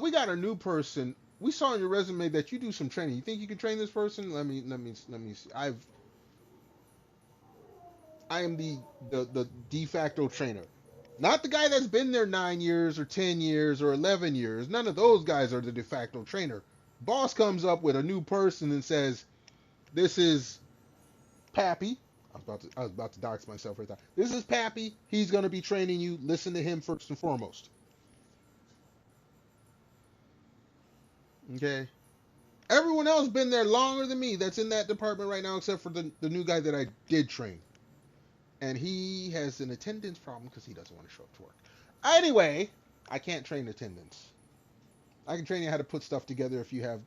we got a new person. We saw on your resume that you do some training. You think you can train this person? Let me see. I am the de facto trainer. Not the guy that's been there 9 years or 10 years or 11 years. None of those guys are the de facto trainer. Boss comes up with a new person and says, this is Pappy. I was about to dox myself right there. This is Pappy. He's going to be training you. Listen to him first and foremost. Okay. Everyone else been there longer than me that's in that department right now, except for the new guy that I did train. And he has an attendance problem because he doesn't want to show up to work. Anyway, I can't train attendance. I can train you how to put stuff together if you have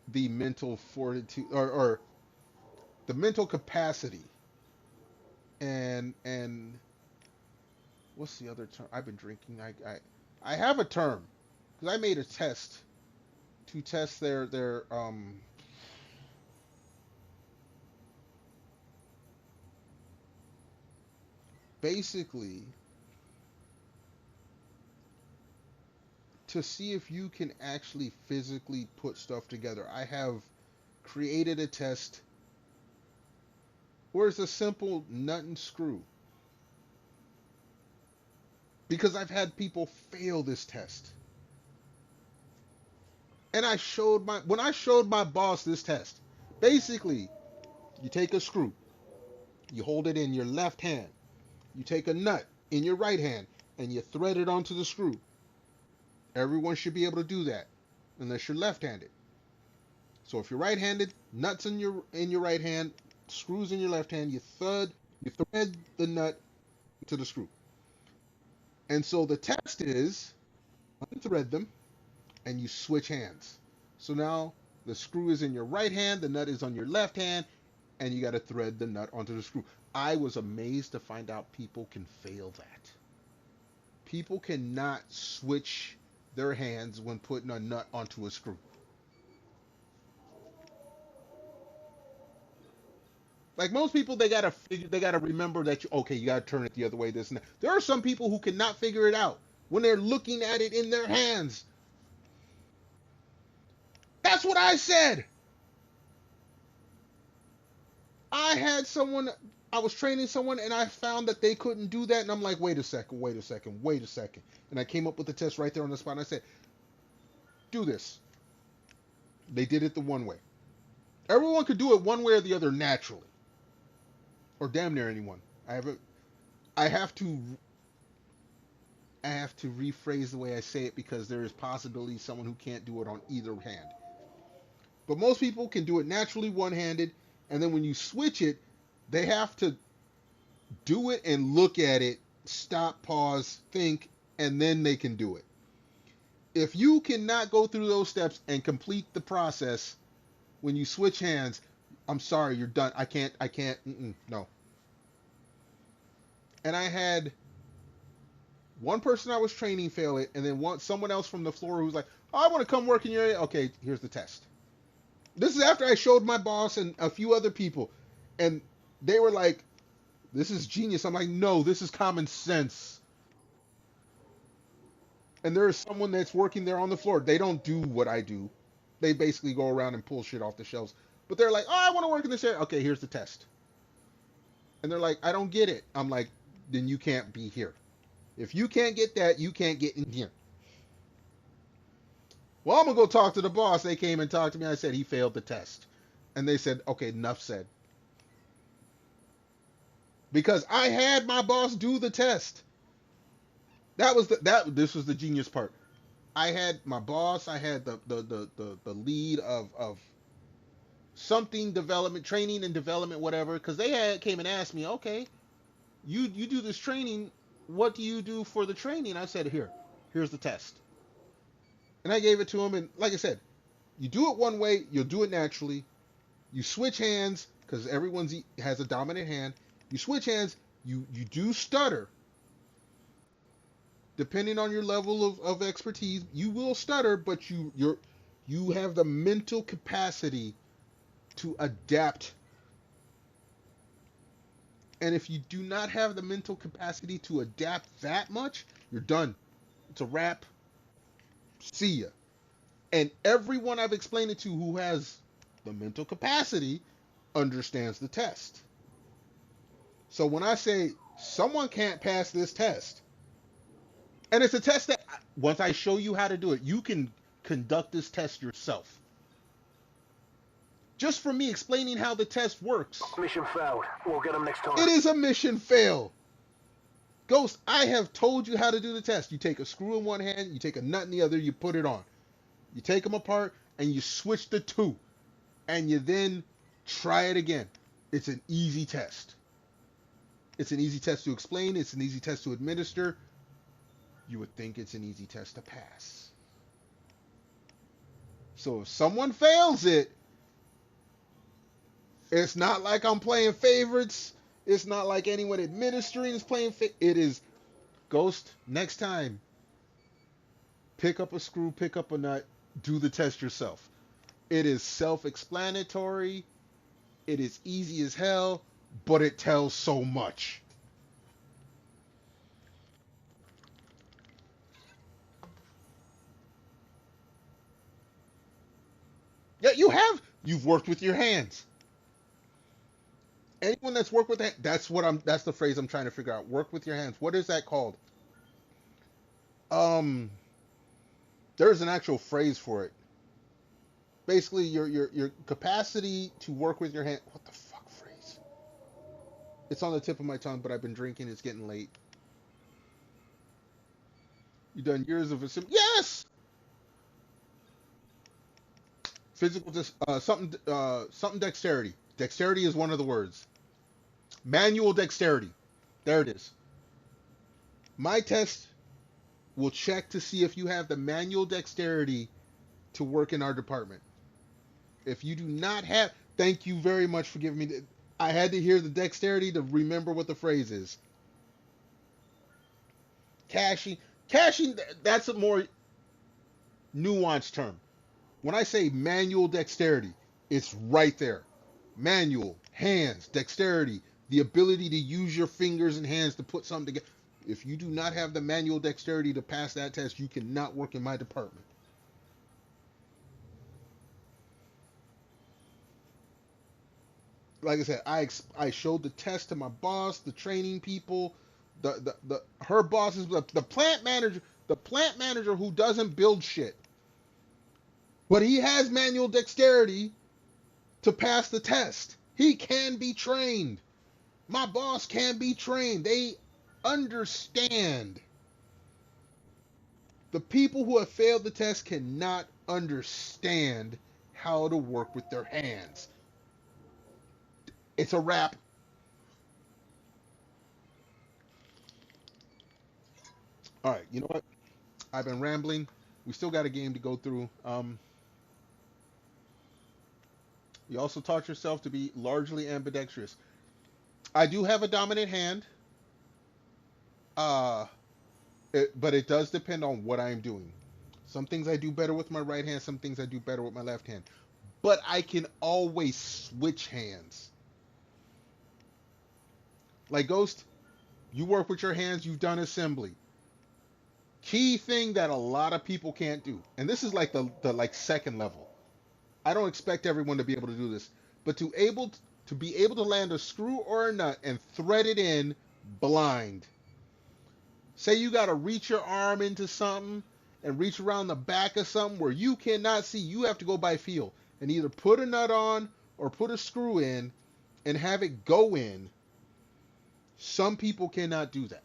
the mental fortitude or the mental capacity. And what's the other term? I've been drinking. I have a term because I made a test to test their basically to see if you can actually physically put stuff together. I have created a test where it's a simple nut and screw. Because I've had people fail this test. And when I showed my boss this test, basically, you take a screw, you hold it in your left hand, you take a nut in your right hand, and you thread it onto the screw. Everyone should be able to do that, unless you're left-handed. So if you're right-handed, nuts in your right hand, screws in your left hand, you thread the nut to the screw. And so the test is, unthread them, and you switch hands. So now the screw is in your right hand, the nut is on your left hand, and you got to thread the nut onto the screw. I was amazed to find out people can fail that. People cannot switch their hands when putting a nut onto a screw. Like most people, they gotta remember that you gotta turn it the other way, this and that. There are some people who cannot figure it out when they're looking at it in their hands. That's what I said. I was training someone and I found that they couldn't do that, and I'm like, wait a second. And I came up with the test right there on the spot and I said, do this. They did it the one way. Everyone could do it one way or the other naturally. Or damn near anyone. I have to rephrase the way I say it because there is possibly someone who can't do it on either hand. But most people can do it naturally one-handed, and then when you switch it, they have to do it and look at it, stop, pause, think, and then they can do it. If you cannot go through those steps and complete the process when you switch hands, I'm sorry, you're done. I can't, no. And I had one person I was training fail it, and then someone else from the floor who was like, oh, I want to come work in your area. Okay, here's the test. This is after I showed my boss and a few other people, and they were like, this is genius. I'm like, no, this is common sense. And there is someone that's working there on the floor. They don't do what I do. They basically go around and pull shit off the shelves. But they're like, oh, I want to work in this area. Okay, here's the test. And they're like, I don't get it. I'm like, then you can't be here. If you can't get that, you can't get in here. Well, I'm going to go talk to the boss. They came and talked to me. I said he failed the test. And they said, okay, enough said. Because I had my boss do the test. This was the genius part. I had my boss, I had the lead of something development, training and development, whatever, because they came and asked me, okay, you do this training, what do you do for the training? I said, here's the test. And I gave it to him, and like I said, you do it one way, you'll do it naturally. You switch hands, because everyone has a dominant hand. You switch hands, you do stutter. Depending on your level of expertise, you will stutter, but you have the mental capacity to adapt. And if you do not have the mental capacity to adapt that much, you're done. It's a wrap. See ya. And everyone I've explained it to who has the mental capacity understands the test. So when I say someone can't pass this test, and it's a test that once I show you how to do it, you can conduct this test yourself. Just from me explaining how the test works. Mission failed. We'll get them next time. It is a mission fail. Ghost, I have told you how to do the test. You take a screw in one hand, you take a nut in the other, you put it on. You take them apart, and you switch the two. And you then try it again. It's an easy test. It's an easy test to explain. It's an easy test to administer. You would think it's an easy test to pass. So if someone fails it, it's not like I'm playing favorites. It's not like anyone administering is playing it is Ghost, next time, pick up a screw, pick up a nut, do the test yourself. It is self-explanatory. It is easy as hell, but it tells so much. Yeah, you've worked with your hands. Anyone that's worked with that, that's the phrase I'm trying to figure out. Work with your hands. What is that called? There's an actual phrase for it. Basically, your capacity to work with your hand. What the fuck phrase? It's on the tip of my tongue, but I've been drinking. It's getting late. You done years of yes. Physical, something dexterity. Dexterity is one of the words. Manual dexterity. There it is. My test will check to see if you have the manual dexterity to work in our department. If you do not have, thank you very much for giving me I had to hear the dexterity to remember what the phrase is. Caching, that's a more nuanced term. When I say manual dexterity, it's right there. Manual, hands, dexterity, the ability to use your fingers and hands to put something together. If you do not have the manual dexterity to pass that test, you cannot work in my department. Like I said, I showed the test to my boss, the training people, her bosses, the plant manager who doesn't build shit. But he has manual dexterity to pass the test. He can be trained. My boss can be trained. They understand. The people who have failed the test cannot understand how to work with their hands. It's a wrap. All right, you know what? I've been rambling. We still got a game to go through. You also taught yourself to be largely ambidextrous. I do have a dominant hand, but it does depend on what I'm doing. Some things I do better with my right hand, some things I do better with my left hand. But I can always switch hands. Like Ghost, you work with your hands, you've done assembly. Key thing that a lot of people can't do, and this is like the second level. I don't expect everyone to be able to do this, but to be able to land a screw or a nut and thread it in blind. Say you got to reach your arm into something and reach around the back of something where you cannot see. You have to go by feel and either put a nut on or put a screw in and have it go in. Some people cannot do that.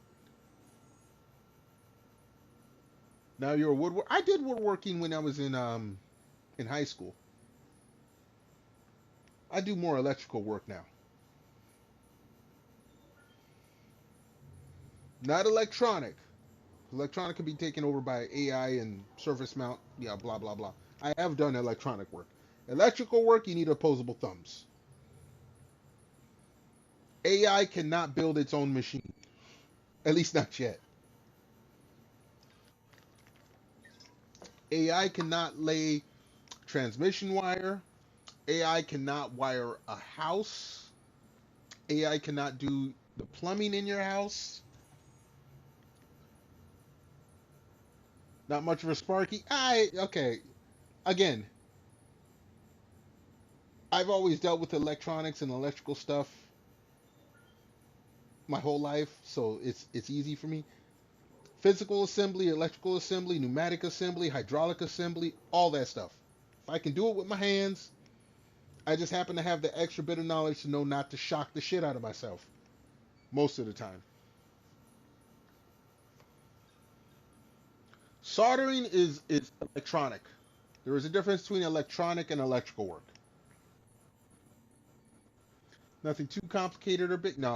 Now you're a woodwork. I did woodworking when I was in high school. I do more electrical work now. Not electronic. Electronic can be taken over by AI and surface mount. Yeah, blah, blah, blah. I have done electronic work. Electrical work, you need opposable thumbs. AI cannot build its own machine. At least not yet. AI cannot lay transmission wire. AI cannot wire a house. AI cannot do the plumbing in your house. Not much of a Sparky. Okay. Again, I've always dealt with electronics and electrical stuff my whole life, so it's easy for me. Physical assembly, electrical assembly, pneumatic assembly, hydraulic assembly, all that stuff. If I can do it with my hands, I just happen to have the extra bit of knowledge to know not to shock the shit out of myself most of the time. Soldering is electronic. There is a difference between electronic and electrical work. Nothing too complicated or big. No,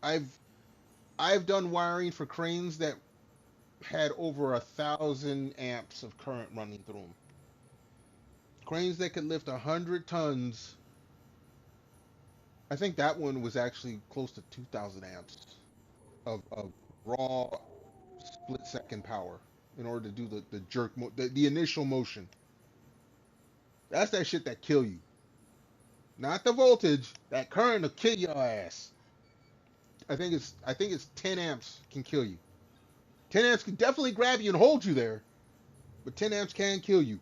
I've done wiring for cranes that had over 1,000 amps of current running through them. Cranes that could lift 100 tons. I think that one was actually close to 2,000 amps of raw split-second power in order to do the jerk, the initial motion. That's that shit that kill you. Not the voltage. That current will kill your ass. I think it's 10 amps can kill you. 10 amps can definitely grab you and hold you there, but 10 amps can kill you.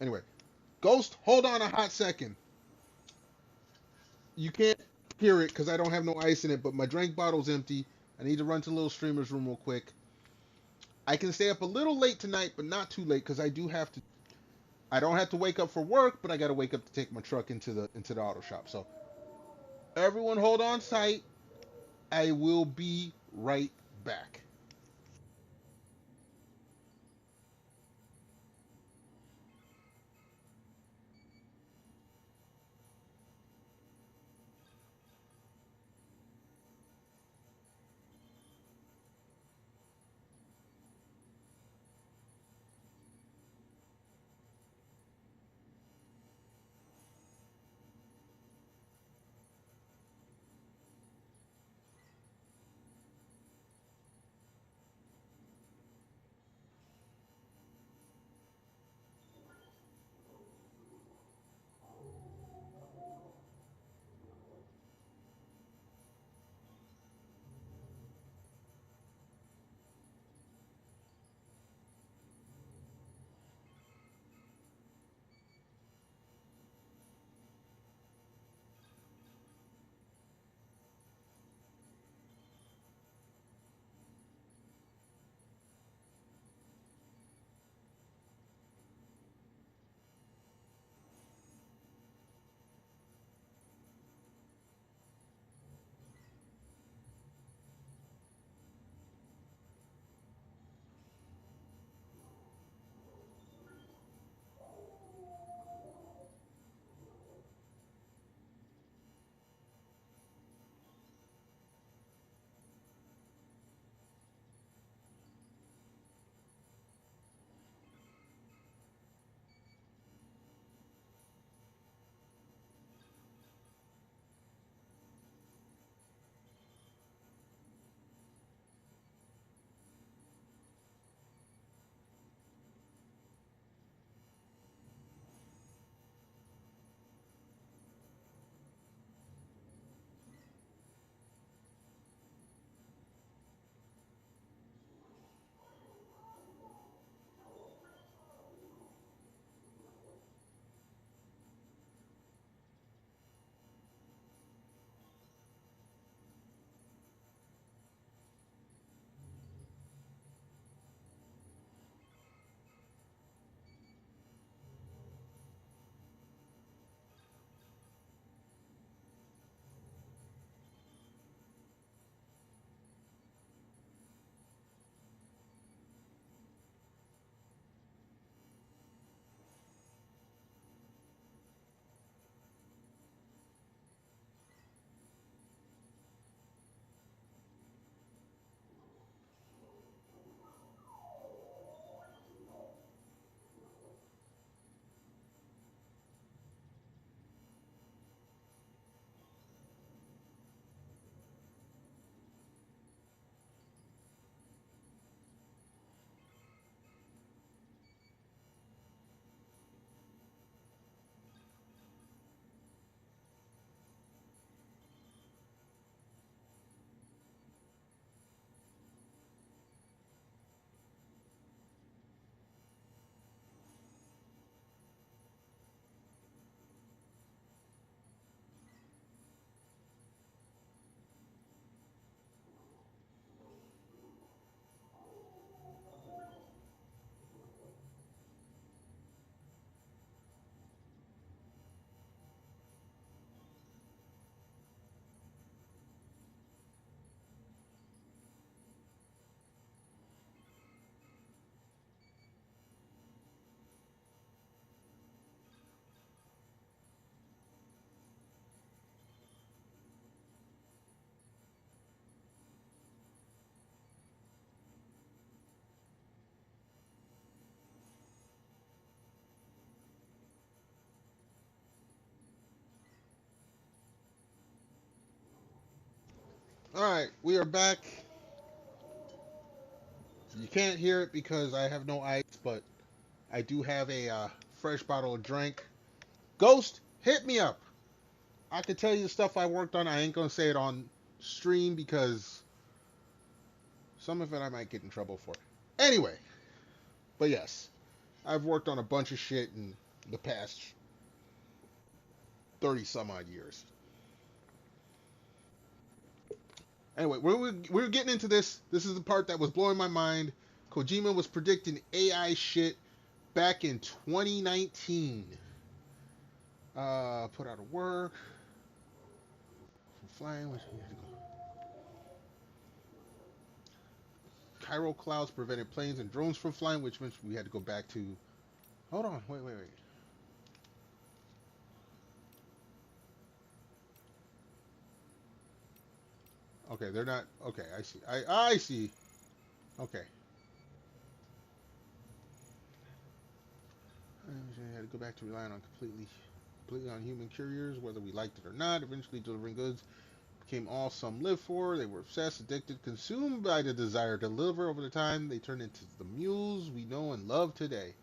Anyway, Ghost, hold on a hot second. You can't hear it because I don't have no ice in it, but my drink bottle's empty. I need to run to the little streamer's room real quick. I can stay up a little late tonight, but not too late because I don't have to wake up for work, but I got to wake up to take my truck into the auto shop. So everyone hold on tight. I will be right back. Alright, we are back. You can't hear it because I have no ice, but I do have a fresh bottle of drink. Ghost, hit me up. I can tell you the stuff I worked on. I ain't gonna say it on stream because some of it I might get in trouble for. Anyway, but yes, I've worked on a bunch of shit in the past 30 some odd years. Anyway, we're getting into this. This is the part that was blowing my mind. Kojima was predicting AI shit back in 2019. Put out of work. From flying, which we had to go. Chiral clouds prevented planes and drones from flying, which means we had to go back to. Hold on, wait. Okay, they're not. Okay, I see. I see. Okay. I had to go back to relying on completely on human couriers, whether we liked it or not. Eventually, delivering goods became all some lived for. They were obsessed, addicted, consumed by the desire to deliver. Over the time, they turned into the mules we know and love today.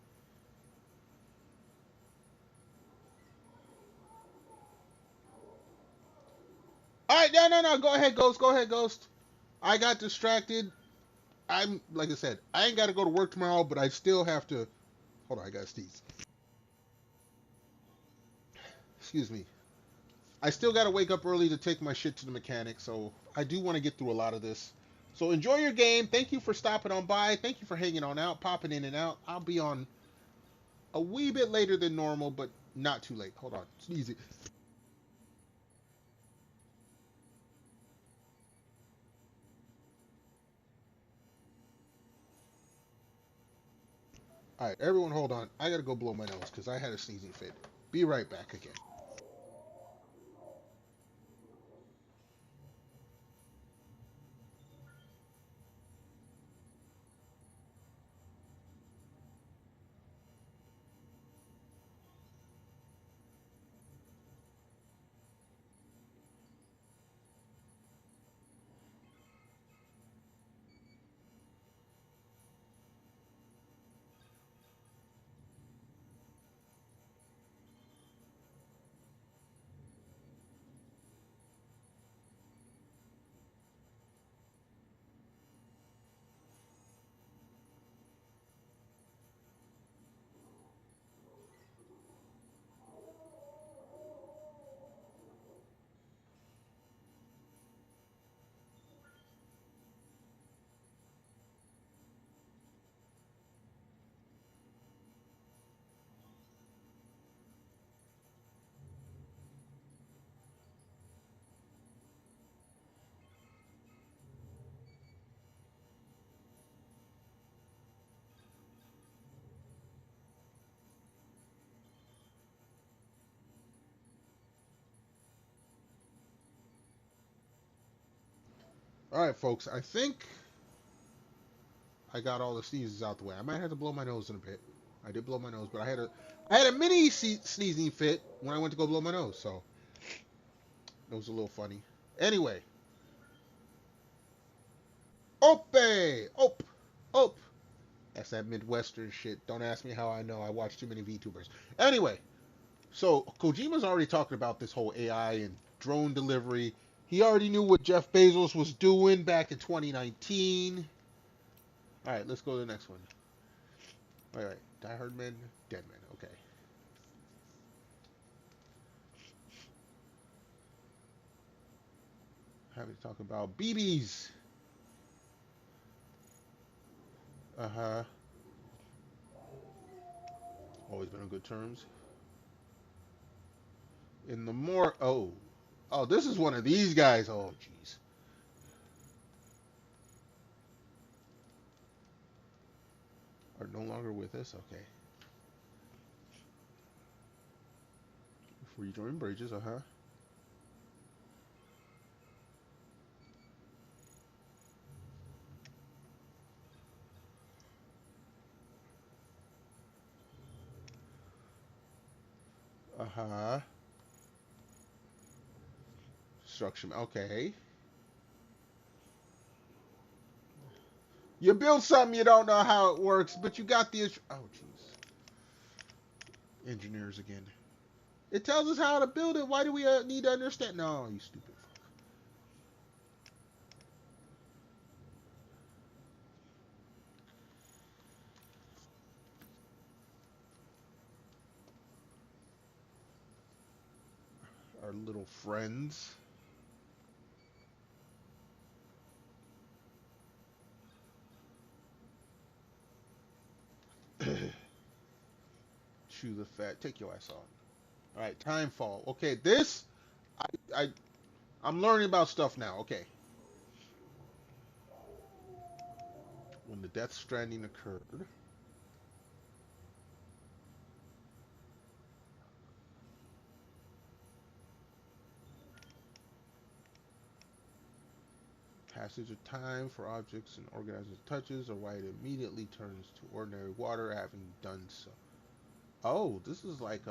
All right, no. Go ahead, Ghost. I got distracted. I'm, like I said, I ain't got to go to work tomorrow, but I still have to. Hold on, I got to sneeze. Excuse me. I still got to wake up early to take my shit to the mechanic, so I do want to get through a lot of this. So enjoy your game. Thank you for stopping on by. Thank you for hanging on out, popping in and out. I'll be on a wee bit later than normal, but not too late. Hold on. Sneeze it. All right, everyone hold on. I got to go blow my nose because I had a sneezing fit. Be right back again. All right, folks. I think I got all the sneezes out the way. I might have to blow my nose in a bit. I did blow my nose, but I had a mini sneezing fit when I went to go blow my nose, so it was a little funny. Anyway, Ope. That's that Midwestern shit. Don't ask me how I know. I watch too many VTubers. Anyway, so Kojima's already talking about this whole AI and drone delivery. He already knew what Jeff Bezos was doing back in 2019. All right, let's go to the next one. All right, Die Hard Men, Dead Men. Okay. Having to talk about BBs. Always been on good terms. In the more... Oh, this is one of these guys. Oh, jeez. Are no longer with us. Okay. Before you join Bridges, Structure. Okay. You build something, you don't know how it works, but you got the... Oh, jeez. Engineers again. It tells us how to build it. Why do we need to understand? No, you stupid fuck. Our little friends. Chew the fat. Take your ass off. All right, timefall. Okay, this, I'm learning about stuff now. Okay. When the Death Stranding occurred. Passage of time for objects and organisms touches, or why it immediately turns to ordinary water, having done so. Oh, this is like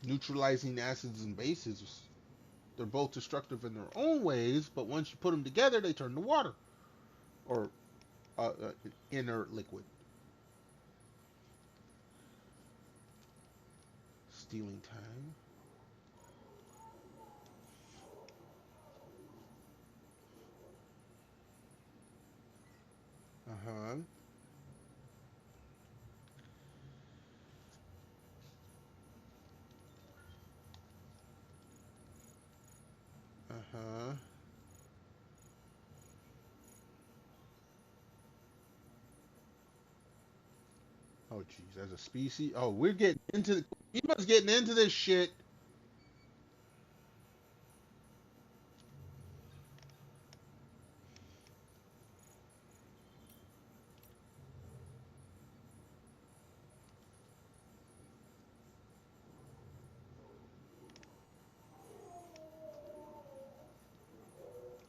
neutralizing acids and bases. They're both destructive in their own ways, but once you put them together, they turn to water or inert liquid. Stealing time. Uh-huh. Uh-huh. Oh, jeez, as a species. Oh, we're getting into... We must getting into this shit.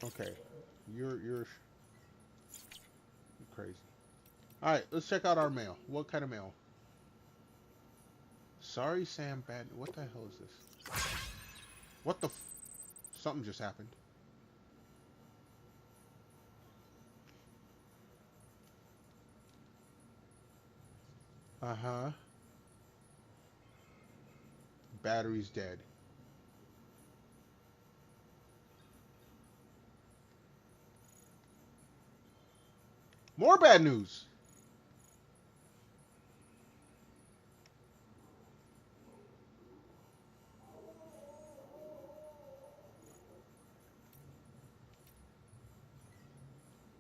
Okay, you're crazy. All right, let's check out our mail. What kind of mail? Sorry, Sam. Bad. What the hell is this? What the? Something just happened. Uh-huh. Battery's dead. More bad news.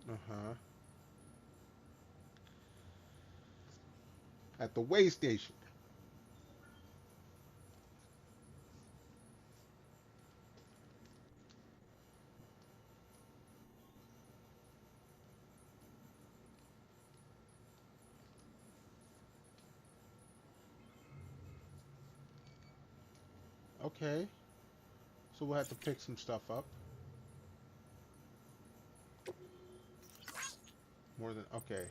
Uh-huh. At the way station. Okay. So we'll have to pick some stuff up. More than... Okay.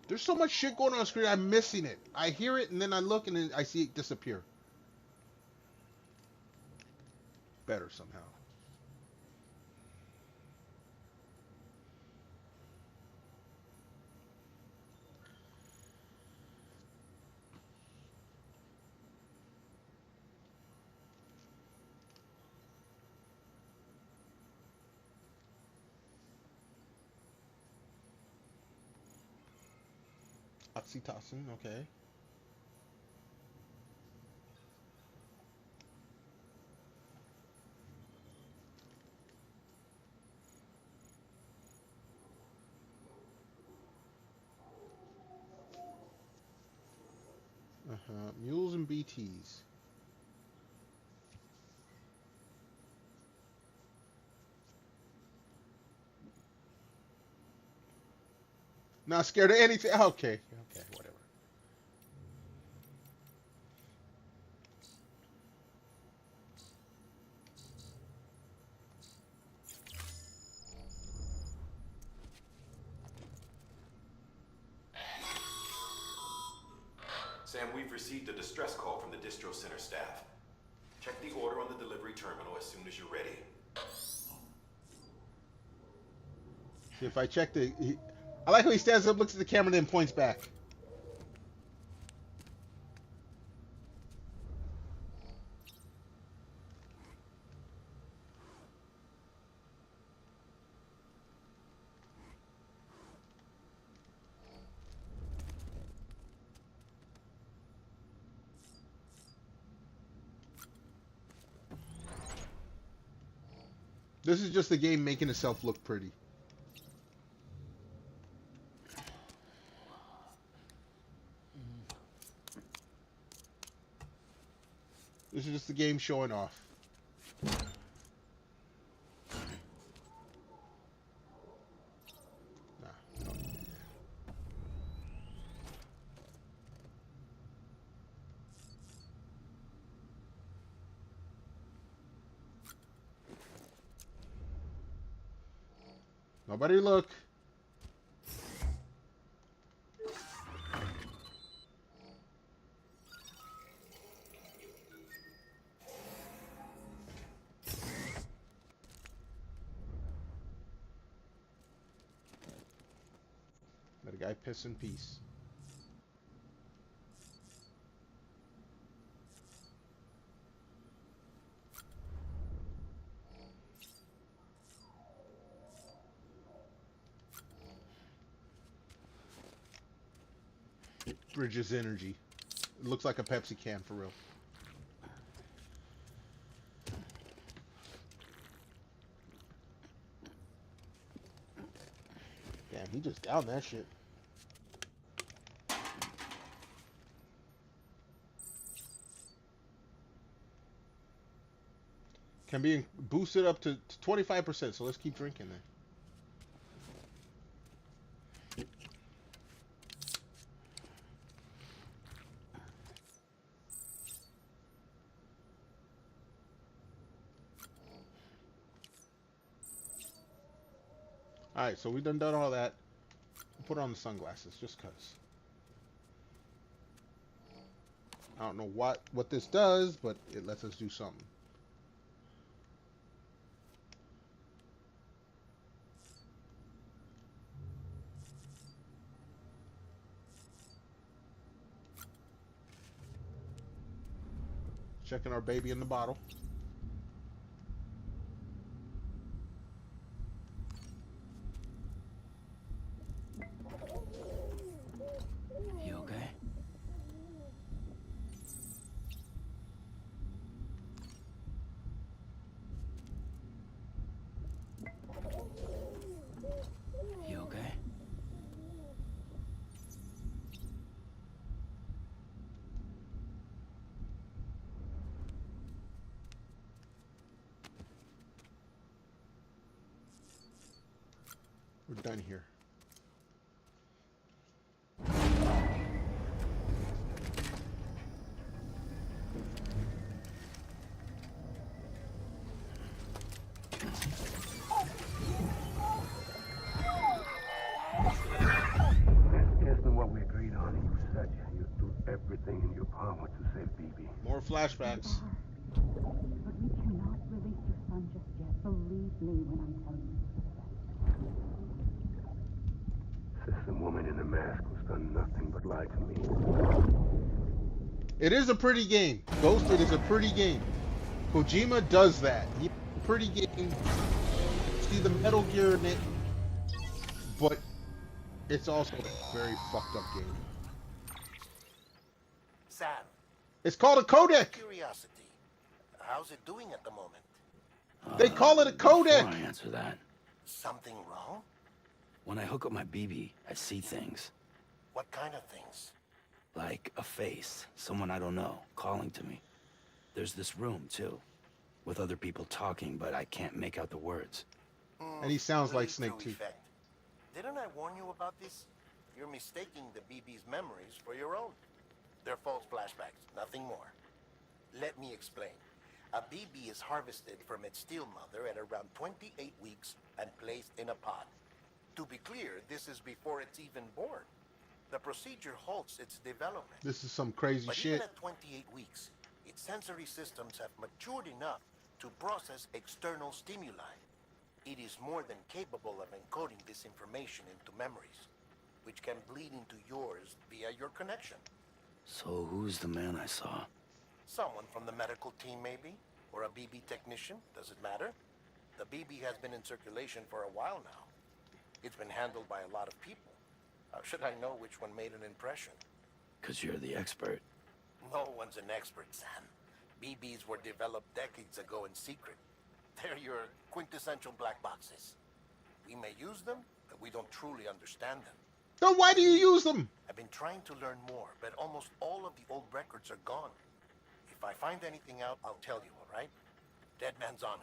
There's so much shit going on screen, I'm missing it. I hear it, and then I look, and then I see it disappear. Better somehow. Oxytocin, okay. Uh-huh. Mules and BTs. Not scared of anything. Okay. Okay, whatever. Sam, we've received a distress call from the distro center staff. Check the order on the delivery terminal as soon as you're ready. See, if I check the... I like how he stands up, looks at the camera, then points back. This is just the game making itself look pretty. This is just the game showing off. Nobody look. Let a guy piss in peace. Bridges energy. It looks like a Pepsi can for real. Damn, he just downed that shit. Can be boosted up to 25%, so let's keep drinking then. Alright, so we've done all that. We'll put on the sunglasses, just cause. I don't know what this does, but it lets us do something. Checking our baby in the bottle. You okay? You okay? We're done here. This isn't what we agreed on. You said you'd do everything in your power to save BB. More flashbacks. But we cannot release your son just yet. Believe me when I tell you. System woman in a mask who's done nothing but lie to me. It is a pretty game. Ghosted is a pretty game. Kojima does that. Pretty game. See the Metal Gear in it, but it's also a very fucked up game. Sam. It's called a codec. Curiosity. How's it doing at the moment? They call it a codec. Before I answer that, Something wrong? when I hook up my BB, I see things. What kind of things? Like a face, someone I don't know, calling to me. There's this room, too, with other people talking, but I can't make out the words. And he sounds like Snake too. Effect. Didn't I warn you about this? You're mistaking the BB's memories for your own. They're false flashbacks, nothing more. Let me explain. A BB is harvested from its steel mother at around 28 weeks and placed in a pod. To be clear, this is before it's even born. The procedure halts its development. This is some crazy But shit. even at 28 weeks, its sensory systems have matured enough to process external stimuli. It is more than capable of encoding this information into memories, which can bleed into yours via your connection. So who's the man I saw? Someone from the medical team, maybe? Or a BB technician? Does it matter? The BB has been in circulation for a while now. It's been handled by a lot of people. How should I know which one made an impression? 'Cause you're the expert. No one's an expert, Sam. BBs were developed decades ago in secret. They're your quintessential black boxes. We may use them, but we don't truly understand them. Then why do you use them? I've been trying to learn more, but almost all of the old records are gone. If I find anything out, I'll tell you, all right? Dead man's honor.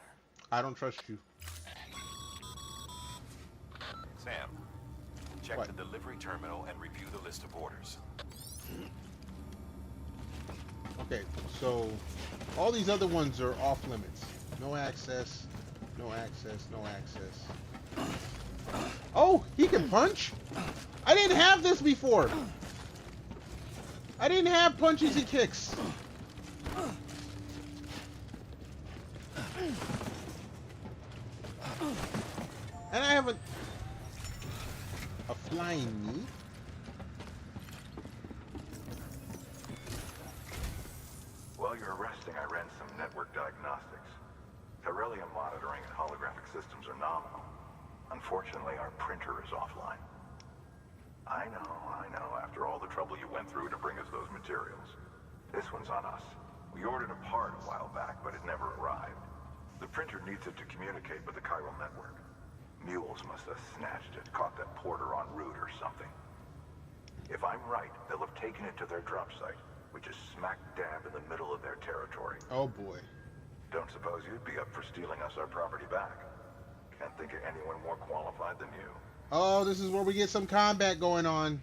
I don't trust you. Sam, check What? the delivery terminal and review the list of orders. Okay, so all these other ones are off limits. No access, no access, no access. Oh, he can punch? I didn't have this before. I didn't have punches and kicks. And I have a flying knee. While you're resting, I ran some network diagnostics. Beryllium monitoring and holographic systems are nominal. Unfortunately, our printer is offline. I know. After all the trouble you went through to bring us those materials. This one's on us. We ordered a part a while back, but it never arrived. The printer needs it to communicate with the chiral network. Mules must have snatched it, caught that porter en route or something. If I'm right, they'll have taken it to their drop site, which is smack dab in the middle of their territory. Oh boy. Don't suppose you'd be up for stealing us our property back? Can't think of anyone more qualified than you. Oh, this is where we get some combat going on.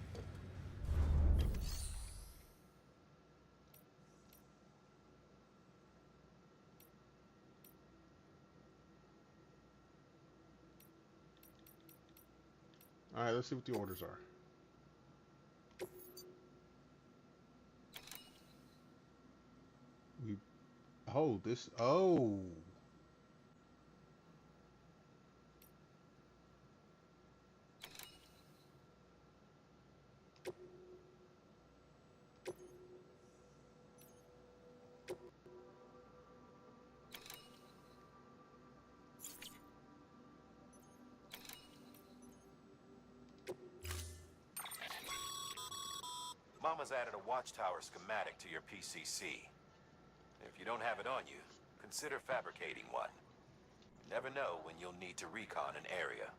All right, let's see what the orders are. Oh. Mama's added a watchtower schematic to your PCC. If you don't have it on you, consider fabricating one. You never know when you'll need to recon an area.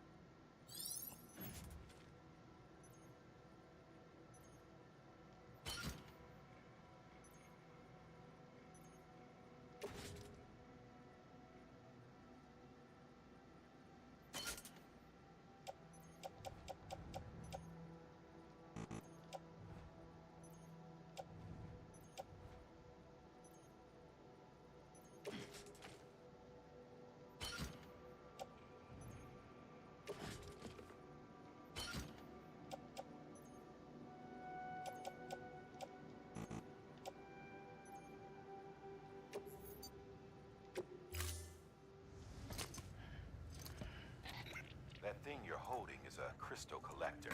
That thing you're holding is a crystal collector.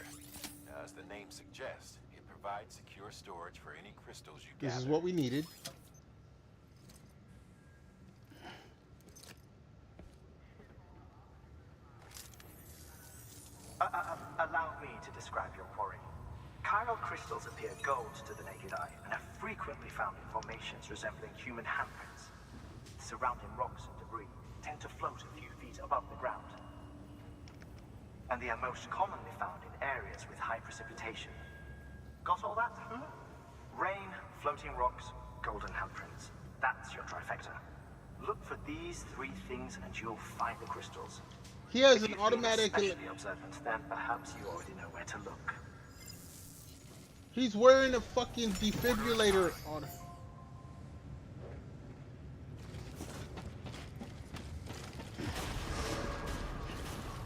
As the name suggests, it provides secure storage for any crystals you gather. This is what we needed. Allow me to describe your quarry. Chiral crystals appear gold to the naked eye and are frequently found in formations resembling human handprints. Surrounding rocks and debris tend to float a few feet above the ground. And they are most commonly found in areas with high precipitation. Got all that? Rain, floating rocks, golden handprints. That's your trifecta. Look for these three things and you'll find the crystals. He has If an you feel automatic. especially observant, then perhaps you already know where to look. He's wearing a fucking defibrillator on.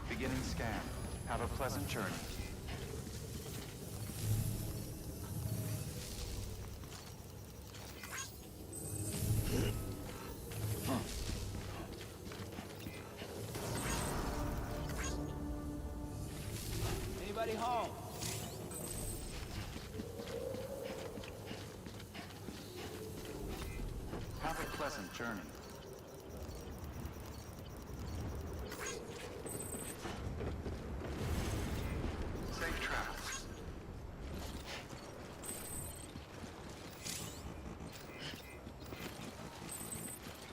Beginning scan. Have a pleasant journey. anybody home? Have a pleasant journey. Safe travels.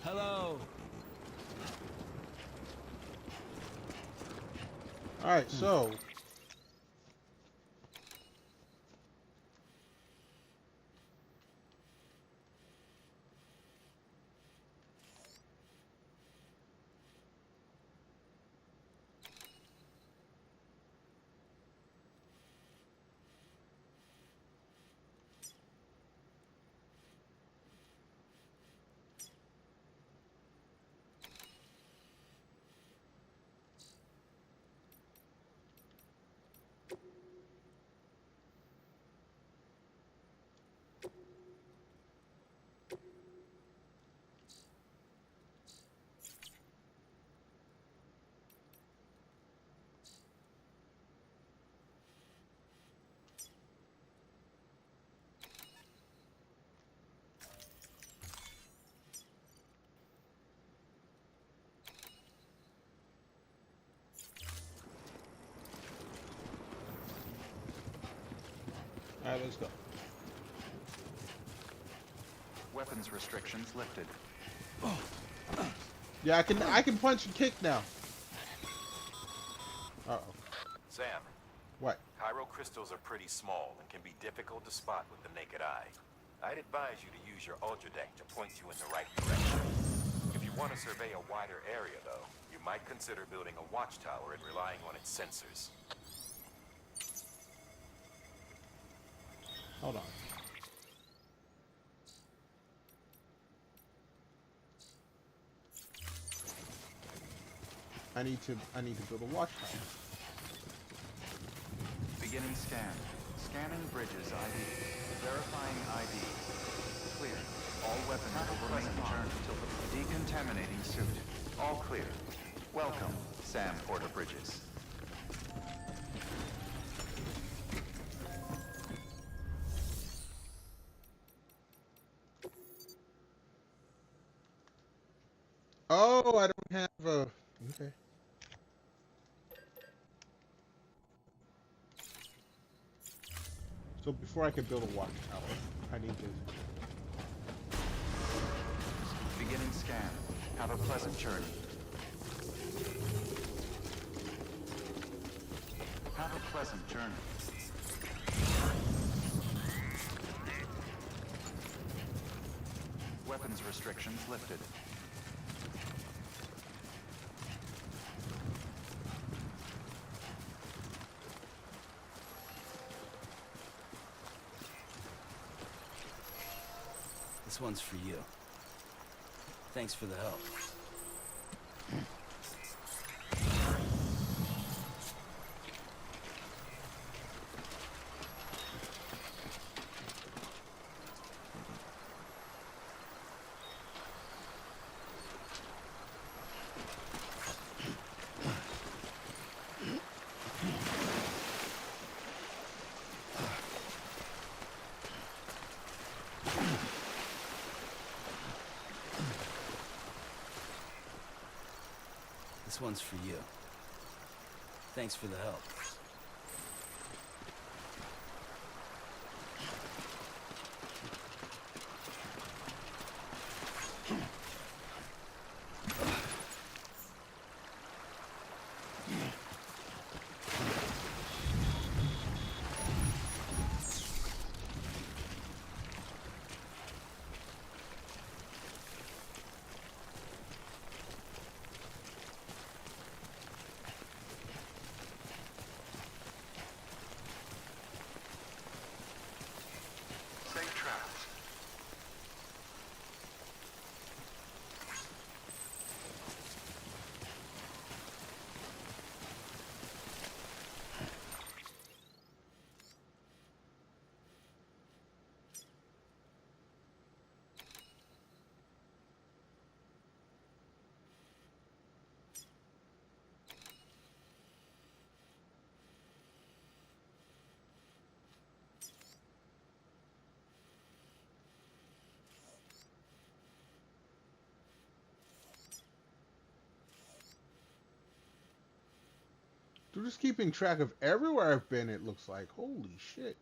Hello. All right, so all right, let's go. Weapons restrictions lifted. Yeah, I can punch and kick now. Uh-oh. Sam, What? Cairo crystals are pretty small and can be difficult to spot with the naked eye. I'd advise you to use your ultra deck to point you in the right direction. If you want to survey a wider area, though, you might consider building a watchtower and relying on its sensors. Hold on. I need to build a watchtower. Beginning scan. Scanning bridges ID. Verifying ID. Clear. All weapons will remain turned until the decontaminating suit. All clear. Welcome, Sam Porter Bridges. Oh, I don't have a... Okay. So before I can build a watchtower, I need to... Beginning scan. Have a pleasant journey. Have a pleasant journey. Weapons restrictions lifted. This one's for you. Thanks for the help. This one's for you. Thanks for the help. Safe travels. just keeping track of everywhere I've been, it looks like. Holy shit.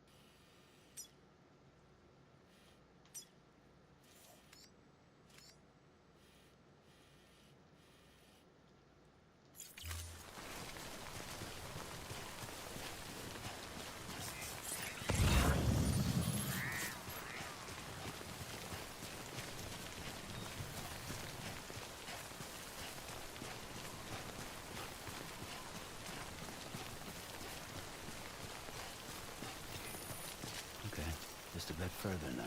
Okay, just a bit further now.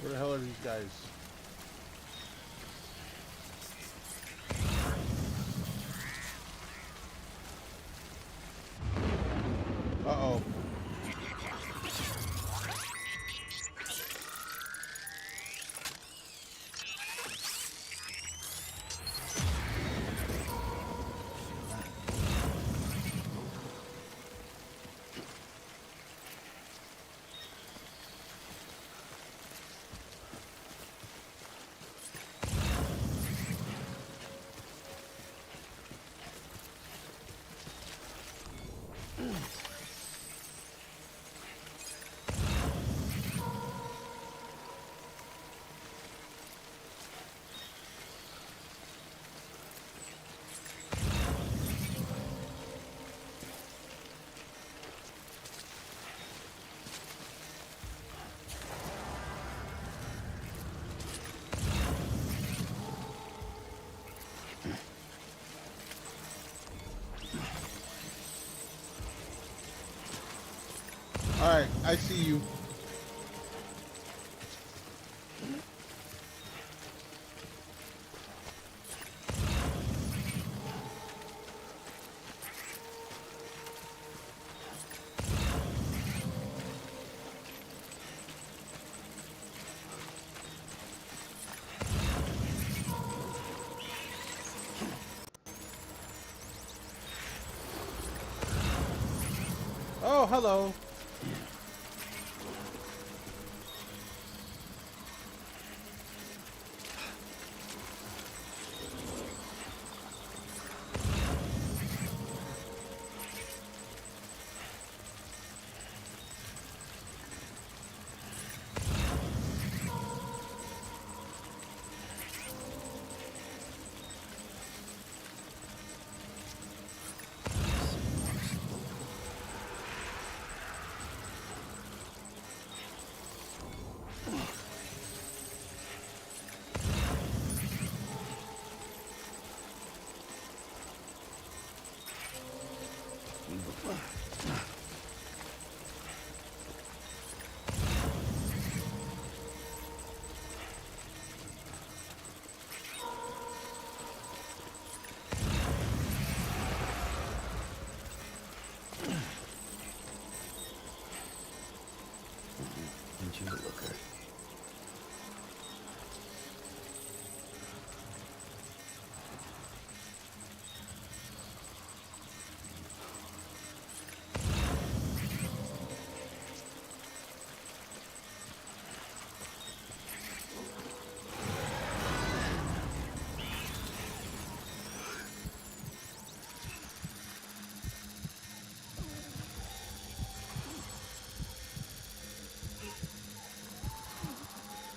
Where the hell are these guys? Uh-oh. Alright, I see you. Oh, hello. Didn't you look her?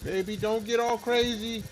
Baby, don't get all crazy.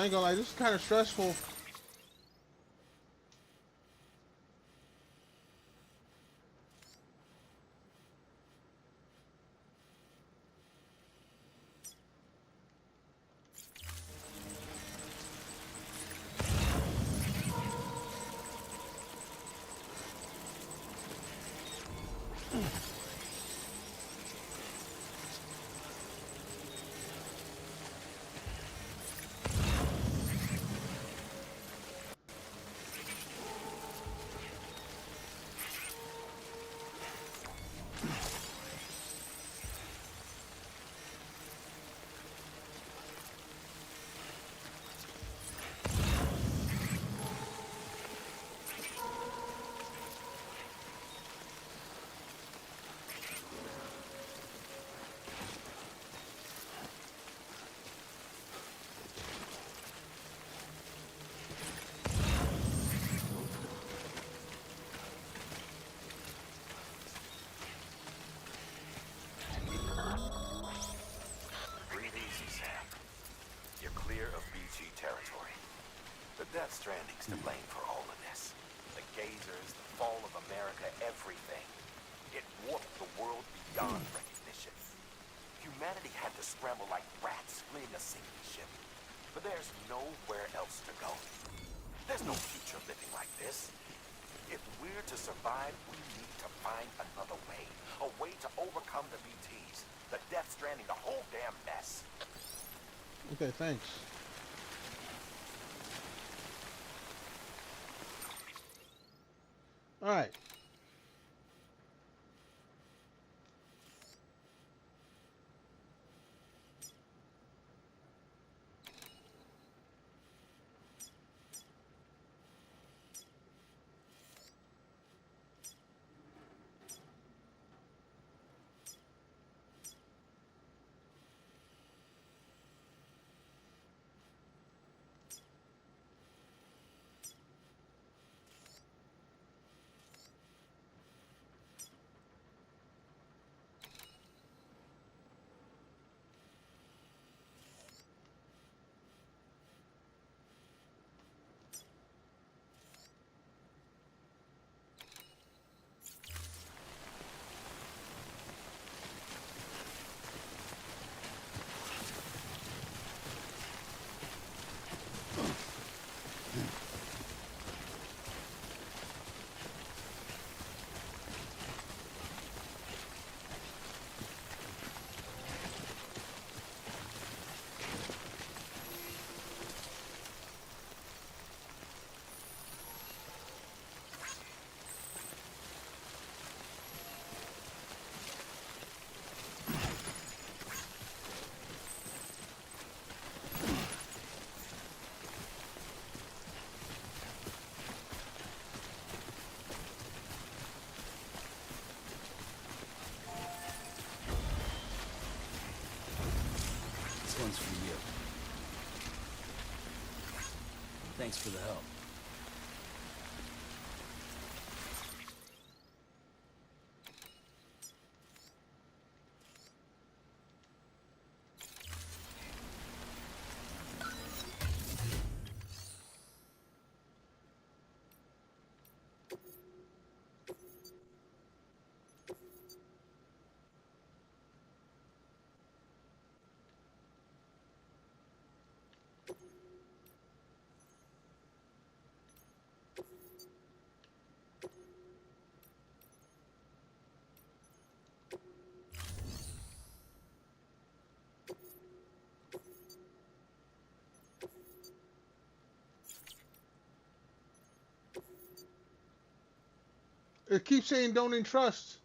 I ain't gonna lie, this is kind of stressful. Stranding's to blame for all of this. The gazers, the fall of America, everything. It warped the world beyond recognition. Humanity had to scramble like rats fleeing a sinking ship. But there's nowhere else to go. There's no future living like this. If we're to survive, we need to find another way. A way to overcome the BTs, the Death Stranding, the whole damn mess. Okay, thanks. All right. This one's for you. Thanks for the help. It keeps saying don't entrust.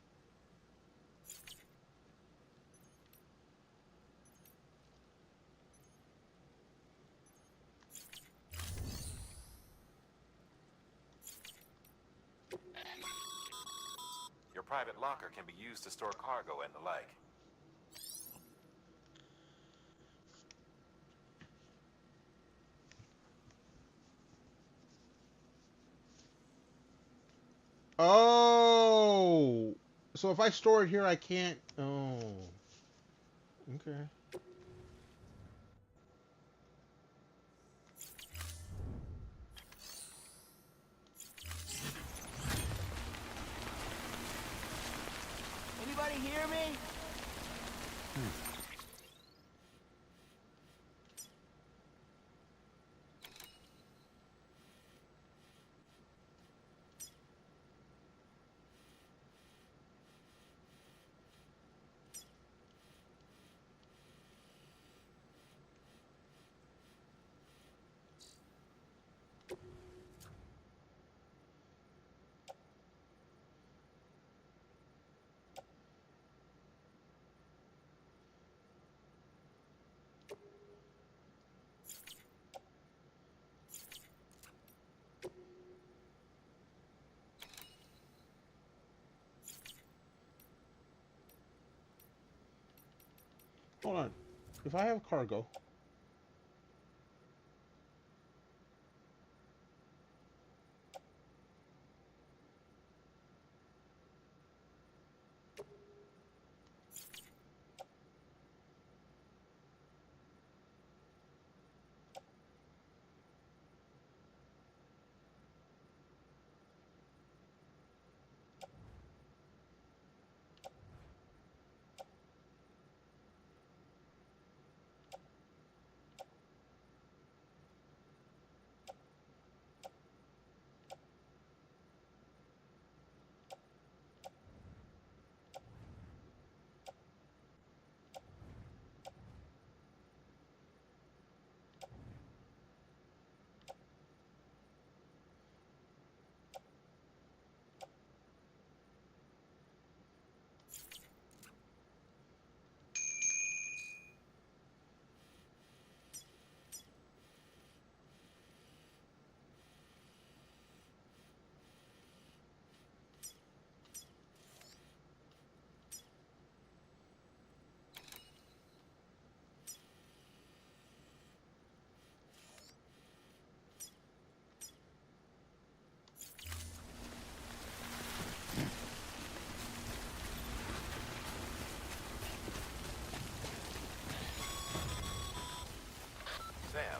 Your private locker can be used to store cargo and the like. Oh, so if I store it here, I can't. Oh, okay. Hold on. If I have cargo, Sam,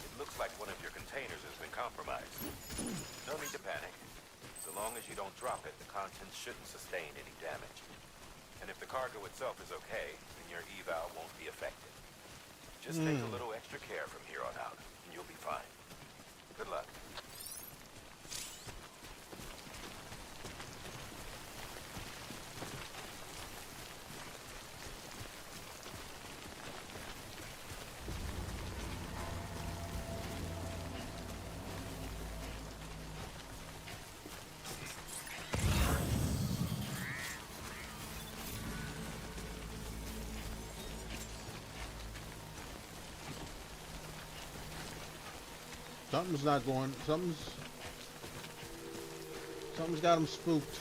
it looks like one of your containers has been compromised. No need to panic. So long as you don't drop it, the contents shouldn't sustain any damage. And if the cargo itself is okay, then your eval won't be affected. Just take a little extra care from here on out, and you'll be fine. Good luck. something's not going. Something's got him spooked.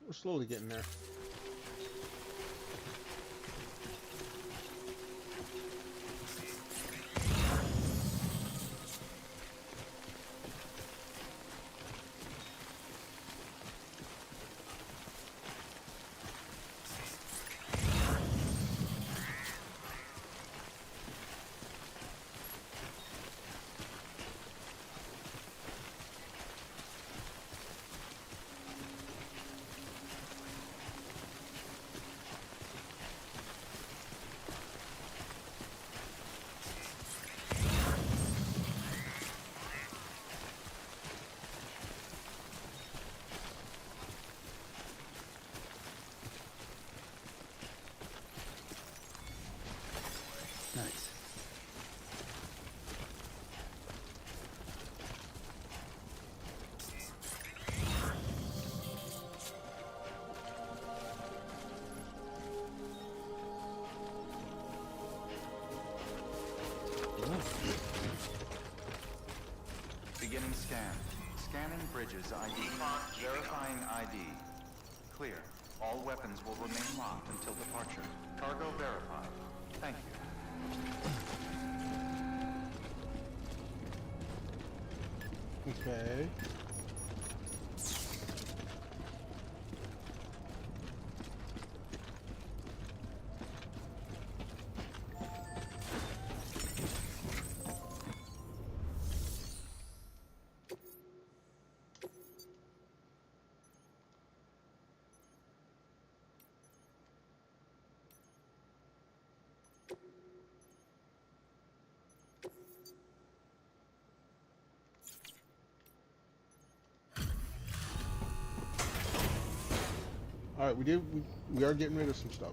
We're slowly getting there. Scanning bridges ID. Verifying ID. Clear. All weapons will remain locked until departure. Cargo verified. Thank you. Okay. All right, we are getting rid of some stuff.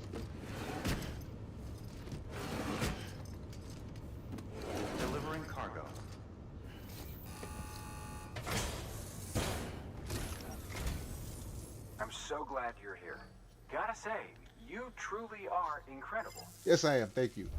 Delivering cargo. I'm so glad you're here. Gotta say, you truly are incredible. Yes, I am. Thank you.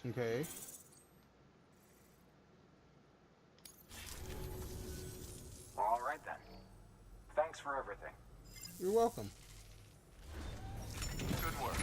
Okay. All right then. Thanks for everything. You're welcome. Good work.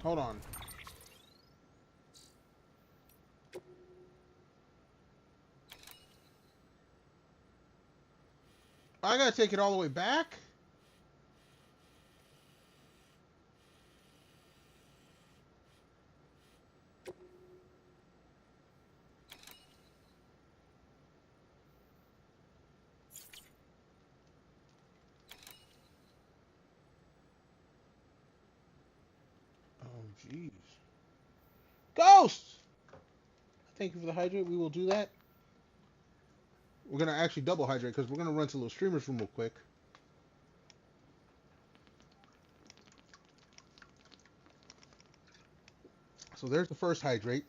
Hold on. I gotta take it all the way back? Oh, jeez. Ghost! Thank you for the hydrate. We will do that. We're going to actually double hydrate because we're going to run to little streamer's room real quick. So there's the first hydrate.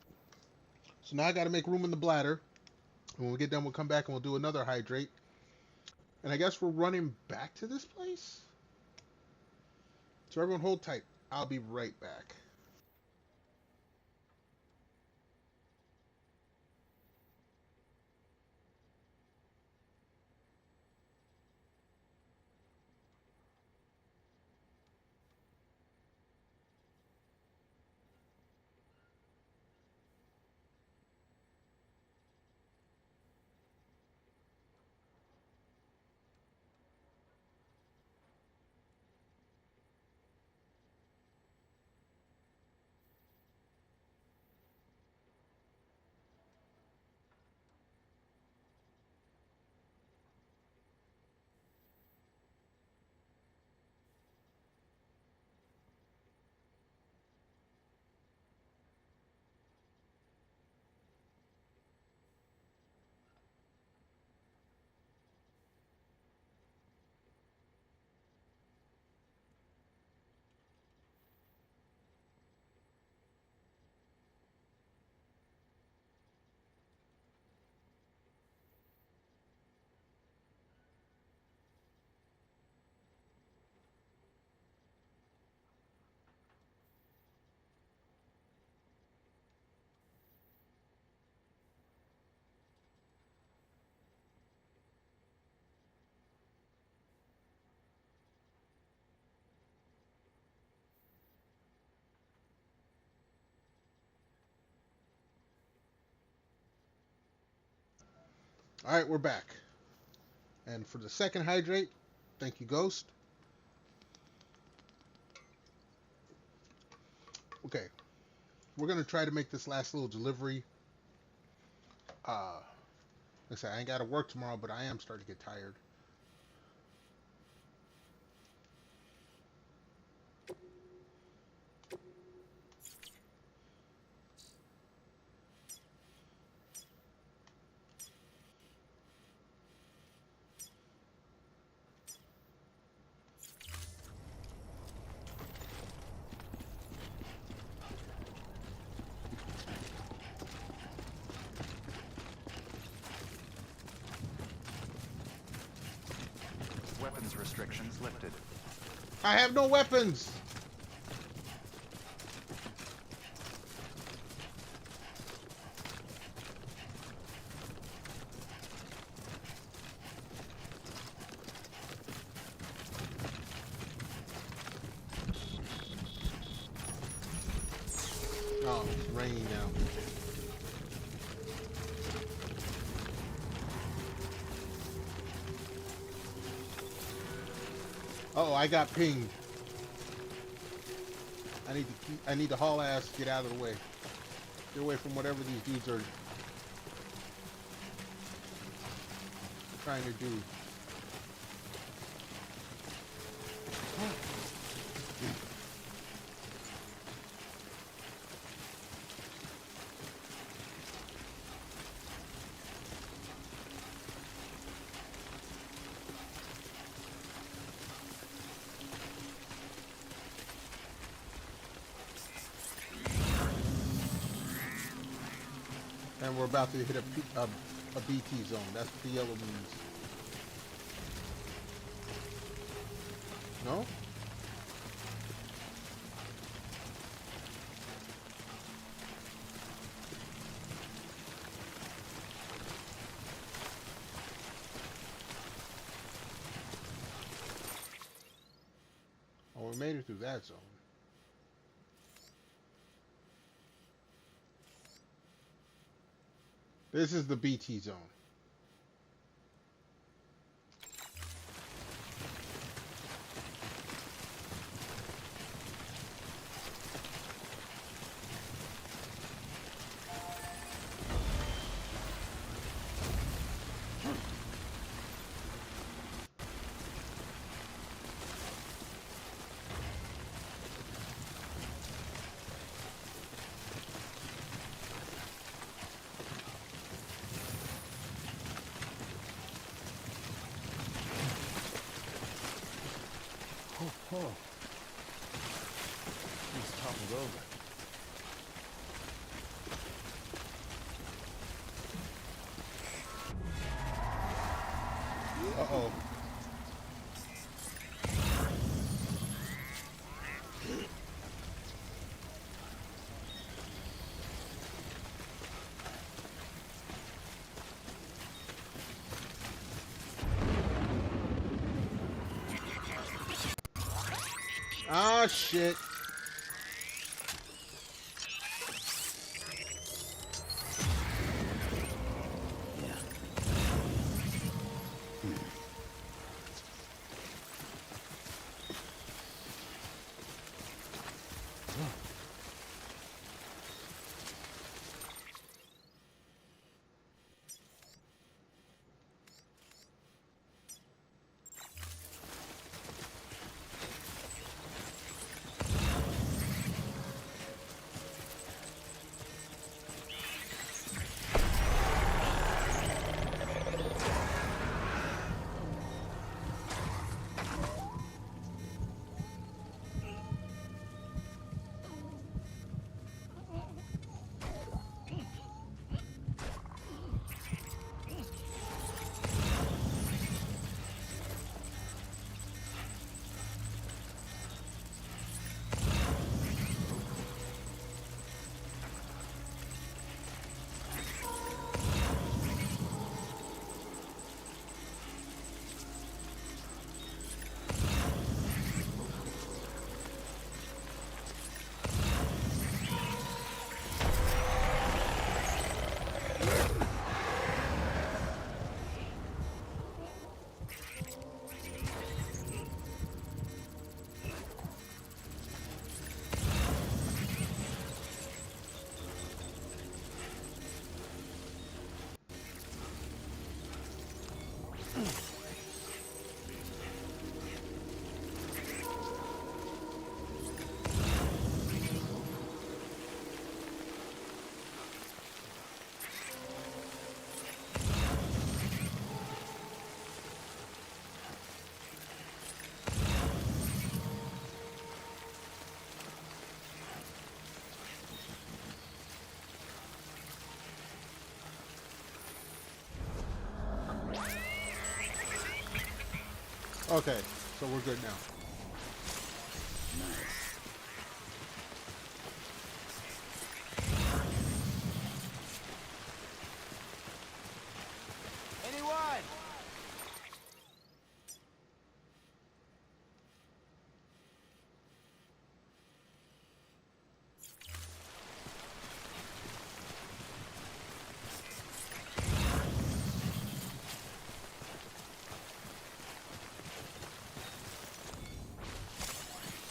So now I got to make room in the bladder. And when we get done, we'll come back and we'll do another hydrate. And I guess we're running back to this place? So everyone hold tight. I'll be right back. All right, we're back. And for the second hydrate, thank you, Ghost. Okay, we're gonna try to make this last little delivery. Like I said, I ain't gotta work tomorrow, but I am starting to get tired. Weapons restrictions lifted. I have no weapons! Oh, it's raining now. Oh, I got pinged. I need to haul ass, get out of the way. Get away from whatever these dudes are trying to do. And we're about to hit a BT zone. That's what the yellow means. No? Oh, we made it through that zone. This is the BT zone. Oh. He's toppled over. Uh-oh. Ah, shit. Okay, so we're good now. Nice. Anyone?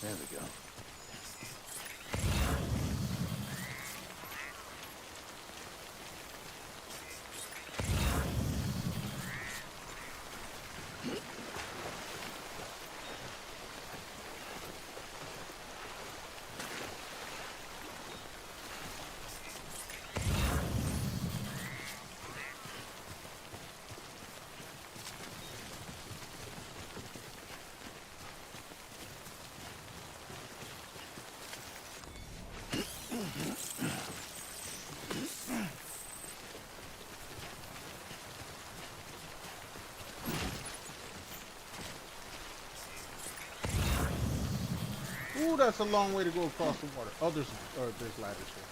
There we go. Ooh, that's a long way to go across the water. Oh, there's ladders here.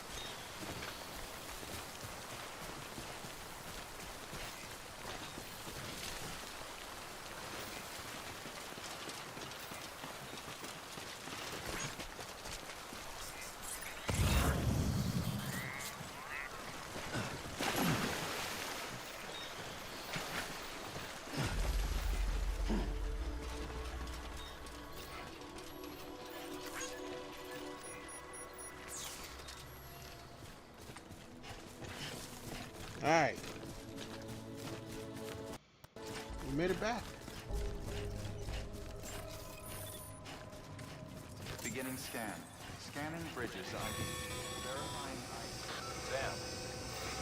Alright. We made it back. Beginning scan. Scanning bridges ID. Verifying ID. Sam,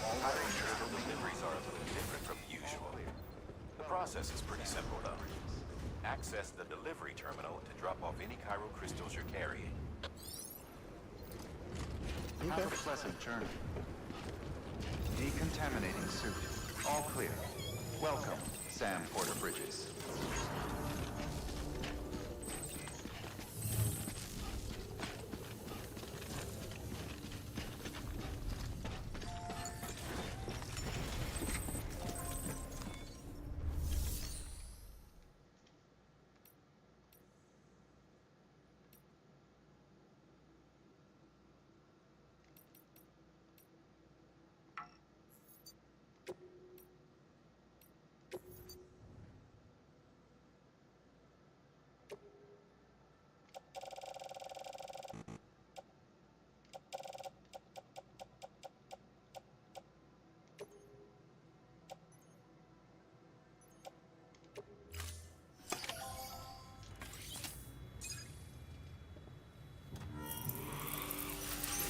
all crystal deliveries are a little different from usual. The process is pretty simple, though. Access the delivery terminal to drop off any Cairo crystals you're carrying. Have a pleasant journey. Decontaminating suit. All clear. Welcome, Sam Porter Bridges.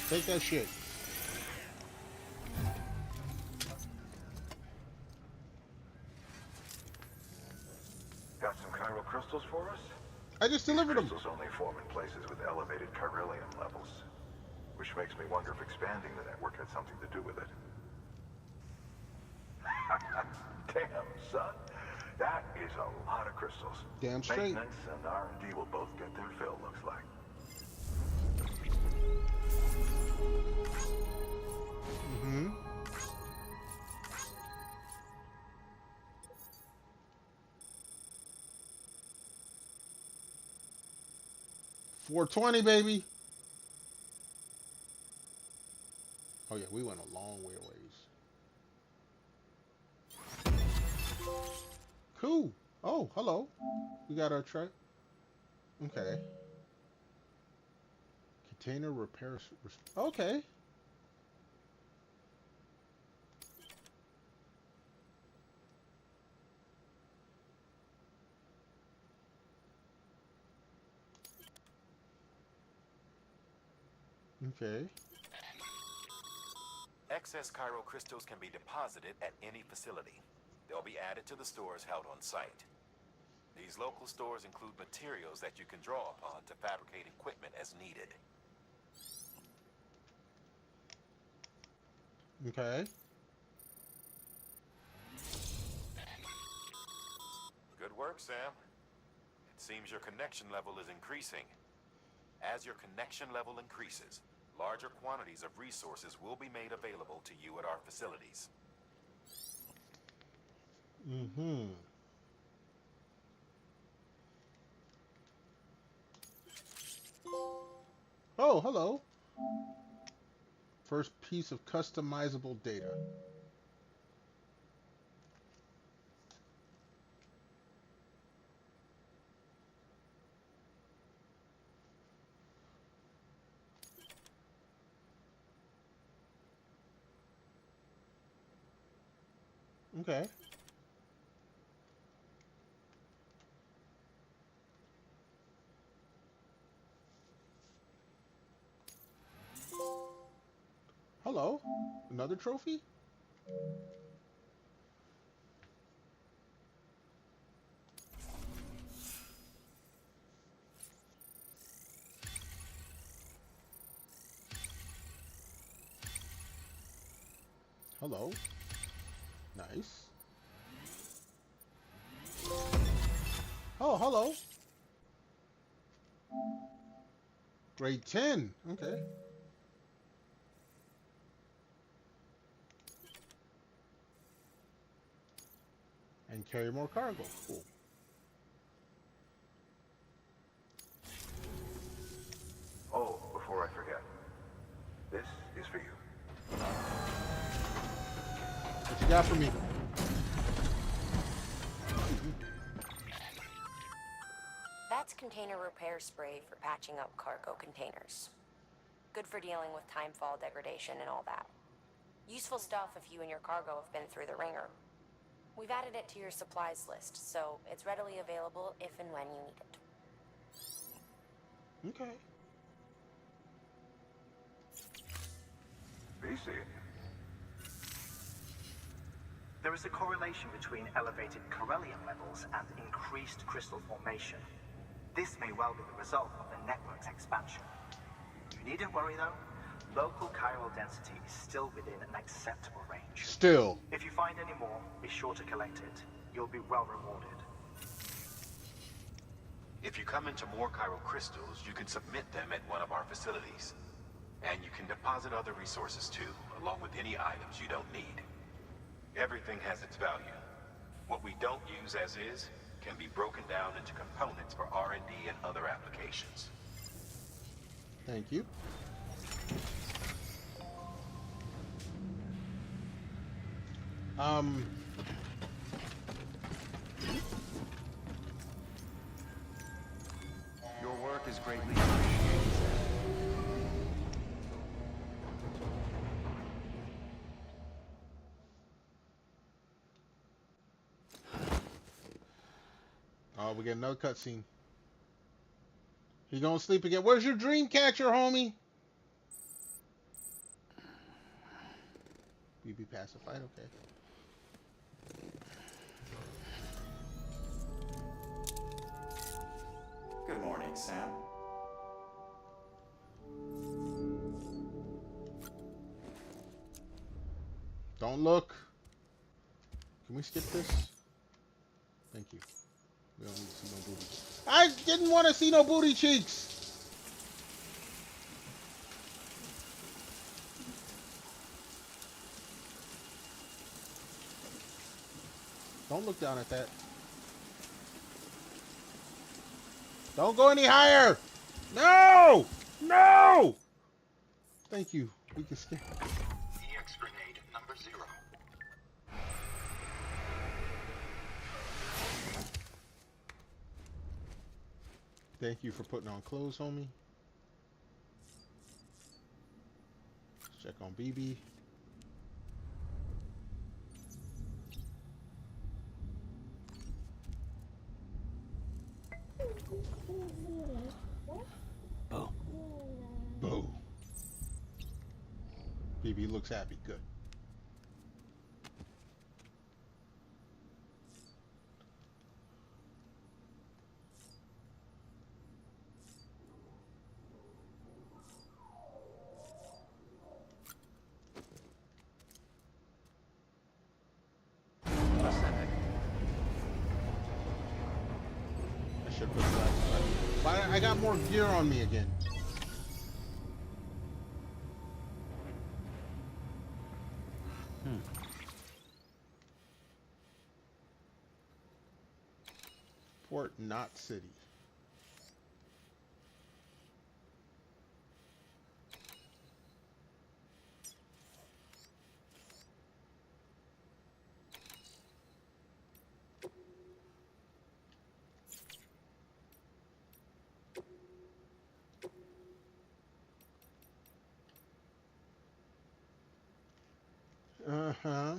Take that shit. Got some chiral crystals for us? I just delivered them. Crystals only form in places with elevated chiralium levels, which makes me wonder if expanding the network had something to do with it. Damn, son. That is a lot of crystals. Damn straight. Maintenance and R&D will both get their fill, looks like. Mm-hmm. $420, baby. Oh yeah, we went a long way a ways. Cool. Oh, hello. We got our truck. Okay. Container repairs. Okay. Okay. Excess Cairo crystals can be deposited at any facility. They'll be added to the stores held on site. These local stores include materials that you can draw upon to fabricate equipment as needed. Okay. Good work, Sam. Seems your connection level is increasing. As your connection level increases, larger quantities of resources will be made available to you at our facilities. Mm-hmm. Oh, hello. First piece of customizable data. Okay. Hello. Another trophy? Hello. Nice. Oh, hello. Grade 10. Okay. And carry more cargo. Cool. Oh, before I forget, this is for you. What you got for me? That's container repair spray for patching up cargo containers. Good for dealing with timefall degradation and all that. Useful stuff if you and your cargo have been through the ringer. We've added it to your supplies list, so it's readily available if and when you need it. Okay. BC. There is a correlation between elevated Corellium levels and increased crystal formation. This may well be the result of the network's expansion. You needn't worry though. Local chiral density is still within an acceptable range. Still. If you find any more, be sure to collect it. You'll be well rewarded. If you come into more chiral crystals, you can submit them at one of our facilities. And you can deposit other resources too, along with any items you don't need. Everything has its value. What we don't use as is can be broken down into components for R&D and other applications. Thank you. Your work is greatly appreciated, sir. Oh, we get another cutscene. He gonna sleep again. Where's your dream catcher, homie? BB pacified, okay. Good morning, Sam. Don't look. Can we skip this? Thank you. We don't need to see no booty. I didn't want to see no booty cheeks. Don't look down at that. Don't go any higher. No! No! Thank you. We can skip. EX grenade number 0. Thank you for putting on clothes, homie. Let's check on BB. Bo. Bo. BB looks happy. Good. I should put Why I got more gear on me again? Port Knot City. Uh-huh.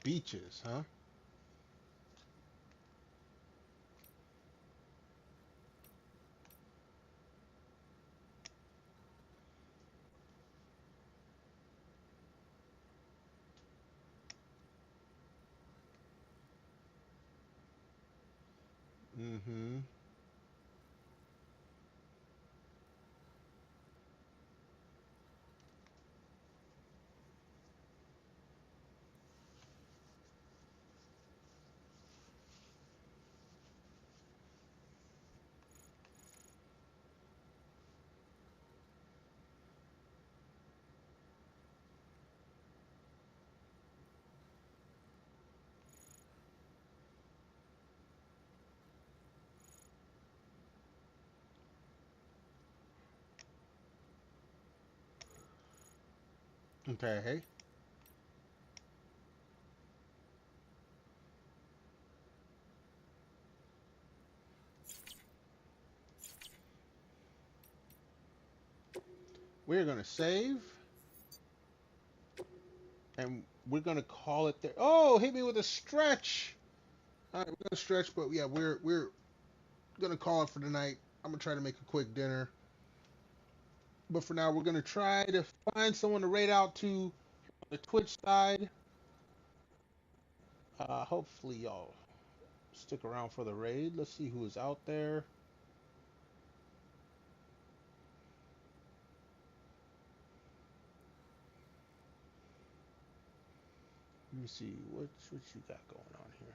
Beaches, huh? Mm-hmm. Okay. We're gonna save. And we're gonna call it there. Oh, hit me with a stretch. All right, we're gonna stretch, but yeah, we're gonna call it for the night. I'm gonna try to make a quick dinner, but for now, we're gonna try to find someone to raid out to on the Twitch side. Hopefully, y'all stick around for the raid. Let's see who is out there. Let me see what you got going on here.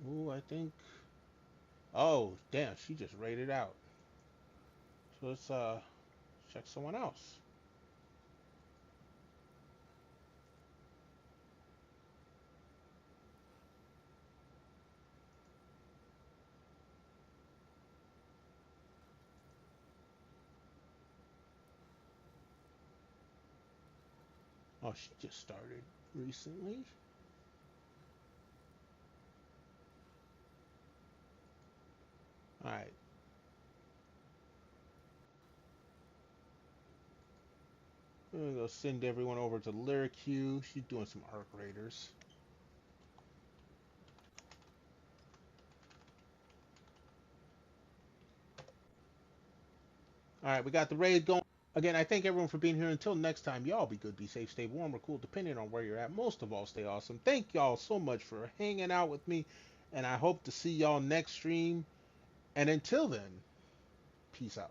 Ooh, I think. Oh, damn, she just raided out. So let's check someone else. Oh, she just started recently. All right. We're gonna go send everyone over to Lyricue. She's doing some Arc Raiders. All right, we got the raid going. Again, I thank everyone for being here. Until next time, y'all be good, be safe, stay warm or cool, depending on where you're at. Most of all, stay awesome. Thank y'all so much for hanging out with me, and I hope to see y'all next stream. And until then, peace out.